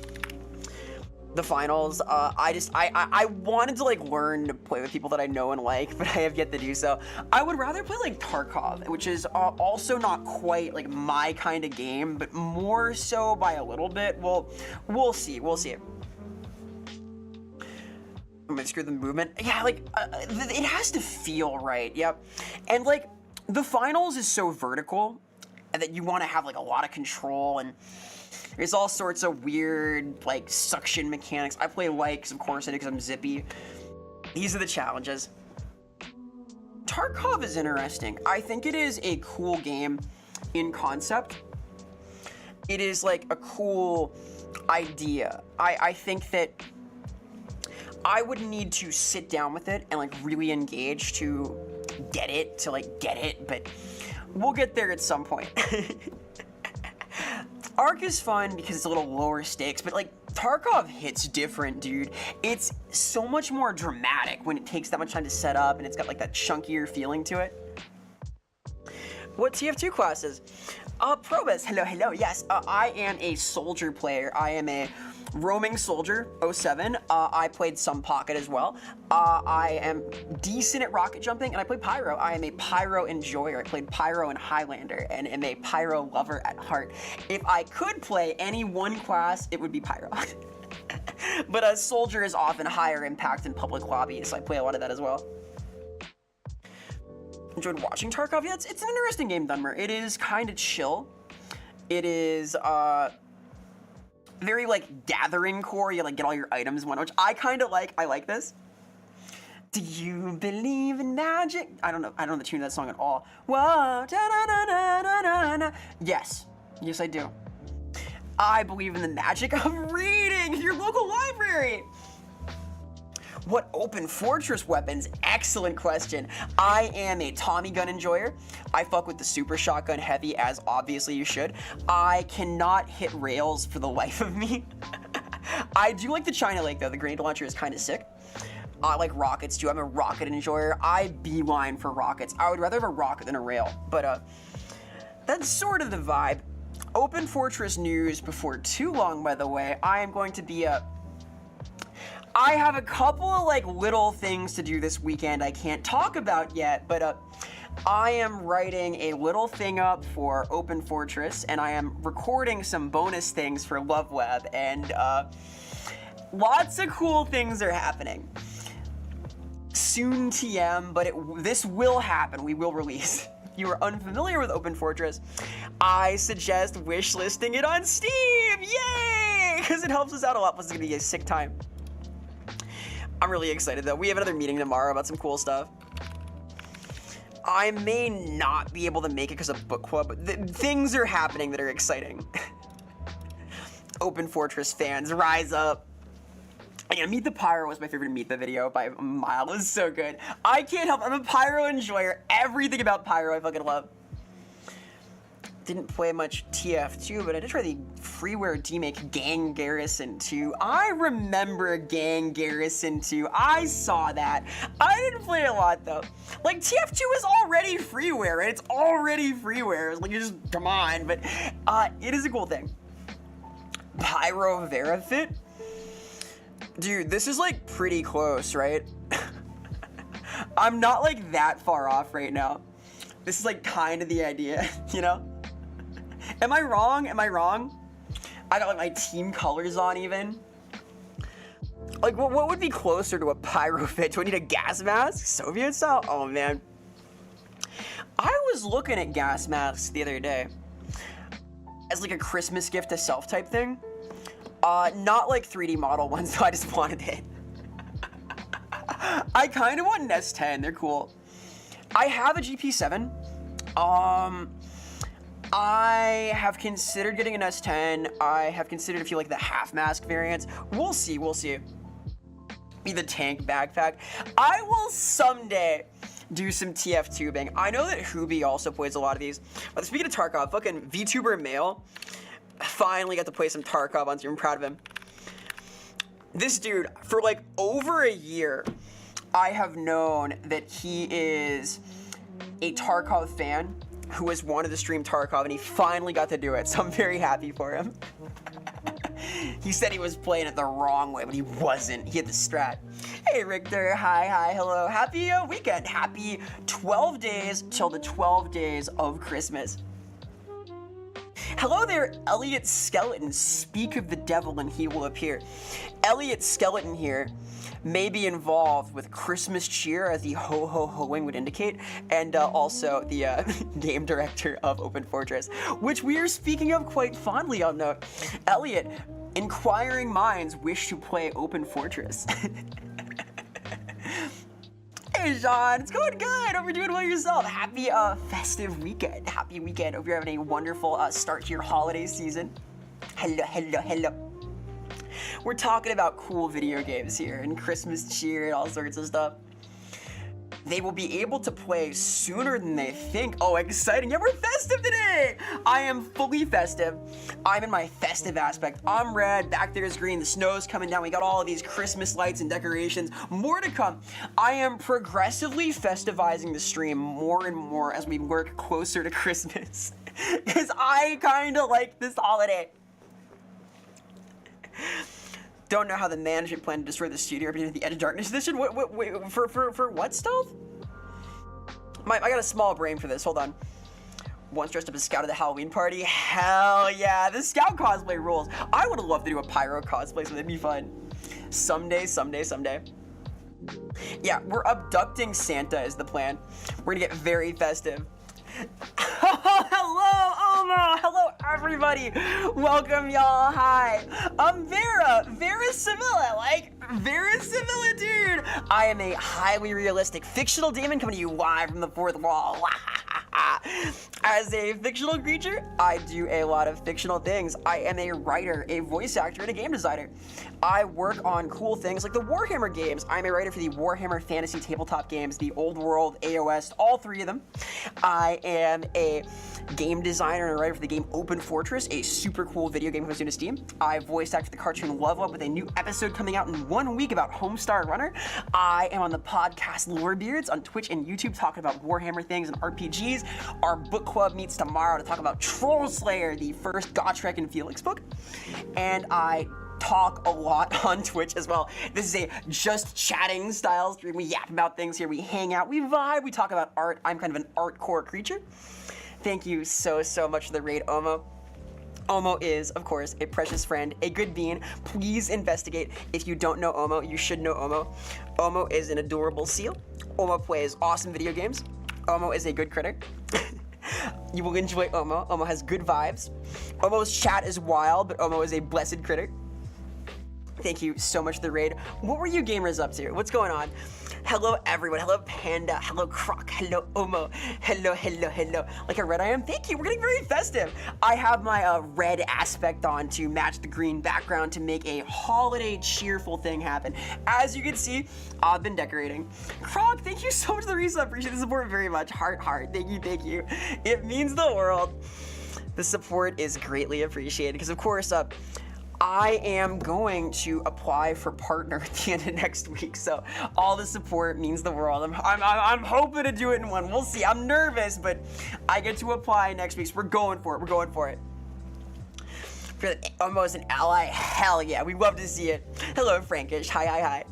The finals. I wanted to like learn to play with people that I know and like, but I have yet to do so. I would rather play like Tarkov, which is also not quite like my kind of game, but more so by a little bit. Well, we'll see. I'm gonna screw the movement. Yeah, like, it has to feel right, yep. And, like, the finals is so vertical and that you want to have, like, a lot of control, and there's all sorts of weird, like, suction mechanics. I play likes, of course, I do because I'm zippy. These are the challenges. Tarkov is interesting. I think it is a cool game in concept. It is, like, a cool idea. I think that I would need to sit down with it and like really engage to get it, but we'll get there at some point. Ark is fun because it's a little lower stakes, but like Tarkov hits different, dude. It's so much more dramatic when it takes that much time to set up and it's got like that chunkier feeling to it. What TF2 classes? Probus, hello, yes, I am a soldier player. I am a roaming soldier, 07. I played some pocket as well. I am decent at rocket jumping, and I play pyro. I am a pyro enjoyer. I played pyro in Highlander, and am a pyro lover at heart. If I could play any one class, it would be pyro. But a soldier is often higher impact in public lobbies, so I play a lot of that as well. Enjoyed watching Tarkov. Yeah, it's an interesting game, Dunmer. It is kind of chill. It is very like gathering core. You like get all your items in one, which I kind of like. I like this. Do you believe in magic? I don't know the tune of that song at all. Whoa, da-da-da-da-da-da. Yes, I do. I believe in the magic of reading your local library. What open fortress weapons? Excellent question. I am a Tommy gun enjoyer. I fuck with the super shotgun heavy, as obviously you should. I cannot hit rails for the life of me. I do like the China Lake though. The grenade launcher is kind of sick. I like rockets too. I'm a rocket enjoyer. I beeline for rockets. I would rather have a rocket than a rail, but that's sort of the vibe. Open fortress news before too long, by the way. I am going to be I have a couple of like little things to do this weekend I can't talk about yet, but I am writing a little thing up for Open Fortress, and I am recording some bonus things for Love Web, and lots of cool things are happening. Soon TM, but this will happen. We will release. you are unfamiliar with Open Fortress, I suggest wishlisting it on Steam. Yay! Because it helps us out a lot. Plus, it's gonna be a sick time. I'm really excited though. We have another meeting tomorrow about some cool stuff. I may not be able to make it because of book club, but things are happening that are exciting. Open Fortress fans, rise up. Yeah, Meet the Pyro was my favorite Meet the video by a mile. It was so good. I can't help. I'm a Pyro enjoyer. Everything about Pyro I fucking love. Didn't play much TF2, but I did try the freeware demake Gang Garrison 2. I remember Gang Garrison 2. I saw that. I didn't play it a lot though. Like TF2 is already freeware, right? It's already freeware. It's like you just come on, but it is a cool thing. Pyro Vera fit? Dude, this is like pretty close, right? I'm not like that far off right now. This is like kind of the idea, you know? Am I wrong? Am I wrong? I got like my team colors on even. Like what would be closer to a pyro fit? Do I need a gas mask? Soviet style? Oh man. I was looking at gas masks the other day as like a Christmas gift to self type thing. Not like 3D model ones, so I just wanted it. I kind of want an S10, they're cool. I have a GP7. I have considered getting an S10. I have considered a few like the half mask variants. We'll see, we'll see. Be the tank backpack. I will someday do some TF tubing. I know that Hubi also plays a lot of these. But speaking of Tarkov, fucking VTuber Male finally got to play some Tarkov on stream. I'm proud of him. This dude, for like over a year, I have known that he is a Tarkov fan who has wanted to stream Tarkov, and he finally got to do it, so I'm very happy for him. He said he was playing it the wrong way, but he wasn't. He had the strat. Hey, Richter. Hi, hello. Happy weekend. Happy 12 days till the 12 days of Christmas. Hello there, Elliot Skeleton. Speak of the devil and he will appear. Elliot Skeleton here may be involved with Christmas cheer, as the ho-ho-hoing would indicate, and also the game director of Open Fortress, which we are speaking of quite fondly, I'll note. Elliot, inquiring minds wish to play Open Fortress. Hey, Sean, it's going good. Hope you're doing well yourself. Happy festive weekend. Happy weekend. Hope you're having a wonderful start to your holiday season. Hello. We're talking about cool video games here and Christmas cheer and all sorts of stuff. They will be able to play sooner than they think. Oh, exciting. Yeah, we're festive today. I am fully festive. I'm in my festive aspect. I'm red, back there is green, the snow's coming down. We got all of these Christmas lights and decorations. More to come. I am progressively festivizing the stream more and more as we work closer to Christmas. Because I kind of like this holiday. Don't know how the management planned to destroy the studio representing the Edge of Darkness edition. Wait, for what stealth? I got a small brain for this. Hold on. Once dressed up as Scout at the Halloween party. Hell yeah, the Scout cosplay rules. I would love to do a Pyro cosplay, so that'd be fun. Someday. Yeah, we're abducting Santa is the plan. We're gonna get very festive. Hello, Oma! Hello, everybody! Welcome, y'all. Hi. I'm Vera Sevilla. Like, Vera Sevilla, dude! I am a highly realistic fictional demon coming to you live from the fourth wall. As a fictional creature, I do a lot of fictional things. I am a writer, a voice actor, and a game designer. I work on cool things like the Warhammer games. I'm a writer for the Warhammer Fantasy tabletop games, the Old World, AOS, all three of them. I am a game designer and a writer for the game Open Fortress, a super cool video game hosted on Steam. I voice act for the cartoon Love Up with a new episode coming out in 1 week about Homestar Runner. I am on the podcast Lorebeards on Twitch and YouTube talking about Warhammer things and RPGs. Our book club meets tomorrow to talk about Troll Slayer, the first Gotrek and Felix book. And I talk a lot on Twitch as well. This is a just chatting style stream. We yap about things here. We hang out. We vibe. We talk about art. I'm kind of an artcore creature. Thank you so much for the raid, Omo. Omo is, of course, a precious friend, a good bean. Please investigate. If you don't know Omo, you should know Omo. Omo is an adorable seal. Omo plays awesome video games. Omo is a good critic. You will enjoy Omo. Omo has good vibes. Omo's chat is wild, but Omo is a blessed critic. Thank you so much for the raid. What were you gamers up to? What's going on? Hello everyone. Hello Panda. Hello Croc. Hello Omo. Hello. Like how red I am? Thank you. We're getting very festive. I have my red aspect on to match the green background to make a holiday cheerful thing happen. As you can see, I've been decorating. Croc, thank you so much for the resub. Appreciate the support very much. Heart. Thank you. It means the world. The support is greatly appreciated because of course, I am going to apply for partner at the end of next week, so all the support means the world. I'm hoping to do it in one. We'll see. I'm nervous, but I get to apply next week, so we're going for it. For almost an ally, hell yeah, we love to see it. Hello, Frankish. Hi.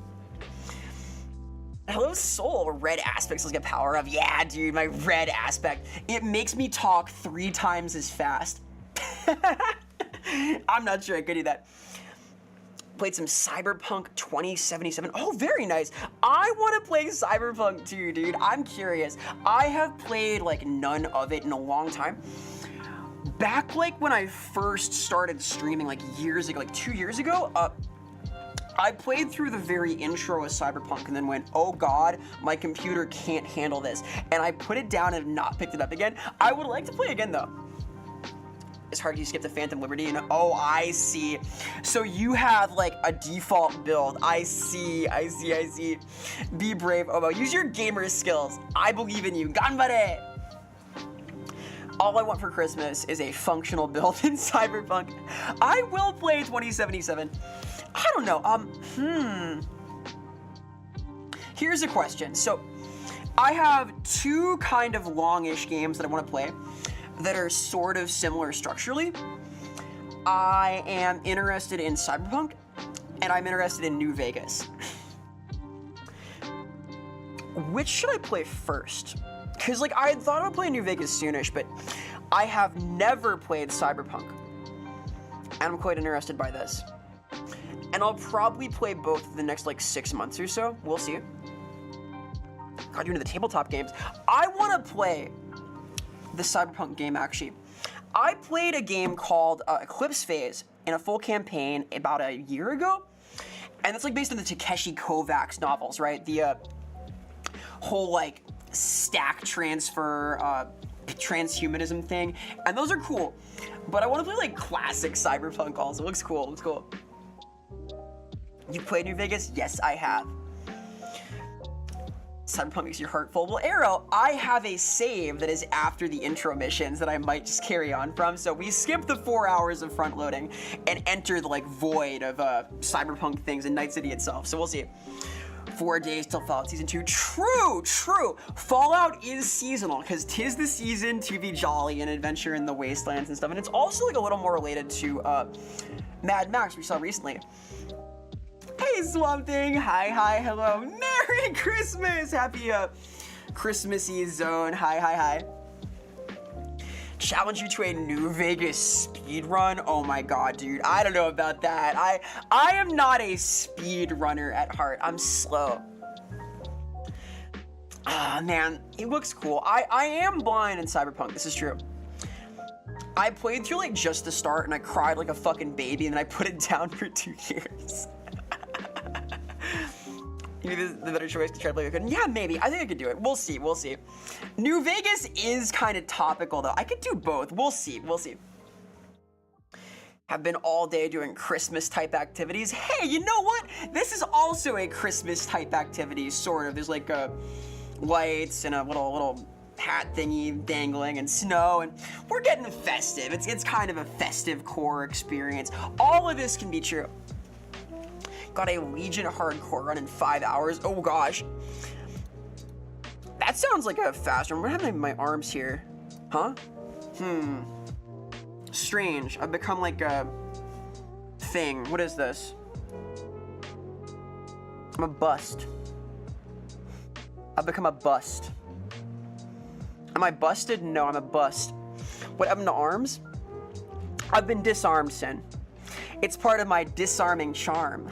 Hello, Soul. Red aspects let's get power of. Yeah, dude, my red aspect. It makes me talk 3 times as fast. I'm not sure I could do that. Played some Cyberpunk 2077. Oh, very nice. I want to play Cyberpunk too, dude. I'm curious. I have played like none of it in a long time. Back like when I first started streaming like years ago, like 2 years ago, I played through the very intro of Cyberpunk and then went, oh god, my computer can't handle this. And I put it down and not picked it up again. I would like to play again though. It's hard to skip the Phantom Liberty and oh, I see. So you have like a default build. I see. Be brave, Omo. Use your gamer skills. I believe in you. Ganbare! All I want for Christmas is a functional build in Cyberpunk. I will play 2077. I don't know. Here's a question. So I have 2 kind of longish games that I want to play that are sort of similar structurally. I am interested in Cyberpunk, and I'm interested in New Vegas. Which should I play first? Because like I thought I would play New Vegas soonish, but I have never played Cyberpunk, and I'm quite interested by this. And I'll probably play both in the next like 6 months or so. We'll see. God, you're into the tabletop games. I want to play the Cyberpunk game actually. I played a game called Eclipse Phase in a full campaign about a year ago, and it's like based on the Takeshi Kovacs novels, right? The whole like stack transfer, transhumanism thing, and those are cool. But I want to play like classic Cyberpunk also. It looks cool. You played New Vegas? Yes, I have. Cyberpunk makes your heart full. Well, Arrow, I have a save that is after the intro missions that I might just carry on from. So we skip the 4 hours of front loading and enter the like void of Cyberpunk things in Night City itself. So we'll see. 4 days till Fallout Season 2. True. Fallout is seasonal because 'tis the season to be jolly and adventure in the wastelands and stuff. And it's also like a little more related to Mad Max we saw recently. Hey, Swamp Thing. Hi, hello. Merry Christmas. Happy Christmassy zone. Hi. Challenge you to a New Vegas speed run. Oh my god, dude. I don't know about that. I am not a speed runner at heart. I'm slow. Ah, man. It looks cool. I am blind in Cyberpunk. This is true. I played through like just the start and I cried like a fucking baby and then I put it down for 2 years. Maybe the better choice to try to play with it. Yeah, maybe. I think I could do it. We'll see. New Vegas is kind of topical, though. I could do both. We'll see. Have been all day doing Christmas-type activities. Hey, you know what? This is also a Christmas-type activity, sort of. There's like lights and a little hat thingy dangling and snow, and we're getting festive. It's kind of a festive core experience. All of this can be true. Got a Legion hardcore run in 5 hours. Oh gosh. That sounds like a fast run. What have my arms here? Huh? Strange. I've become like a thing. What is this? I'm a bust. I've become a bust. Am I busted? No, I'm a bust. What happened to arms? I've been disarmed, Sin. It's part of my disarming charm.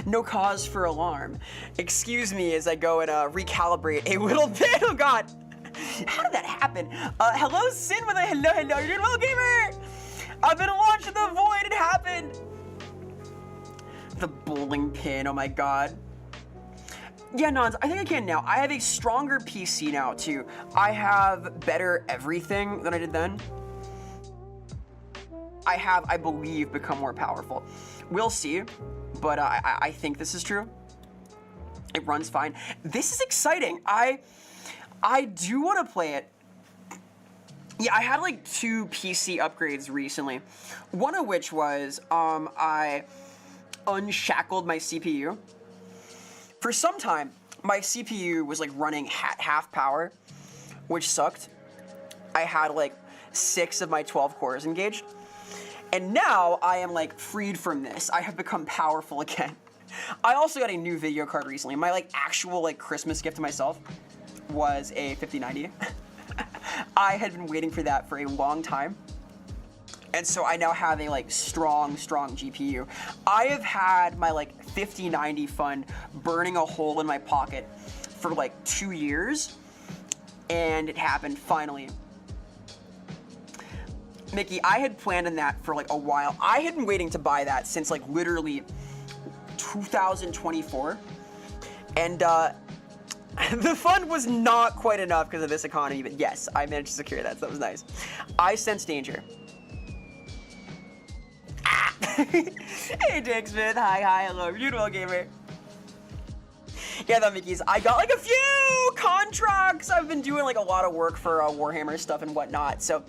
No cause for alarm. Excuse me as I go and recalibrate a little bit. Oh god. How did that happen? Hello, Sin with a hello, hello. You're doing well, gamer. I've been launched in the void. It happened. The bowling pin. Oh my god. Yeah, Nons, I think I can now. I have a stronger PC now, too. I have better everything than I did then. I have, I believe, become more powerful. We'll see, but I think this is true. It runs fine. This is exciting. I do want to play it. Yeah, I had like 2 PC upgrades recently. One of which was I unshackled my CPU. For some time, my CPU was like running half power, which sucked. I had like 6 of my 12 cores engaged. And now I am like freed from this. I have become powerful again. I also got a new video card recently. My like actual like Christmas gift to myself was a 5090. I had been waiting for that for a long time. And so I now have a like strong GPU. I have had my like 5090 fund burning a hole in my pocket for like 2 years. And it happened finally. Mickey, I had planned on that for like a while. I had been waiting to buy that since like literally 2024. And the fund was not quite enough because of this economy, but yes, I managed to secure that, so that was nice. I sense danger. Ah! Hey, Dick Smith, hi, hello, beautiful gamer. Yeah, though, Mickey's, I got like a few contracts. I've been doing like a lot of work for Warhammer stuff and whatnot, so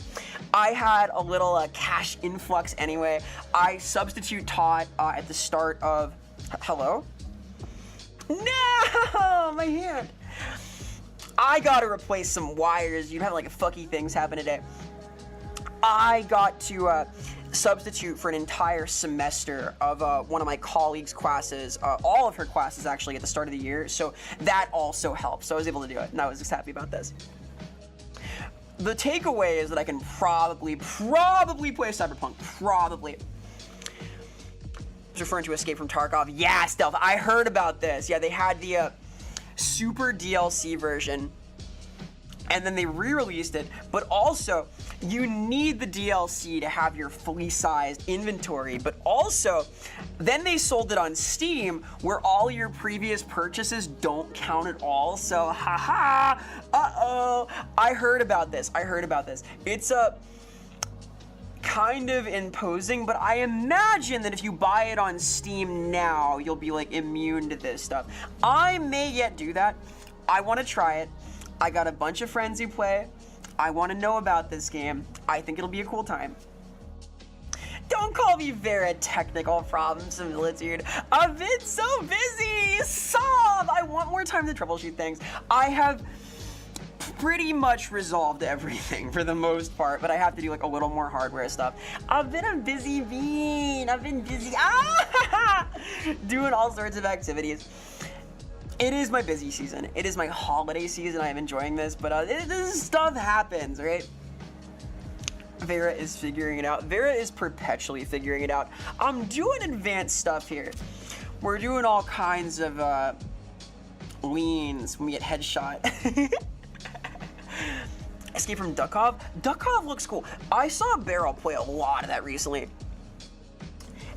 I had a little cash influx anyway. I substitute taught at the start of... Hello? No, my hand. I gotta replace some wires. You have like fucky things happen today. I got to substitute for an entire semester of one of my colleagues' classes, all of her classes actually at the start of the year, so that also helped. So I was able to do it, and I was just happy about this. The takeaway is that I can probably play Cyberpunk, probably. It's referring to Escape from Tarkov. Yeah, Stealth, I heard about this. Yeah, they had the super DLC version, and then they re-released it, but also you need the DLC to have your fully sized inventory, but also then they sold it on Steam where all your previous purchases don't count at all. So haha, I heard about this. It's a kind of imposing, but I imagine that if you buy it on Steam now, you'll be like immune to this stuff. I may yet do that. I want to try it. I got a bunch of friends who play. I want to know about this game. I think it'll be a cool time. Don't call me Vera. Technical problems, similitude. I've been so busy. Sob. I want more time to troubleshoot things. I have pretty much resolved everything for the most part, but I have to do like a little more hardware stuff. I've been a busy bean. I've been busy doing all sorts of activities. It is my busy season. It is my holiday season. I am enjoying this, but this stuff happens, right? Vera is figuring it out. Vera is perpetually figuring it out. I'm doing advanced stuff here. We're doing all kinds of leans when we get headshot. Escape from Duckov? Duckov looks cool. I saw Barrel play a lot of that recently.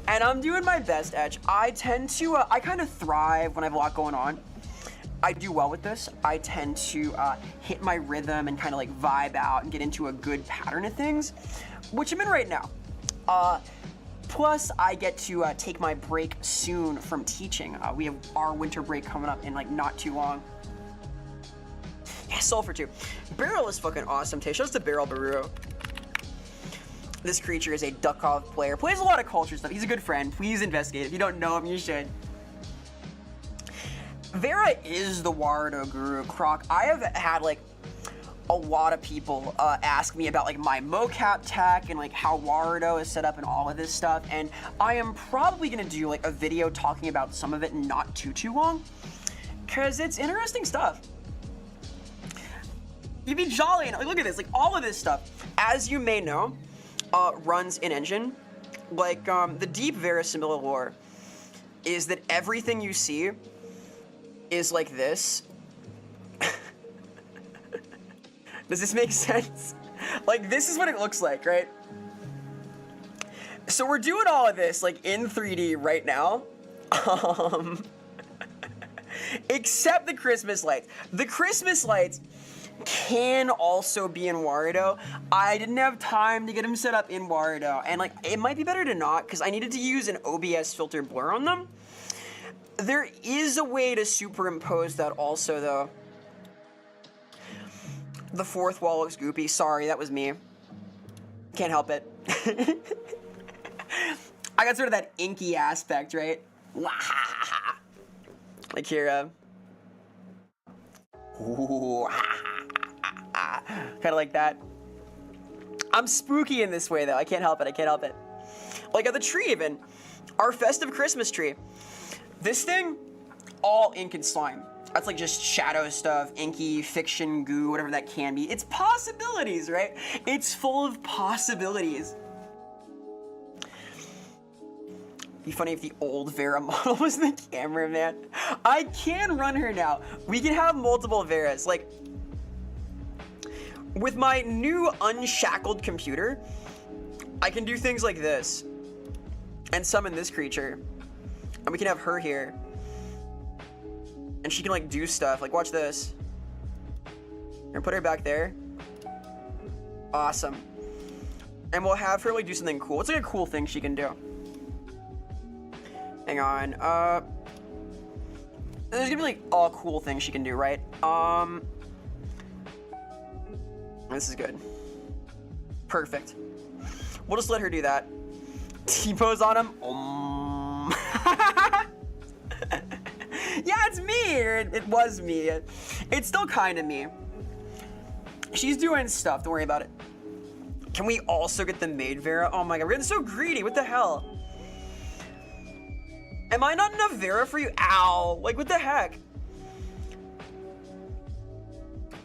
And I'm doing my best, Edge. I tend to, I kind of thrive when I have a lot going on. I do well with this. I tend to hit my rhythm and kind of like vibe out and get into a good pattern of things, which I'm in right now. Plus, I get to take my break soon from teaching. We have our winter break coming up in like not too long. Yeah, Sulfur too. Barrel is fucking awesome. Tay, shows to Barrel Baru. This creature is a Duckov player. Plays a lot of culture stuff. He's a good friend. Please investigate. If you don't know him, you should. Vera is the Warudo guru, Croc. I have had like a lot of people ask me about like my mocap tech and like how Warudo is set up and all of this stuff, and I am probably gonna do like a video talking about some of it not too long, cause it's interesting stuff. You'd be jolly, and like, look at this, like all of this stuff, as you may know, runs in engine. Like the deep verisimile lore is that everything you see is like this. Does this make sense? Like, this is what it looks like, right? So we're doing all of this, like, in 3D right now. Except the Christmas lights. The Christmas lights can also be in Warudo. I didn't have time to get them set up in Warudo, and like it might be better to not because I needed to use an OBS filter blur on them. There is a way to superimpose that also though. The fourth wall looks goopy. Sorry, that was me. Can't help it. I got sort of that inky aspect, right? Like here, ooh, kind of like that. I'm spooky in this way though. I can't help it. I can't help it. Like at the tree even, our festive Christmas tree. This thing, all ink and slime. That's like just shadow stuff, inky, fiction, goo, whatever that can be. It's possibilities, right? It's full of possibilities. Be funny if the old Vera model was the cameraman. I can run her now. We can have multiple Veras. Like, with my new unshackled computer, I can do things like this and summon this creature. And we can have her here. And she can like do stuff. Like, watch this. And put her back there. Awesome. And we'll have her like do something cool. What's like a cool thing she can do? Hang on. There's gonna be like all cool things she can do, right? This is good. Perfect. We'll just let her do that. T-pose on him. Yeah, it's me. It was me. It's still kind of me. She's doing stuff. Don't worry about it. Can we also get the maid Vera? Oh my god, we're getting so greedy. What the hell? Am I not enough Vera for you? Ow. Like, what the heck?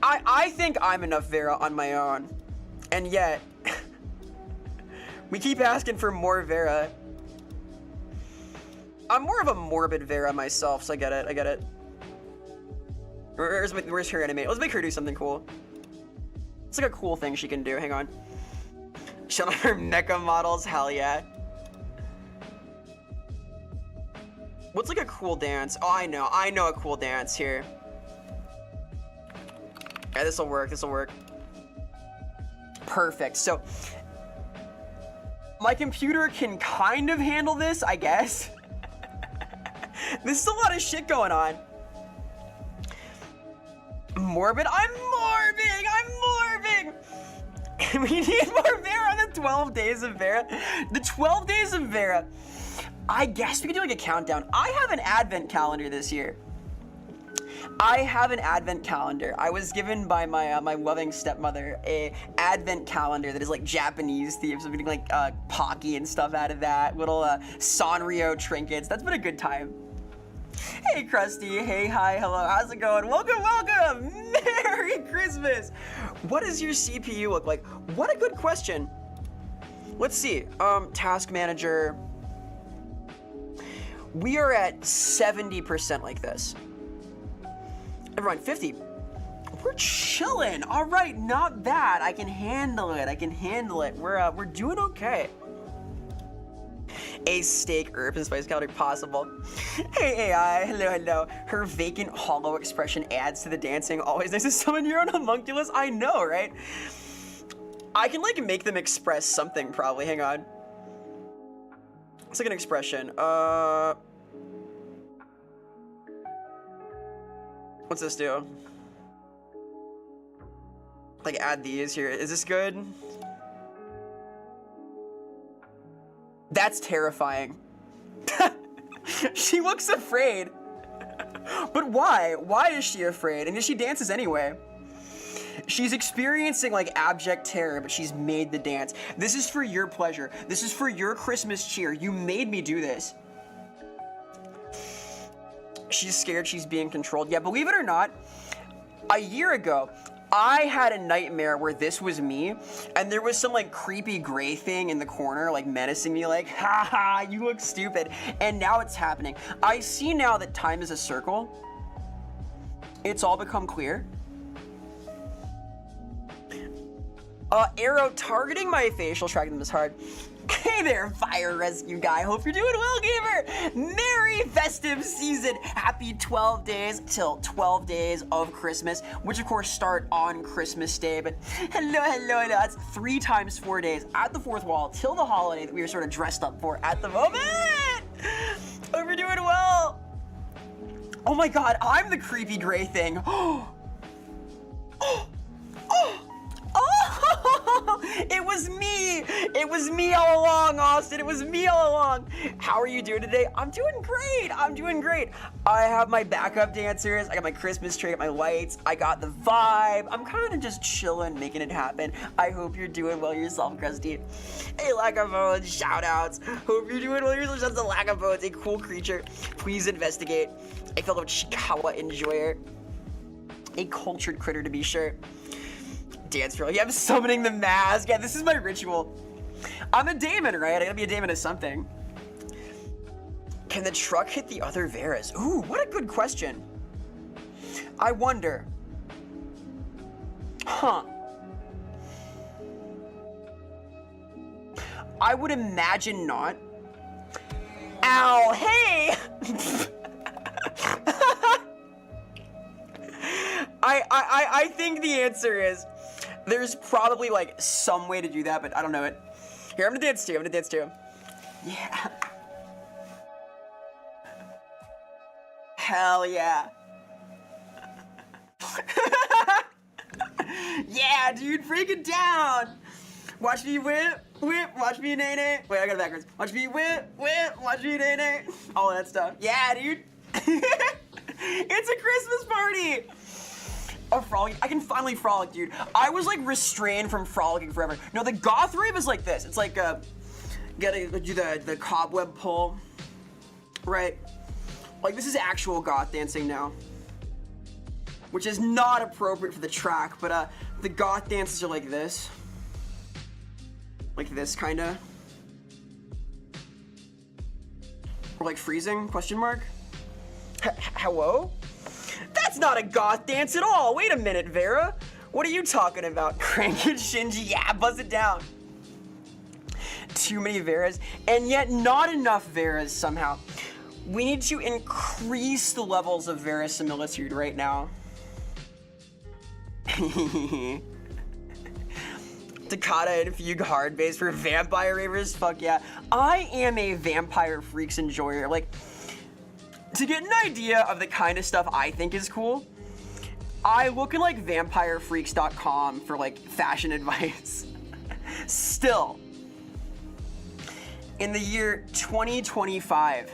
I think I'm enough Vera on my own. And yet, we keep asking for more Vera. I'm more of a morbid Vera myself, so I get it. I get it. Where's her animate? Let's make her do something cool. It's like a cool thing she can do. Hang on. Shut up her mecha models. Hell yeah. What's like a cool dance? Oh, I know a cool dance here. Yeah, this'll work, this'll work. Perfect, so my computer can kind of handle this, I guess. This is a lot of shit going on. Morbid? I'm morbing! We need more Vera on the 12 days of Vera. The 12 days of Vera. I guess we could do like a countdown. I have an advent calendar this year. I have an advent calendar. I was given by my my loving stepmother a advent calendar that is like Japanese themed. So I'm getting like Pocky and stuff out of that. Little Sanrio trinkets. That's been a good time. Hey Krusty, hey, hi, hello, how's it going? Welcome, welcome! Merry Christmas! What does your CPU look like? What a good question. Let's see, task manager. We are at 70% like this. Everyone, 50. We're chilling. All right, not bad. I can handle it. I can handle it. We're doing okay. A steak, herb, and spice calendar possible. Hey AI, hello, hello. Her vacant, hollow expression adds to the dancing. Always nice to summon your own homunculus. I know, right? I can like make them express something probably. Hang on. It's like an expression. What's this do? Like add these here. Is this good? That's terrifying. She looks afraid. But why? Why is she afraid? And she dances anyway. She's experiencing like abject terror, but she's made the dance. This is for your pleasure. This is for your Christmas cheer. You made me do this. She's scared she's being controlled. Yeah, believe it or not, a year ago, I had a nightmare where this was me, and there was some like creepy gray thing in the corner, like menacing me, like, haha, you look stupid. And now it's happening. I see now that time is a circle. It's all become clear. Arrow targeting my facial, tracking them is hard. Hey there, fire rescue guy. Hope you're doing well, gamer. Merry festive season. Happy 12 days till 12 days of Christmas, which of course start on Christmas Day. But hello. That's 3 times 4 days at the fourth wall till the holiday that we are sort of dressed up for at the moment. Hope you're doing well. Oh my God, I'm the creepy gray thing. It was me! It was me all along, Austin. It was me all along. How are you doing today? I'm doing great. I have my backup dancers. I got my Christmas tree, I got my lights. I got the vibe. I'm kind of just chilling, making it happen. I hope you're doing well yourself, Krusty. Hey, Lackabones, shout outs. Hope you're doing well yourself. That's a Lackabones, a cool creature. Please investigate. A fellow Chikawa enjoyer. A cultured critter to be sure. Dance for, yeah, I'm summoning the mask. Yeah, this is my ritual. I'm a daemon, right? I gotta be a daemon of something. Can the truck hit the other Veras? Ooh, what a good question. I wonder. Huh. I would imagine not. Ow, hey! I think the answer is there's probably like some way to do that, but I don't know it. Here, I'm gonna dance too. Yeah. Hell yeah. Yeah, dude, break it down. Watch me whip, watch me nay. Wait, I got it backwards. Watch me whip, watch me nay. All that stuff. Yeah, dude. It's a Christmas party. A frolic. I can finally frolic, dude. I was like restrained from frolicking forever. No, the goth rave is like this. It's like gotta do the cobweb pull, right? Like this is actual goth dancing now, which is not appropriate for the track. But the goth dances are like this kinda, or like freezing? Question mark. Hello? That's not a goth dance at all. Wait a minute, Vera. What are you talking about? Crank it, Shinji. Yeah, buzz it down. Too many Veras, and yet not enough Veras somehow. We need to increase the levels of verisimilitude right now. Takata and Fugue hard base for vampire ravers? Fuck yeah. I am a vampire freaks enjoyer. Like, to get an idea of the kind of stuff I think is cool, I look at like vampirefreaks.com for like fashion advice. Still, in the year 2025,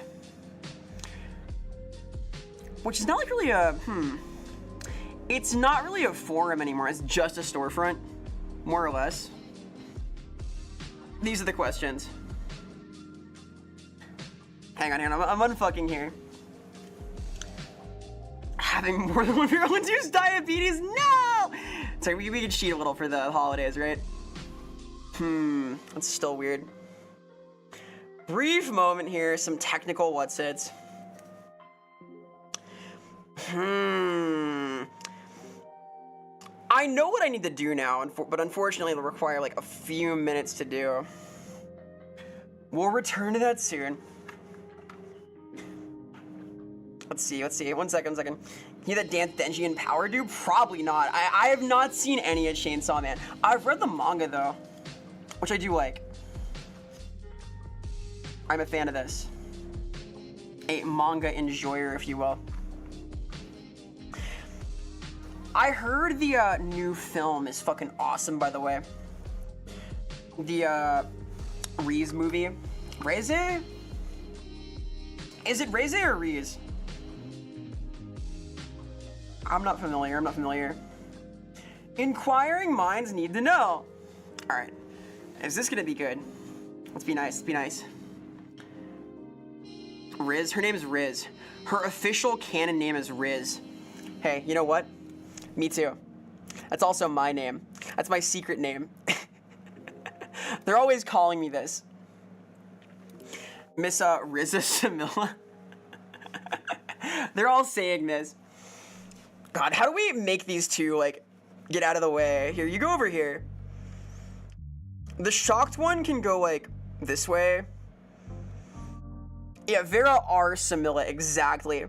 which is not like really a, it's not really a forum anymore, it's just a storefront, more or less. These are the questions. Hang on, I'm unfucking here. Having more than one beer will induce diabetes? No! So we can cheat a little for the holidays, right? That's still weird. Brief moment here, some technical what's-its. I know what I need to do now, but unfortunately it'll require like a few minutes to do. We'll return to that soon. Let's see. 1 second. Can you that dance Denji and Power do? Probably not. I have not seen any of Chainsaw Man. I've read the manga though, which I do like. I'm a fan of this. A manga enjoyer, if you will. I heard the new film is fucking awesome, by the way. The Reese movie. Reze? Is it Reze or Reese? I'm not familiar. Inquiring minds need to know. All right, is this gonna be good? Let's be nice. Riz, her name is Riz. Her official canon name is Riz. Hey, you know what? Me too. That's also my name. That's my secret name. They're always calling me this. Miss Riza Shamila. They're all saying this. God, how do we make these two, like, get out of the way? Here, you go over here. The shocked one can go like this way. Yeah, Vera R. Samilla, exactly.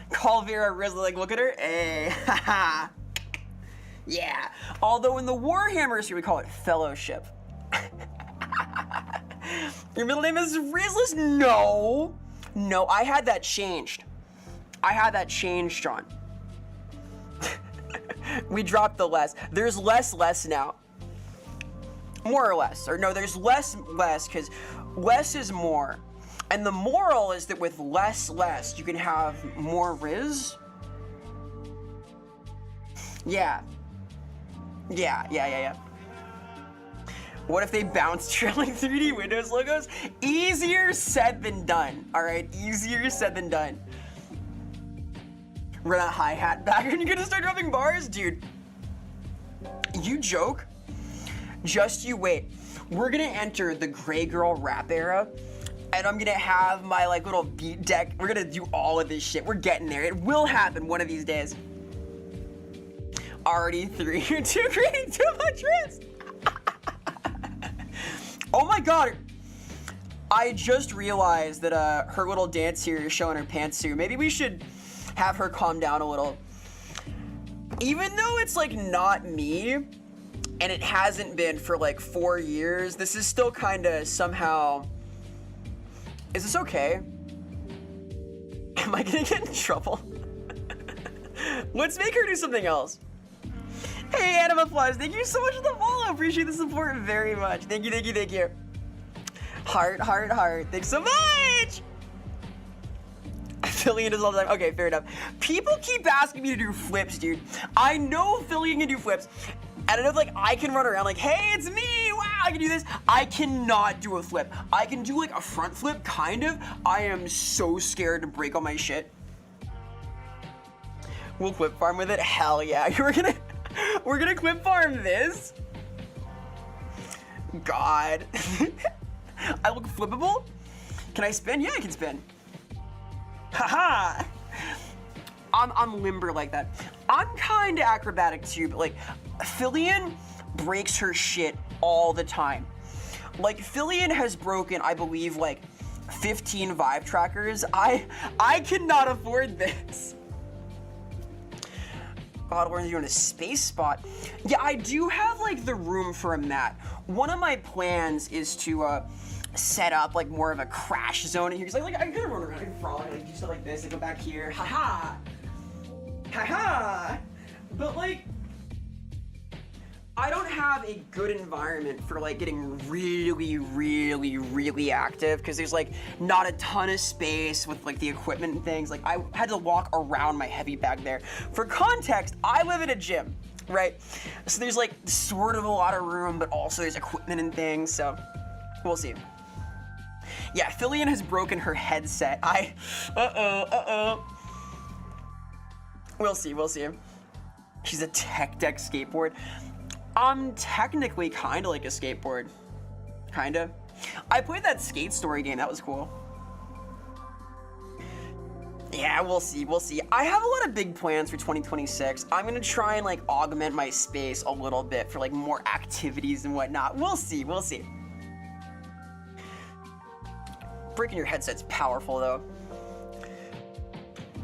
Call Vera Rizzle, like, look at her. Hey, haha. Yeah. Although in the Warhammer series, we call it Fellowship. Your middle name is Rizzless? No. No, I had that changed. John. We dropped the less. There's less now. More or less. Or no, there's less, because less is more. And the moral is that with less, you can have more Riz. Yeah. What if they bounced trailing 3D Windows logos? Easier said than done, all right? Easier said than done. Run a hi-hat back and you're gonna start dropping bars? Dude, you joke? Just you wait. We're gonna enter the Gray Girl rap era, and I'm gonna have my like little beat deck. We're gonna do all of this shit. We're getting there. It will happen one of these days. Already 3, you're too great, too much risk. Oh my god. I just realized that her little dance here is showing her pantsuit. Maybe we should have her calm down a little. Even though it's like not me, and it hasn't been for like 4 years, this is still kind of somehow... Is this okay? Am I gonna get in trouble? Let's make her do something else. Hey, Anima Plus, thank you so much for the follow. Appreciate the support very much. Thank you. Heart. Thanks so much. Fillion does all the time. Okay, fair enough. People keep asking me to do flips, dude. I know Fillion can do flips. And I know, like, I can run around like, hey, it's me, wow, I can do this. I cannot do a flip. I can do, like, a front flip, kind of. I am so scared to break all my shit. We'll clip farm with it? Hell yeah. We're gonna clip farm this? God. I look flippable? Can I spin? Yeah, I can spin. Haha. I'm limber like that. I'm kind of acrobatic too, but like, Fillion breaks her shit all the time. Like, Fillion has broken, I believe, like 15 Vive trackers. I cannot afford this. God, we're doing a space spot. Yeah, I do have like the room for a mat. One of my plans is to set up like more of a crash zone in here. Cause like I could run around and frolic, like do stuff like this, and go back here. Haha. But like, I don't have a good environment for like getting really active, because there's like not a ton of space with like the equipment and things. Like, I had to walk around my heavy bag there. For context, I live in a gym, right? So there's like sort of a lot of room, but also there's equipment and things, so we'll see. Yeah, Fillion has broken her headset. We'll see. She's a tech deck skateboard. I'm technically kind of like a skateboard. Kinda. I played that Skate Story game, that was cool. Yeah, we'll see. I have a lot of big plans for 2026. I'm gonna try and like augment my space a little bit for like more activities and whatnot. We'll see. Breaking your headset's powerful though.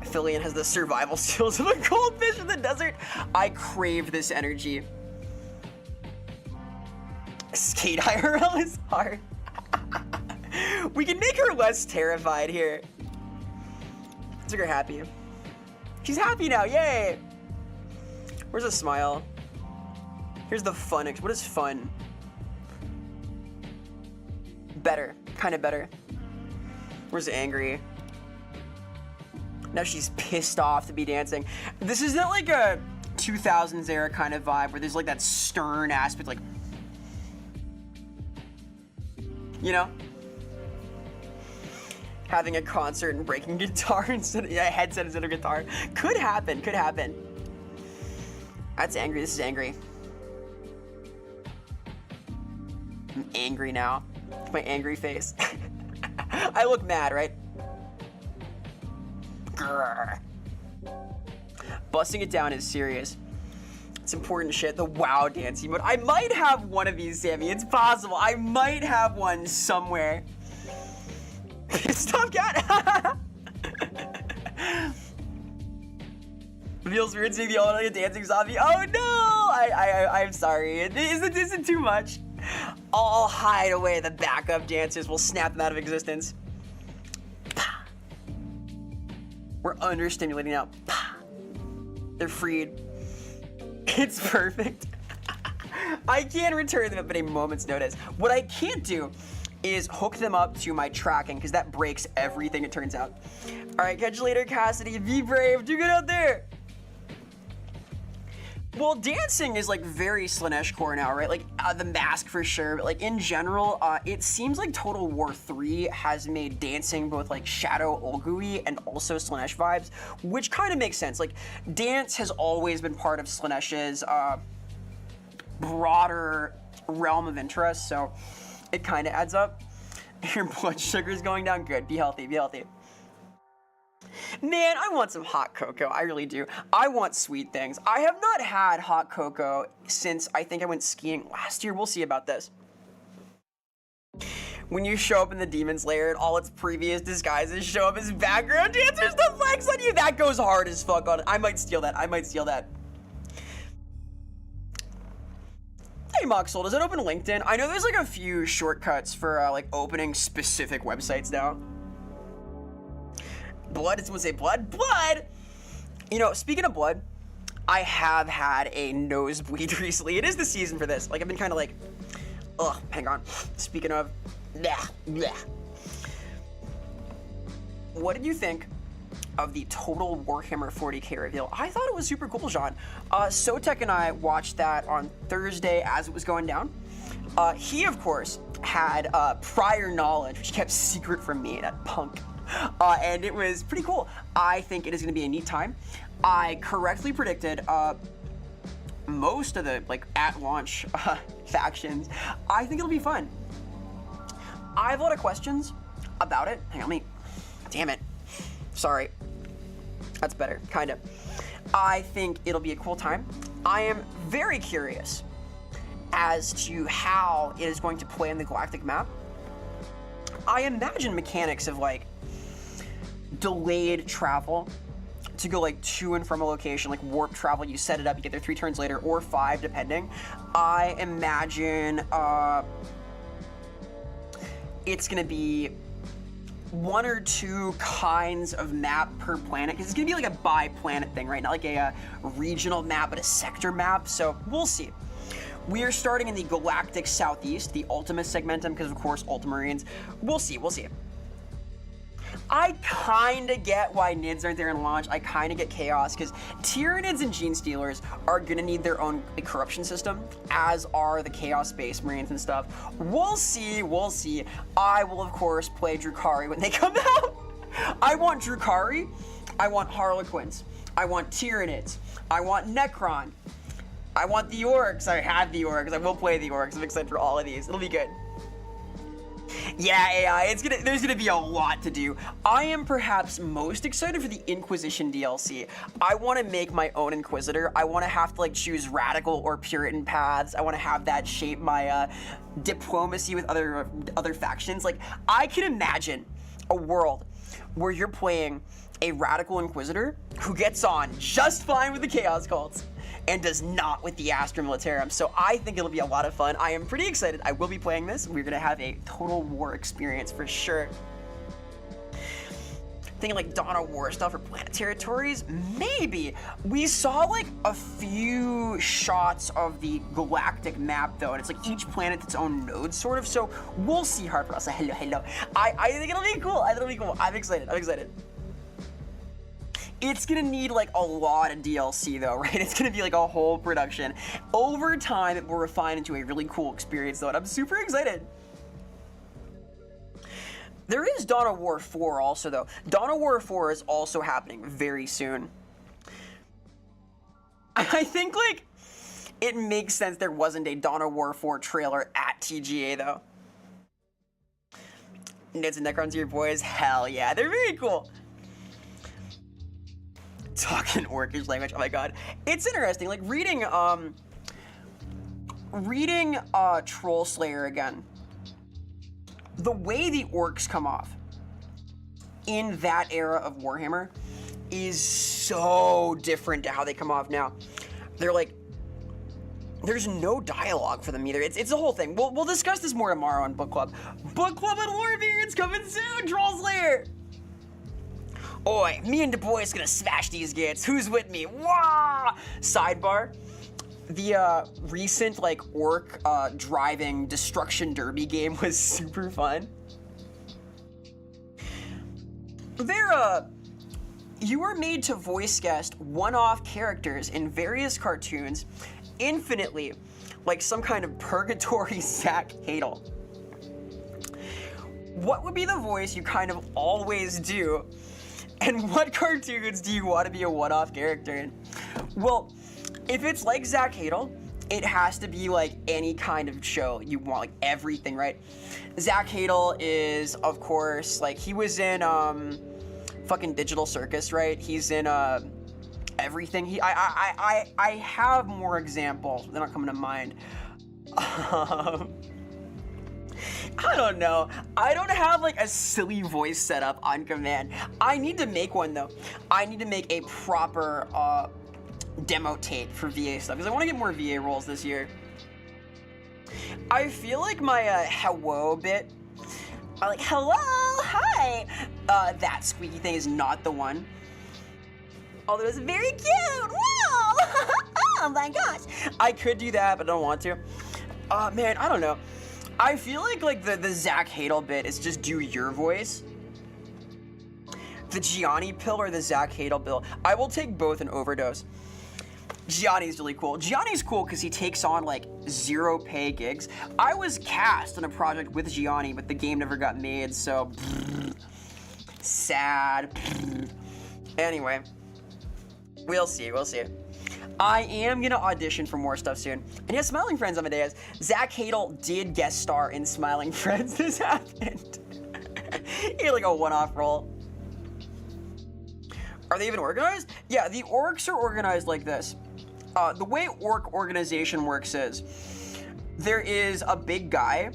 Fillion has the survival skills of a goldfish in the desert. I crave this energy. Skate IRL is hard. We can make her less terrified here. Let's make her happy. She's happy now, yay! Where's the smile? Here's the fun. What is fun? Better, kind of better. Where's angry? Now she's pissed off to be dancing. This is not like a 2000s era kind of vibe where there's like that stern aspect, like, you know? Having a concert and breaking guitar instead of a headset instead of guitar. Could happen. That's angry, this is angry. I'm angry now. My angry face. I look mad, right? Grr. Busting it down is serious. It's important shit. The WoW dance emote. I might have one of these, Sammy. It's possible. I might have one somewhere. Stop, cat. Feels weird seeing the old like a dancing zombie. Oh no! I'm sorry. Isn't too much. I'll hide away the backup dancers. We'll snap them out of existence. We're understimulating now. They're freed. It's perfect. I can return them at a moment's notice. What I can't do is hook them up to my tracking, because that breaks everything, it turns out. All right, catch you later, Cassidy. Be brave. Do good out there. Well, dancing is like very Slanesh core now, right? Like the mask for sure, but like in general, it seems like Total War 3 has made dancing both like Shadow Olgui and also Slanesh vibes, which kind of makes sense. Like dance has always been part of Slanesh's broader realm of interest, so it kind of adds up. Your blood sugar is going down. Good. Be healthy. Be healthy. Man, I want some hot cocoa. I really do. I want sweet things. I have not had hot cocoa since I think I went skiing last year. We'll see about this. When you show up in the Demon's Lair and all its previous disguises show up as background dancers to flex on you, that goes hard as fuck on it. I might steal that. I might steal that. Hey, Moxel, does it open LinkedIn? I know there's like a few shortcuts for like opening specific websites now. Blood, did someone say blood? Blood! You know, speaking of blood, I have had a nosebleed recently. It is the season for this. Like, I've been kind of like, ugh, hang on. Speaking of, bleh, bleh. What did you think of the total Warhammer 40k reveal? I thought it was super cool, John. Sotek and I watched that on Thursday as it was going down. He, of course, had prior knowledge, which he kept secret from me, that punk. And it was pretty cool. I think it is going to be a neat time. I correctly predicted most of the like at launch factions. I think it'll be fun. I have a lot of questions about it. Hang on, damn it. Sorry. That's better, kind of. I think it'll be a cool time. I am very curious as to how it is going to play in the galactic map. I imagine mechanics of like delayed travel to go like to and from a location, like warp travel, you set it up, you get there 3 turns later, or 5 depending. I imagine it's gonna be 1 or 2 kinds of map per planet, because it's gonna be like a by planet thing, right? Not like a regional map, but a sector map, so we'll see. We are starting in the Galactic Southeast, the Ultima segmentum, because of course Ultramarines. We'll see, we'll see. I kinda get why Nids aren't there in launch. I kinda get Chaos, because Tyranids and Gene Stealers are gonna need their own corruption system, as are the Chaos Space Marines and stuff. We'll see, we'll see. I will, of course, play Drukhari when they come out. I want Drukhari, I want Harlequins, I want Tyranids, I want Necron, I want the Orcs. I have the Orcs. I will play the Orcs. I'm excited for all of these. It'll be good. Yeah, AI, there's gonna be a lot to do. I am perhaps most excited for the Inquisition DLC. I want to make my own Inquisitor. I want to have to like choose radical or Puritan paths. I want to have that shape my diplomacy with other factions. Like, I can imagine a world where you're playing a radical Inquisitor who gets on just fine with the Chaos Cults and does not with the Astra Militarum. So I think it'll be a lot of fun. I am pretty excited. I will be playing this. We're gonna have a Total War experience for sure. Thinking like Dawn of War stuff or Planet Territories? Maybe. We saw like a few shots of the galactic map though, and it's like each planet its own node sort of, so we'll see. Harper, I'll say hello, hello. I think it'll be cool. I think it'll be cool. I'm excited, I'm excited. It's gonna need like a lot of DLC though, right? It's gonna be like a whole production. Over time, it will refine into a really cool experience though, and I'm super excited. There is Dawn of War 4 also though. Dawn of War 4 is also happening very soon. I think like it makes sense there wasn't a Dawn of War 4 trailer at TGA though. Nids and Necrons are your boys? Hell yeah, they're very cool. talk in orcish language. Oh my god. It's interesting. Like reading Troll Slayer again. The way the orcs come off in that era of Warhammer is so different to how they come off now. They're like, there's no dialogue for them either. It's a whole thing. We'll discuss this more tomorrow on Book Club. Book Club and Lore Variants coming soon, Troll Slayer! Oi, me and the boys gonna smash these gates. Who's with me? Wah! Sidebar. The recent like orc driving destruction derby game was super fun. Vera, you were made to voice cast one-off characters in various cartoons infinitely, like some kind of purgatory Zach Hadel. What would be the voice you kind of always do, and what cartoons do you want to be a one-off character in? Well, if it's like Zach Hadel, it has to be like any kind of show you want, like everything, right? Zach Hadel is, of course, like he was in fucking Digital Circus, right? He's in everything. I have more examples. They're not coming to mind. I don't know. I don't have like a silly voice set up on command. I need to make one though. I need to make a proper demo tape for VA stuff because I want to get more VA roles this year. I feel like my hello bit, like hello, hi, that squeaky thing is not the one. Although it's very cute. Wow! Oh my gosh. I could do that, but I don't want to. Man, I don't know. I feel like the Zach Hadel bit is just do your voice. The Gianni pill or the Zach Hadel pill. I will take both an overdose. Gianni's really cool. Gianni's cool because he takes on like 0 pay gigs. I was cast on a project with Gianni, but the game never got made, so sad. Anyway, we'll see. I am gonna audition for more stuff soon. And yeah, Smiling Friends, Amadeus. Zach Hadel did guest star in Smiling Friends. This happened. He had like a one-off role. Are they even organized? Yeah, the orcs are organized like this. The way orc organization works is there is a big guy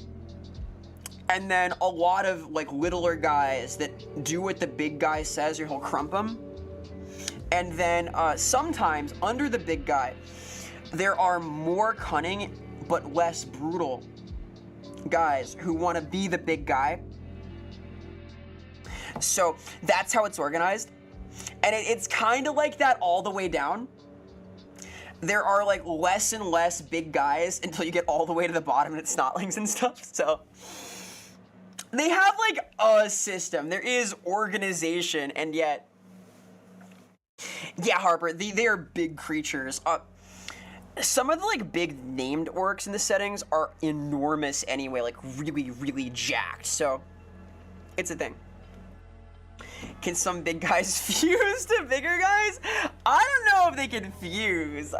and then a lot of like littler guys that do what the big guy says or he'll crump them. And then sometimes under the big guy, there are more cunning but less brutal guys who want to be the big guy. So that's how it's organized. And it's kind of like that all the way down. There are like less and less big guys until you get all the way to the bottom and it's snotlings and stuff. So they have like a system. There is organization, and yet, yeah, Harper, they are big creatures. Some of the like big named orcs in the settings are enormous anyway, like really, really jacked. So it's a thing. Can some big guys fuse to bigger guys? I don't know if they can fuse.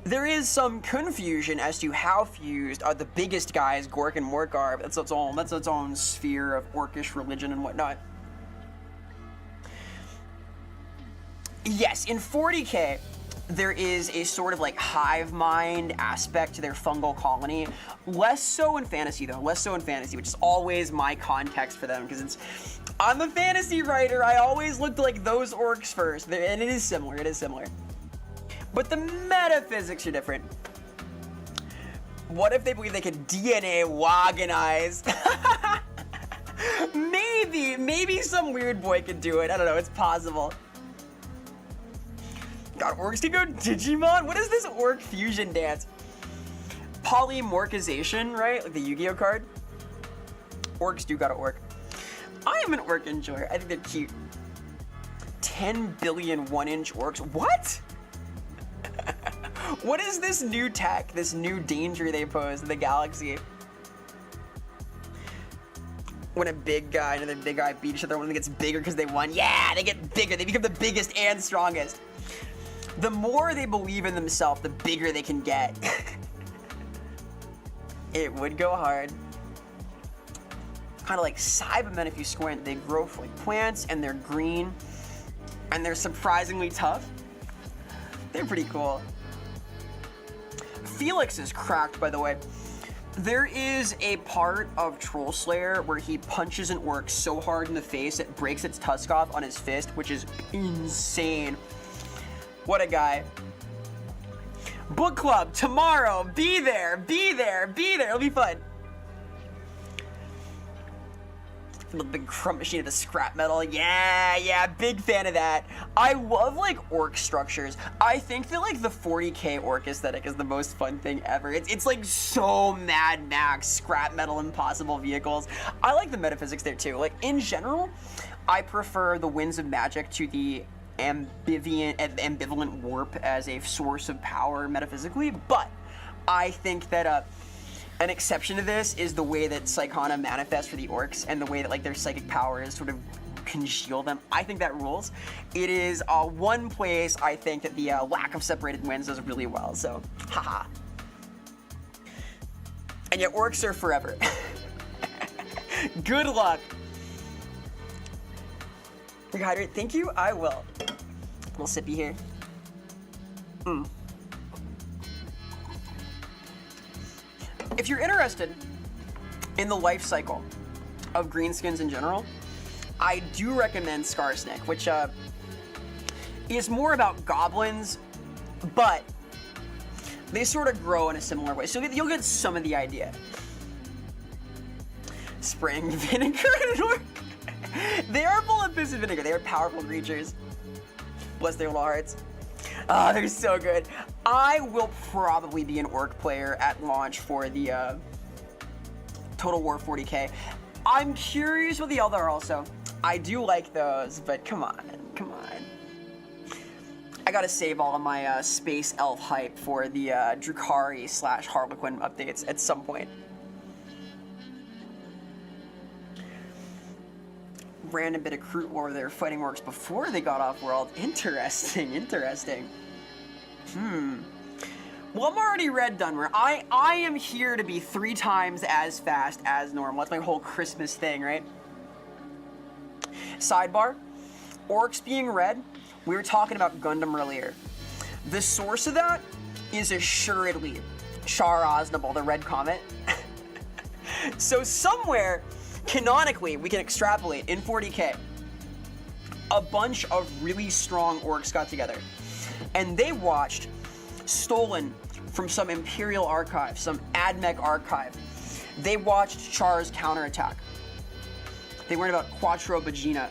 There is some confusion as to how fused the biggest guys, Gork and Morkar. That's its own sphere of orcish religion and whatnot. Yes, in 40K, there is a sort of like hive mind aspect to their fungal colony. Less so in fantasy though, which is always my context for them because I'm a fantasy writer. I always looked like those orcs first, and it is similar. But the metaphysics are different. What if they believe they could DNA wagonize? Maybe some weird boy could do it. I don't know. It's possible. God, orcs can go Digimon? What is this orc fusion dance? Polymorphization, right? Like the Yu-Gi-Oh card. Orcs do got an orc. I am an orc enjoyer. I think they're cute. 10 billion 1-inch orcs. What? What is this new tech, this new danger they pose in the galaxy? When a big guy and another big guy beat each other, one gets bigger because they won. Yeah, they get bigger. They become the biggest and strongest. The more they believe in themselves, the bigger they can get. It would go hard. Kind of like Cybermen if you squint. They grow like plants and they're green. and they're surprisingly tough. They're pretty cool. Felix is cracked, by the way. There is a part of Troll Slayer where he punches an orc so hard in the face it breaks its tusk off on his fist, which is insane. What a guy. Book club tomorrow. Be there, be there, be there. It'll be fun. The big crump machine of the scrap metal. Yeah, big fan of that. I love like orc structures. I think that like the 40k orc aesthetic is the most fun thing ever. It's like so Mad Max, scrap metal, impossible vehicles. I like the metaphysics there too. Like in general, I prefer the Winds of Magic to the ambivalent warp as a source of power metaphysically, but I think that an exception to this is the way that Psychona manifests for the orcs and the way that like their psychic powers sort of congeal them. I think that rules. It is one place I think that the lack of separated winds does really well, so haha. And yet orcs are forever. Good luck. Rehydrate, thank you, I will. A little sippy here. If you're interested in the life cycle of greenskins in general, I do recommend Scarsnick, which is more about goblins, but they sort of grow in a similar way. So you'll get some of the idea. Spraying vinegar in orc. They are full of piss and vinegar. They are powerful creatures. Bless their little hearts. Ah, they're so good. I will probably be an orc player at launch for the Total War 40k. I'm curious with the Eldar also. I do like those, but come on. I gotta save all of my space elf hype for the Drukhari / Harlequin updates at some point. Random bit of Kroot lore, they were fighting orcs before they got off world. Interesting. Well, I'm already red Dunmer. I am here to be 3 times as fast as normal. That's my whole Christmas thing, right? Sidebar, orcs being red, we were talking about Gundam earlier. The source of that is assuredly Char Aznable, the Red Comet. So somewhere, canonically, we can extrapolate in 40k. A bunch of really strong orcs got together, and they watched, stolen from some Imperial archive, some AdMech archive. They watched Char's counterattack. They learned about Quattro Bagina.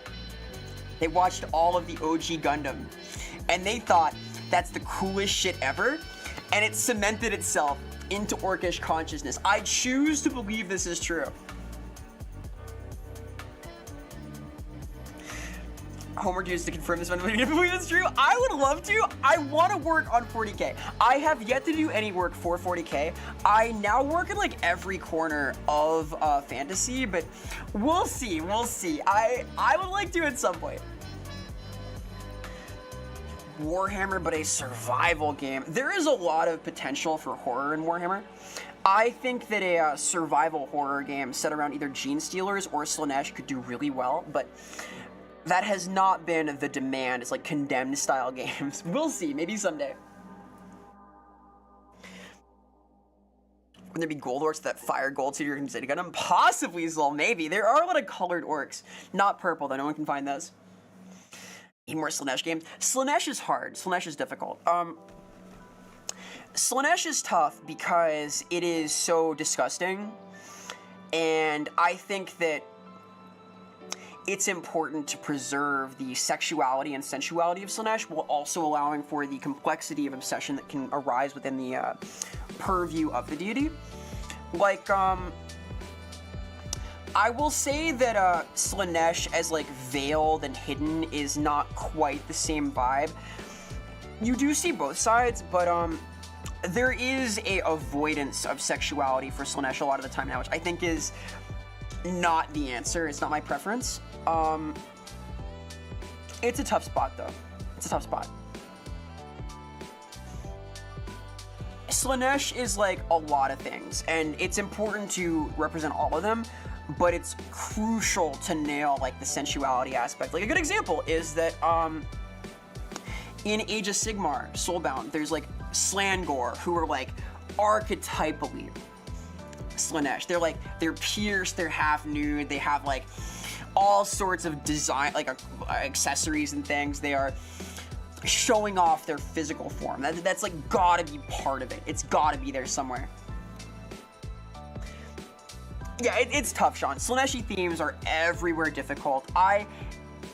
They watched all of the OG Gundam, and they thought that's the coolest shit ever, and it cemented itself into orcish consciousness. I choose to believe this is true. Homework used to confirm this one, but you believe it's true? I would love to. I want to work on 40k. I have yet to do any work for 40k. I now work in like every corner of fantasy, but we'll see. I would like to at some point. Warhammer, but a survival game. There is a lot of potential for horror in Warhammer. I think that a survival horror game set around either Gene Stealers or Slaanesh could do really well, but that has not been the demand. It's like Condemned style games. We'll see, maybe someday. Would there be gold orcs that fire gold to your City Gundam? Possibly, Zol, maybe. There are a lot of colored orcs. Not purple, though. No one can find those. Need more Slaanesh games. Slaanesh is hard. Slaanesh is difficult. Slaanesh is tough because it is so disgusting. And I think that it's important to preserve the sexuality and sensuality of Slaanesh while also allowing for the complexity of obsession that can arise within the purview of the deity. Like, I will say that Slaanesh as like veiled and hidden is not quite the same vibe. You do see both sides, but there is a avoidance of sexuality for Slaanesh a lot of the time now, which I think is not the answer. It's not my preference. It's a tough spot, though. It's a tough spot. Slaanesh is like a lot of things, and it's important to represent all of them, but it's crucial to nail like the sensuality aspect. Like a good example is that in Age of Sigmar, Soulbound, there's like Slangor, who are like archetypally Slaanesh. They're pierced, they're half nude, they have like all sorts of design, like accessories and things. They are showing off their physical form. That's like gotta be part of it. It's gotta be there somewhere. Yeah, it's tough, Sean. Slaaneshi themes are everywhere difficult. I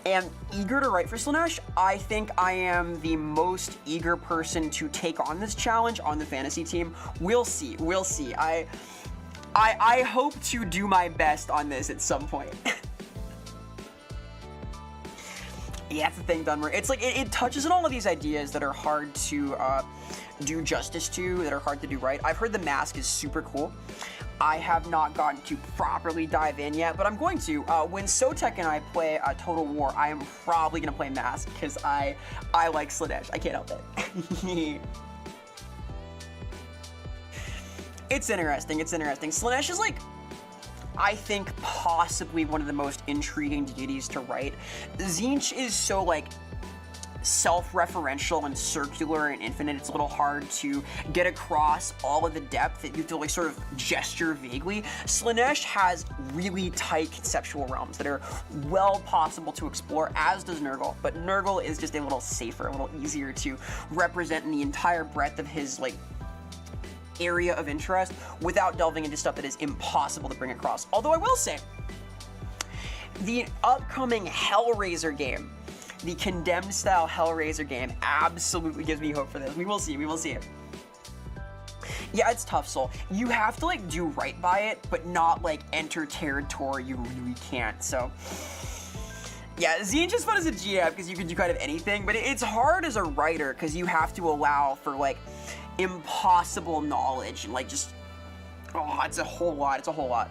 am eager to write for Slaanesh. I think I am the most eager person to take on this challenge on the fantasy team. We'll see. We'll see. I hope to do my best on this at some point. Yeah, that's the thing, Dunmer. It's like it touches on all of these ideas that are hard to do justice to, that are hard to do right. I've heard the mask is super cool. I have not gotten to properly dive in yet, but I'm going to. When Sotek and I play Total War, I am probably going to play Mask, because I like Slaanesh. I can't help it. It's interesting, it's interesting. Slaanesh is like, I think, possibly one of the most intriguing deities to write. Tzeentch is so, like, self-referential and circular and infinite. It's a little hard to get across all of the depth that you have to like sort of gesture vaguely. Slaanesh has really tight conceptual realms that are well possible to explore, as does Nurgle, but Nurgle is just a little safer, a little easier to represent in the entire breadth of his like area of interest without delving into stuff that is impossible to bring across. Although I will say, the upcoming Hellraiser game, the Condemned style Hellraiser game, absolutely gives me hope for this. We will see, we will see. Yeah, it's tough, Soul. You have to like do right by it, but not like enter territory you really can't, so. Yeah, Tzeentch is fun as a GM because you can do kind of anything, but it's hard as a writer because you have to allow for like impossible knowledge and like just, oh, it's a whole lot, it's a whole lot.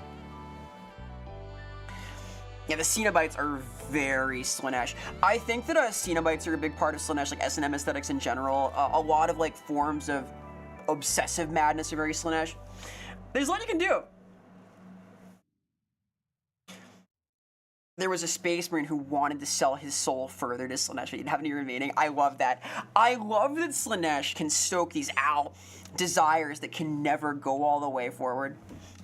Yeah, the Cenobites are very Slaanesh. I think that Cenobites are a big part of Slaanesh, like S&M aesthetics in general. A lot of like forms of obsessive madness are very Slaanesh. There's a lot you can do. There was a Space Marine who wanted to sell his soul further to Slaanesh, but he didn't have any remaining. I love that. I love that Slaanesh can stoke these desires that can never go all the way forward.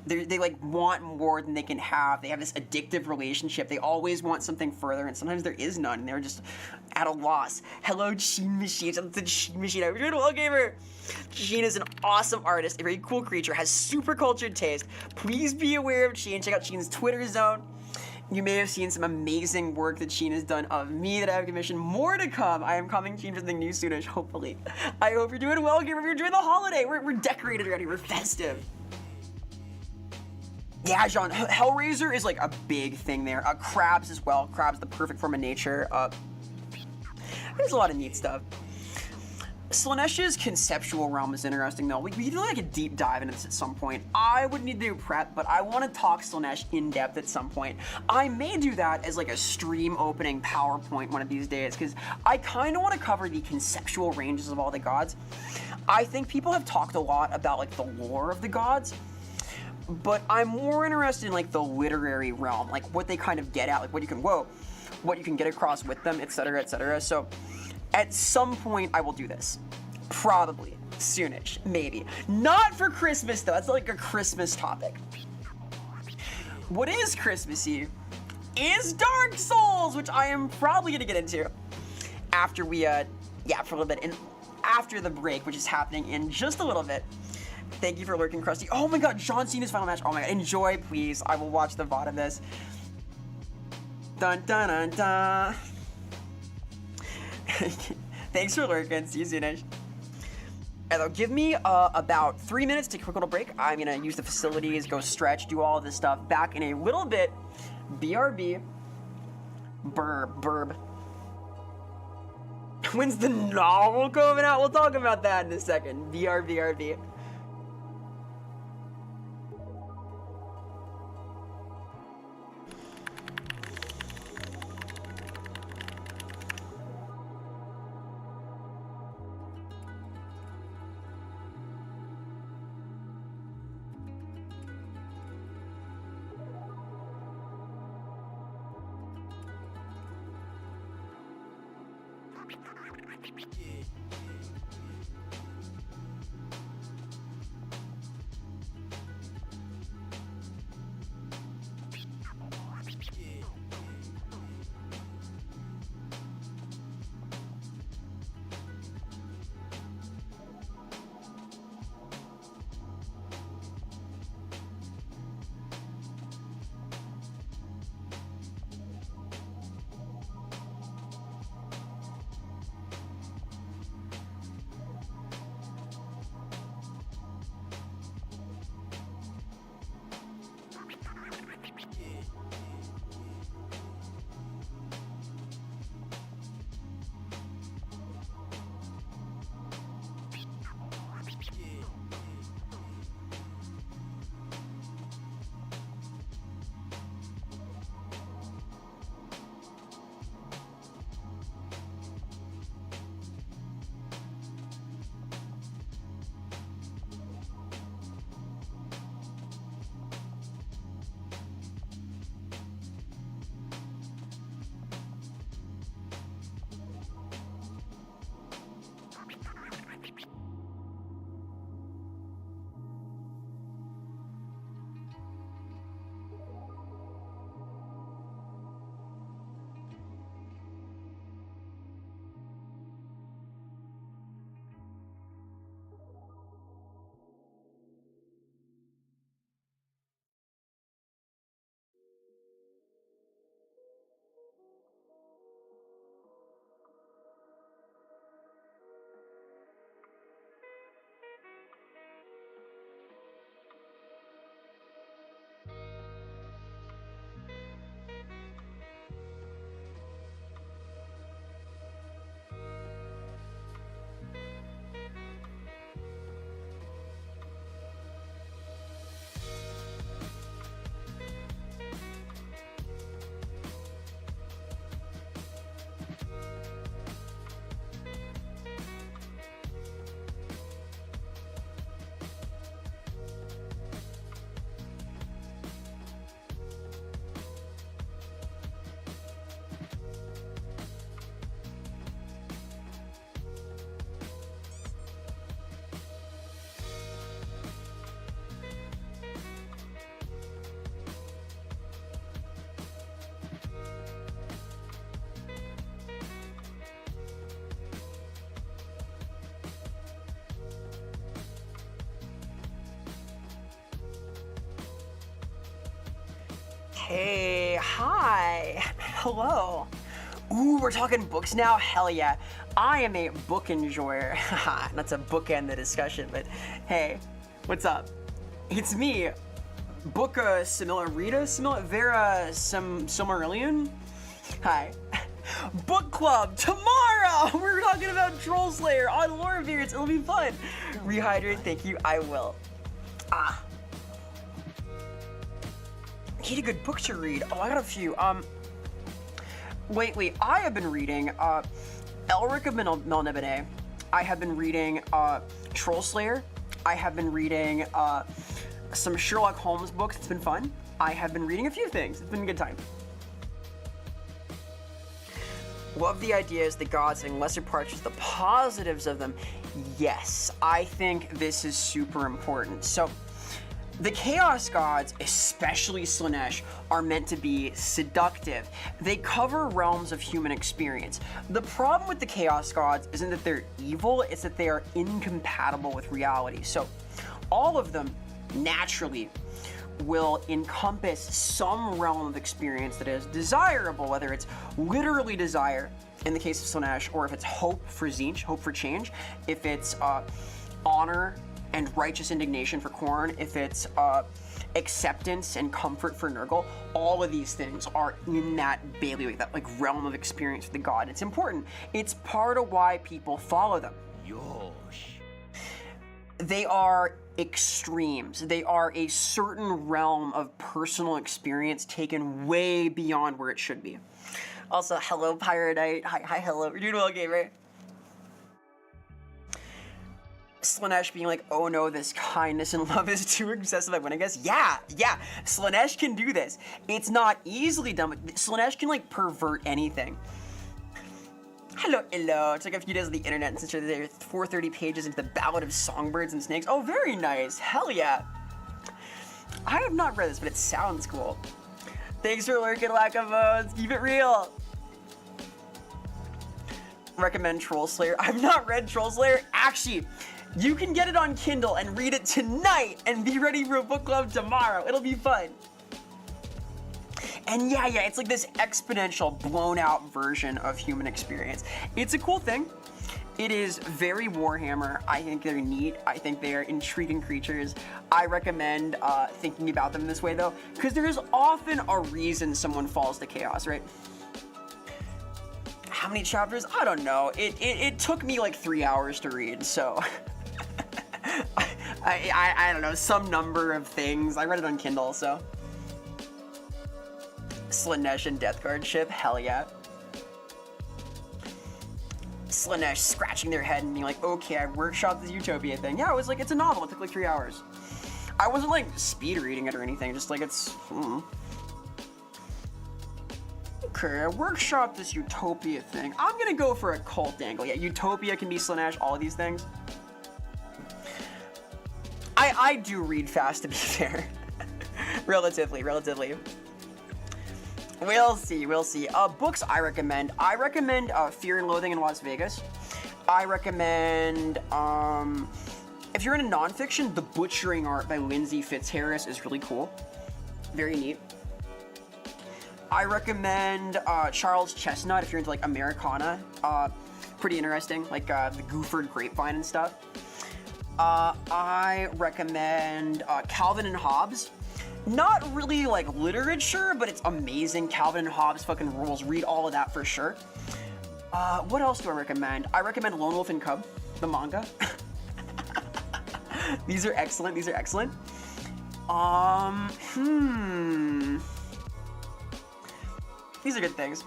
They like want more than they can have. They have this addictive relationship. They always want something further, and sometimes there is none, and they're just at a loss. Hello, Sheen Machine. Something Sheen Machine. I'm doing well, gamer. Sheen is an awesome artist, a very cool creature, has super cultured taste. Please be aware of Sheen. Check out Sheen's Twitter zone. You may have seen some amazing work that Sheen has done of me that I have commissioned. More to come. I am coming to you for something new soonish, hopefully. I hope you're doing well, gamer. You're enjoying the holiday. We're decorated already. We're festive. Yeah, John, Hellraiser is like a big thing there. Crabs as well. Crabs, the perfect form of nature. There's a lot of neat stuff. Slaanesh's conceptual realm is interesting, though. We need to like a deep dive into this at some point. I would need to do prep, but I want to talk Slaanesh in depth at some point. I may do that as like a stream opening PowerPoint one of these days, because I kind of want to cover the conceptual ranges of all the gods. I think people have talked a lot about like the lore of the gods, but I'm more interested in like the literary realm, like what they kind of get at, like what you can get across with them, etc., etc. So at some point I will do this. Probably. Soonish. Maybe. Not for Christmas though. That's like a Christmas topic. What is Christmassy is Dark Souls, which I am probably gonna get into after we for a little bit, and after the break, which is happening in just a little bit. Thank you for lurking, Krusty. Oh my god, John Cena's final match. Oh my god, enjoy, please. I will watch the VOD of this. Dun dun dun dun. Thanks for lurking. See you soonish. Alright, give me about 3 minutes to take a quick little break. I'm gonna use the facilities, go stretch, do all of this stuff. Back in a little bit. BRB. Burb. When's the novel coming out? We'll talk about that in a second. BRB. Hey, hi, hello. Ooh, we're talking books now? Hell yeah. I am a book enjoyer. Haha, not to bookend the discussion, but hey, what's up? It's me, Vera, Silmarillion? Hi. Book club tomorrow! We're talking about Troll Slayer on Lorebeards. It'll be fun. Rehydrate, thank you, I will. Need a good book to read. Oh, I got a few. Lately, I have been reading Elric of Melniboné. I have been reading Troll Slayer. I have been reading some Sherlock Holmes books. It's been fun. I have been reading a few things. It's been a good time. Love the ideas, the gods, and lesser parts, just the positives of them. Yes, I think this is super important. So, the Chaos Gods, especially Slaanesh, are meant to be seductive. They cover realms of human experience. The problem with the Chaos Gods isn't that they're evil, it's that they are incompatible with reality. So, all of them, naturally, will encompass some realm of experience that is desirable, whether it's literally desire, in the case of Slaanesh, or if it's hope for Tzeentch, hope for change, if it's honor and righteous indignation for Khorne, if it's acceptance and comfort for Nurgle. All of these things are in that bailiwick, that like realm of experience with the god. It's important. It's part of why people follow them. Yosh. They are extremes. They are a certain realm of personal experience taken way beyond where it should be. Also, hello, Pyronite. Hi, hello. We're doing well, gamer. Slaanesh being like, oh no, this kindness and love is too excessive. I win, I guess. Yeah. Slaanesh can do this. It's not easily done, but Slaanesh can like pervert anything. Hello, hello. Took a few days on the internet and since you're there, 430 pages into the Ballad of Songbirds and Snakes. Oh, very nice. Hell yeah. I have not read this, but it sounds cool. Thanks for lurking, lack of votes. Keep it real. Recommend Troll Slayer. I've not read Troll Slayer. Actually, you can get it on Kindle and read it tonight and be ready for a book club tomorrow. It'll be fun. And yeah, it's like this exponential, blown out version of human experience. It's a cool thing. It is very Warhammer. I think they're neat. I think they are intriguing creatures. I recommend thinking about them this way though, because there is often a reason someone falls to chaos, right? How many chapters? I don't know. It took me like 3 hours to read, so I don't know, some number of things. I read it on Kindle, so. Slanesh and Death Guard ship, hell yeah. Slanesh scratching their head and being like, okay, I workshopped this Utopia thing. Yeah, it was like, it's a novel, it took like 3 hours. I wasn't like speed reading it or anything, just like it's, Okay, I workshopped this Utopia thing. I'm gonna go for a cult angle. Yeah, Utopia can be Slanesh, all of these things. I do read fast, to be fair. Relatively. We'll see. Books I recommend. Fear and Loathing in Las Vegas. I recommend, if you're into nonfiction, The Butchering Art by Lindsay Fitzharris is really cool. Very neat. I recommend Charles Chestnut if you're into like Americana. Pretty interesting, like the Gooford Grapevine and stuff. I recommend Calvin and Hobbes. Not really like literature, but it's amazing. Calvin and Hobbes fucking rules. Read all of that for sure. What else do I recommend? I recommend Lone Wolf and Cub, the manga. These are excellent. These are good things.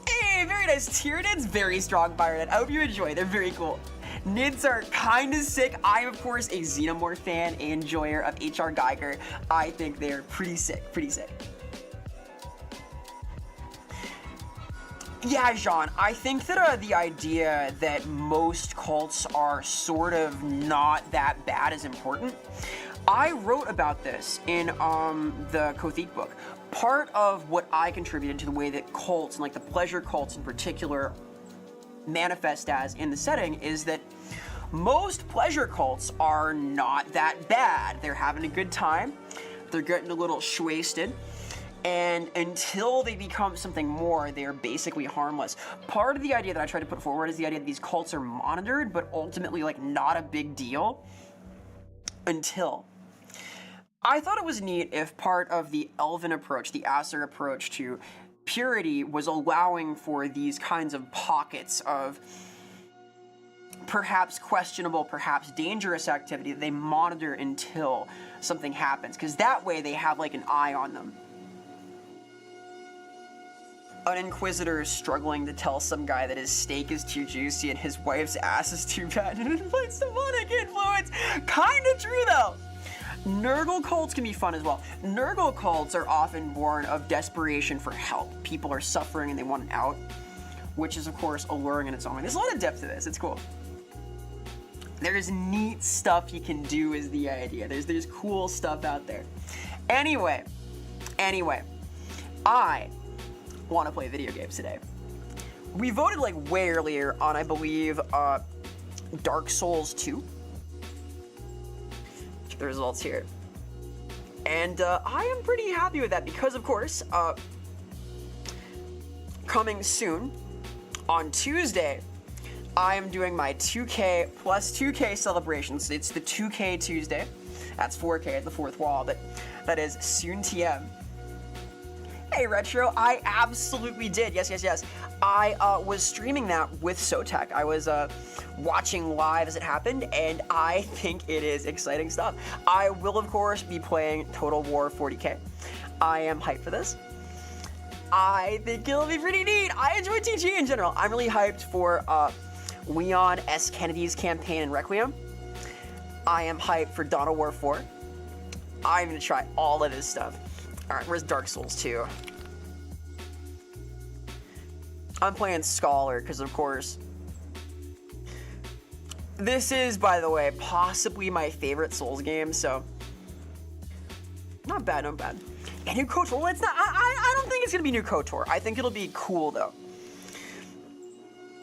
Hey, very nice Tyranids, very strong Byron. I hope you enjoy. They're very cool. Nids are kind of sick. I'm, of course, a Xenomorph fan and enjoyer of H.R. Geiger. I think they're pretty sick. Yeah, Jean, I think that the idea that most cults are sort of not that bad is important. I wrote about this in the Kothik book. Part of what I contributed to the way that cults, and like the pleasure cults in particular, manifest as in the setting is that most pleasure cults are not that bad. They're having a good time. They're getting a little shwasted. And until they become something more, they're basically harmless. Part of the idea that I try to put forward is the idea that these cults are monitored, but ultimately like not a big deal until. I thought it was neat if part of the Elven approach, the Aesir approach to purity was allowing for these kinds of pockets of perhaps questionable, perhaps dangerous activity that they monitor until something happens, because that way they have like an eye on them. An Inquisitor is struggling to tell some guy that his steak is too juicy and his wife's ass is too bad and it invites demonic influence. Kinda true though. Nurgle cults can be fun as well. Nurgle cults are often born of desperation for help. People are suffering and they want an out, which is of course alluring in its own way. There's a lot of depth to this, it's cool. There's neat stuff you can do is the idea. There's cool stuff out there. Anyway, I want to play video games today. We voted like way earlier on, I believe, Dark Souls 2. The results here. And I am pretty happy with that because, of course, coming soon, on Tuesday, I am doing my 2K plus 2K celebrations. It's the 2K Tuesday. That's 4K at the fourth wall, but that is soon TM. Hey, Retro, I absolutely did. Yes. I was streaming that with Sotek. I was watching live as it happened, and I think it is exciting stuff. I will, of course, be playing Total War 40K. I am hyped for this. I think it'll be pretty neat. I enjoy TG in general. I'm really hyped for Leon S. Kennedy's campaign in Requiem. I am hyped for Dawn of War 4. I'm gonna try all of this stuff. Alright, where's Dark Souls 2? I'm playing Scholar, because of course. This is, by the way, possibly my favorite Souls game, so. Not bad, not bad. And new KOTOR, well, it's not, I don't think it's gonna be new KOTOR. I think it'll be cool, though.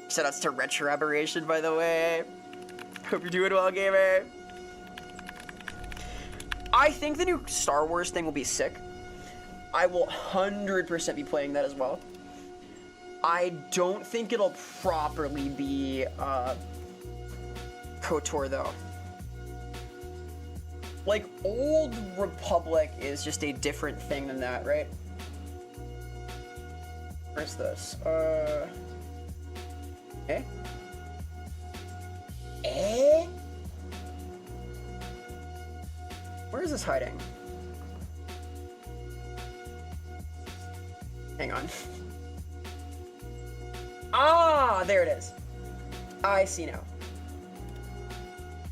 Shoutouts to Retro Aberration, by the way. Hope you're doing well, gamer. I think the new Star Wars thing will be sick. I will 100% be playing that as well. I don't think it'll properly be KOTOR though. Like, Old Republic is just a different thing than that, right? Where's this? Eh? Eh? Where is this hiding? Hang on. Ah, there it is. I see now.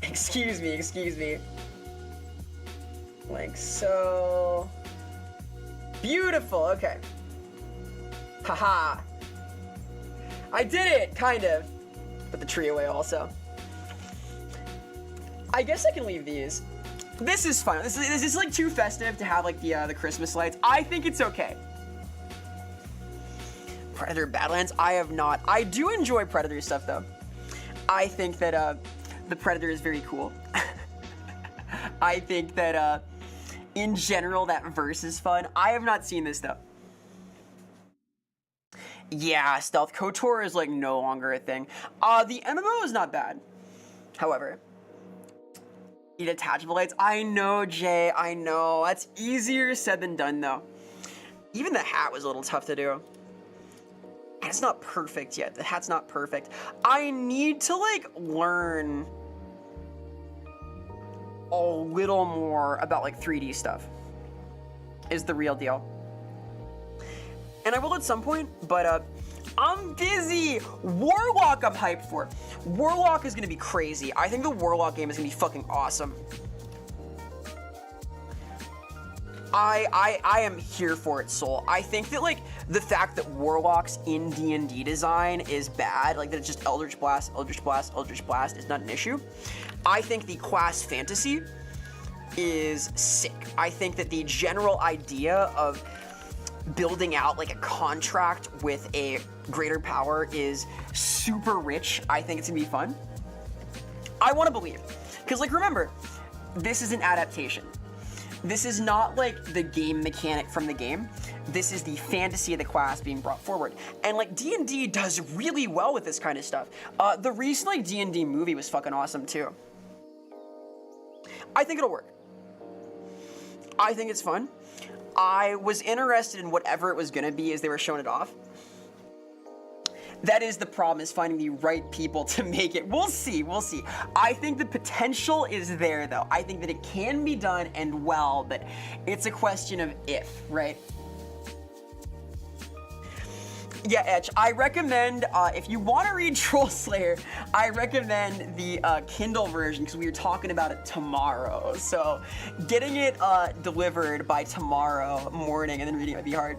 Excuse me, excuse me. Like so. Beautiful, okay. Haha. I did it, kind of. Put the tree away also. I guess I can leave these. This is fun. This is like too festive to have like the Christmas lights. I think it's okay. Predator Badlands, I have not. I do enjoy Predator stuff though. I think that the Predator is very cool. I think that in general that verse is fun. I have not seen this though. Yeah, stealth KOTOR is like no longer a thing. The MMO is not bad. However, the detachable lights. I know, Jay. I know. That's easier said than done though. Even the hat was a little tough to do. And it's not perfect yet. The hat's not perfect. I need to like learn a little more about like 3D stuff. Is the real deal. And I will at some point, but I'm busy. Warlock I'm hyped for. Warlock is gonna be crazy. I think the Warlock game is gonna be fucking awesome. I am here for it, Soul. I think that like the fact that Warlocks in D&D design is bad, like that it's just Eldritch Blast, Eldritch Blast, Eldritch Blast is not an issue. I think the class fantasy is sick. I think that the general idea of building out like a contract with a greater power is super rich. I think it's gonna be fun. I want to believe, because like remember, this is an adaptation. This is not like the game mechanic from the game. This is the fantasy of the class being brought forward. And like D&D does really well with this kind of stuff. The recent like D&D movie was fucking awesome too. I think it'll work. I think it's fun. I was interested in whatever it was gonna be as they were showing it off. That is the problem, is finding the right people to make it. We'll see, we'll see. I think the potential is there though. I think that it can be done and well, but it's a question of if, right? Yeah, Etch, I recommend, if you want to read Troll Slayer, I recommend the Kindle version because we were talking about it tomorrow. So getting it delivered by tomorrow morning and then reading it might be hard.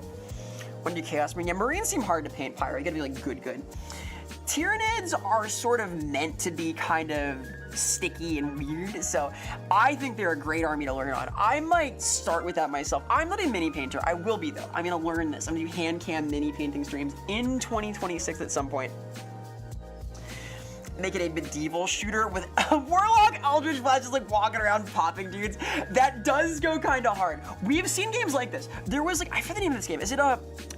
When do Chaos Marine? Yeah, Marines seem hard to paint, Pyro. You gotta be like good. Tyranids are sort of meant to be kind of sticky and weird, so I think they're a great army to learn on. I might start with that myself. I'm not a mini painter. I will be though. I'm gonna learn this. I'm gonna do hand cam mini painting streams in 2026 at some point. Make it a medieval shooter with a Warlock Eldritch Blast just like walking around popping dudes. That does go kind of hard. We've seen games like this. There was like, I forget the name of this game. Is it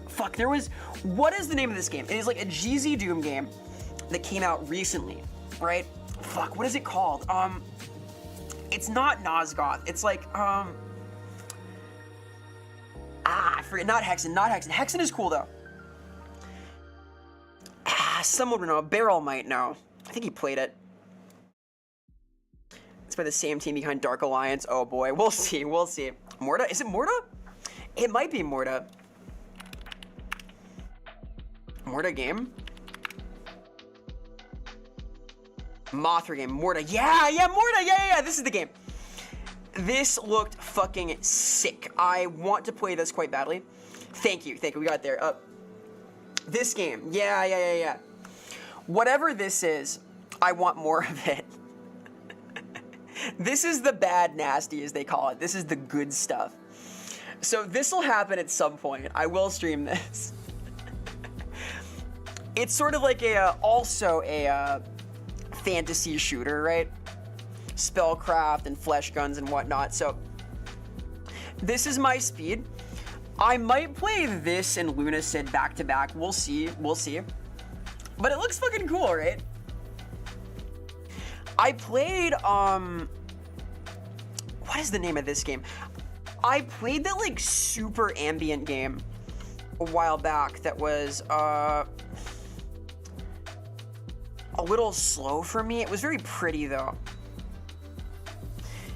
fuck, there was, what is the name of this game? It is like a GZ Doom game that came out recently, right? Fuck, what is it called? It's not Nosgoth. It's like, I forget, not Hexen. Hexen is cool though. Someone would know, Beryl might know. I think he played it. It's by the same team behind Dark Alliance. Oh boy, we'll see, we'll see. Morta, is it Morta? It might be Morta. Morta game? Mothra game, Morta. Yeah, Morta, yeah, this is the game. This looked fucking sick. I want to play this quite badly. Thank you, we got it there. This game. Yeah. Whatever this is, I want more of it. This is the bad nasty, as they call it. This is the good stuff. So this will happen at some point. I will stream this. It's sort of like also a fantasy shooter, right? Spellcraft and flesh guns and whatnot. So this is my speed. I might play this and Lunacid back to back. We'll see. But it looks fucking cool, right? I played what is the name of this game? I played that like super ambient game a while back that was a little slow for me. It was very pretty though.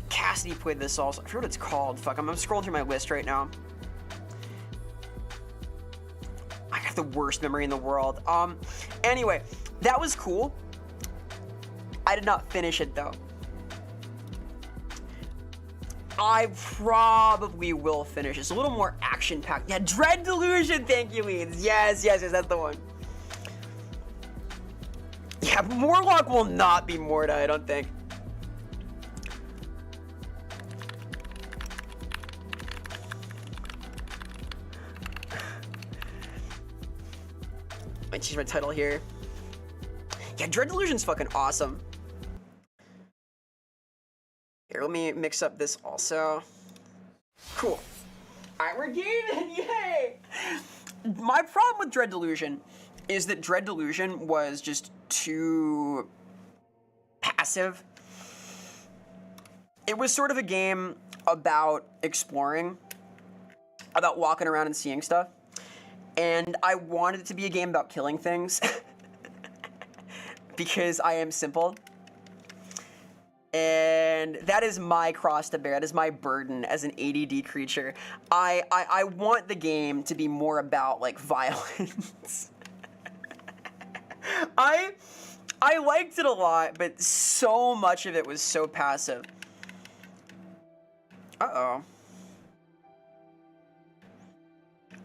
Cassidy played this also. I forget what it's called. Fuck, I'm scrolling through my list right now. I got the worst memory in the world. Anyway, that was cool. I did not finish it though. I probably will finish. It's a little more action-packed. Yeah, Dread Delusion, thank you, Leeds. Yes, that's the one. Yeah, Morlock will not be Morta, I don't think. I change my title here. Yeah, Dread Delusion's fucking awesome. Here, let me mix up this also. Cool. Alright, we're gaming! Yay! My problem with Dread Delusion is that Dread Delusion was just too passive. It was sort of a game about exploring, about walking around and seeing stuff. And I wanted it to be a game about killing things. Because I am simple. And that is my cross to bear. That is my burden as an ADD creature. I want the game to be more about like violence. I liked it a lot, but so much of it was so passive. Uh-oh.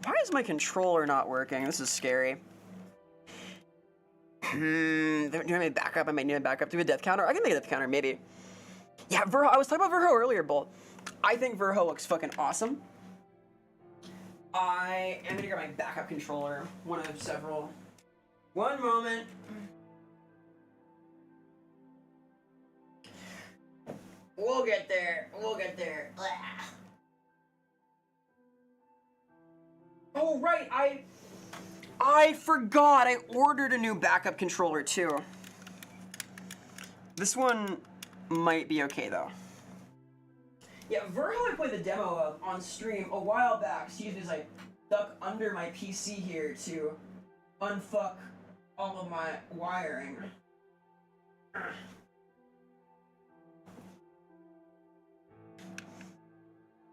Why is my controller not working? This is scary. Do I need a backup? I might need a backup. Do a death counter? I can make a death counter, maybe. Yeah, Verho. I was talking about Verho earlier, Bolt. I think Verho looks fucking awesome. I am gonna get my backup controller. One of several. One moment. We'll get there. Blah. Oh, right. I forgot. I ordered a new backup controller, too. This one might be okay, though. Yeah, Verho I played the demo of on stream a while back. Excuse me as I duck under my PC here to unfuck all of my wiring.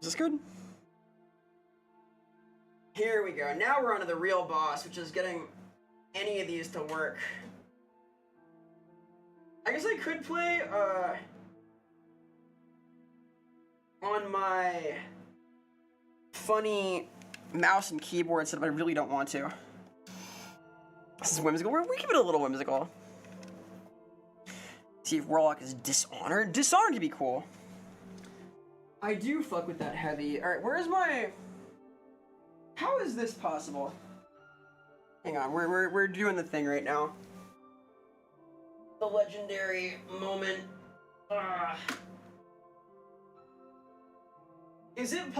Is this good? Here we go. Now we're on to the real boss, which is getting any of these to work. I guess I could play, on my funny mouse and keyboard instead, but I really don't want to. This is whimsical. We keep it a little whimsical. See if Warlock is Dishonored. Dishonored could be cool. I do fuck with that heavy. Alright, where's my... How is this possible? Hang on, we're doing the thing right now. The legendary moment. Is it possible?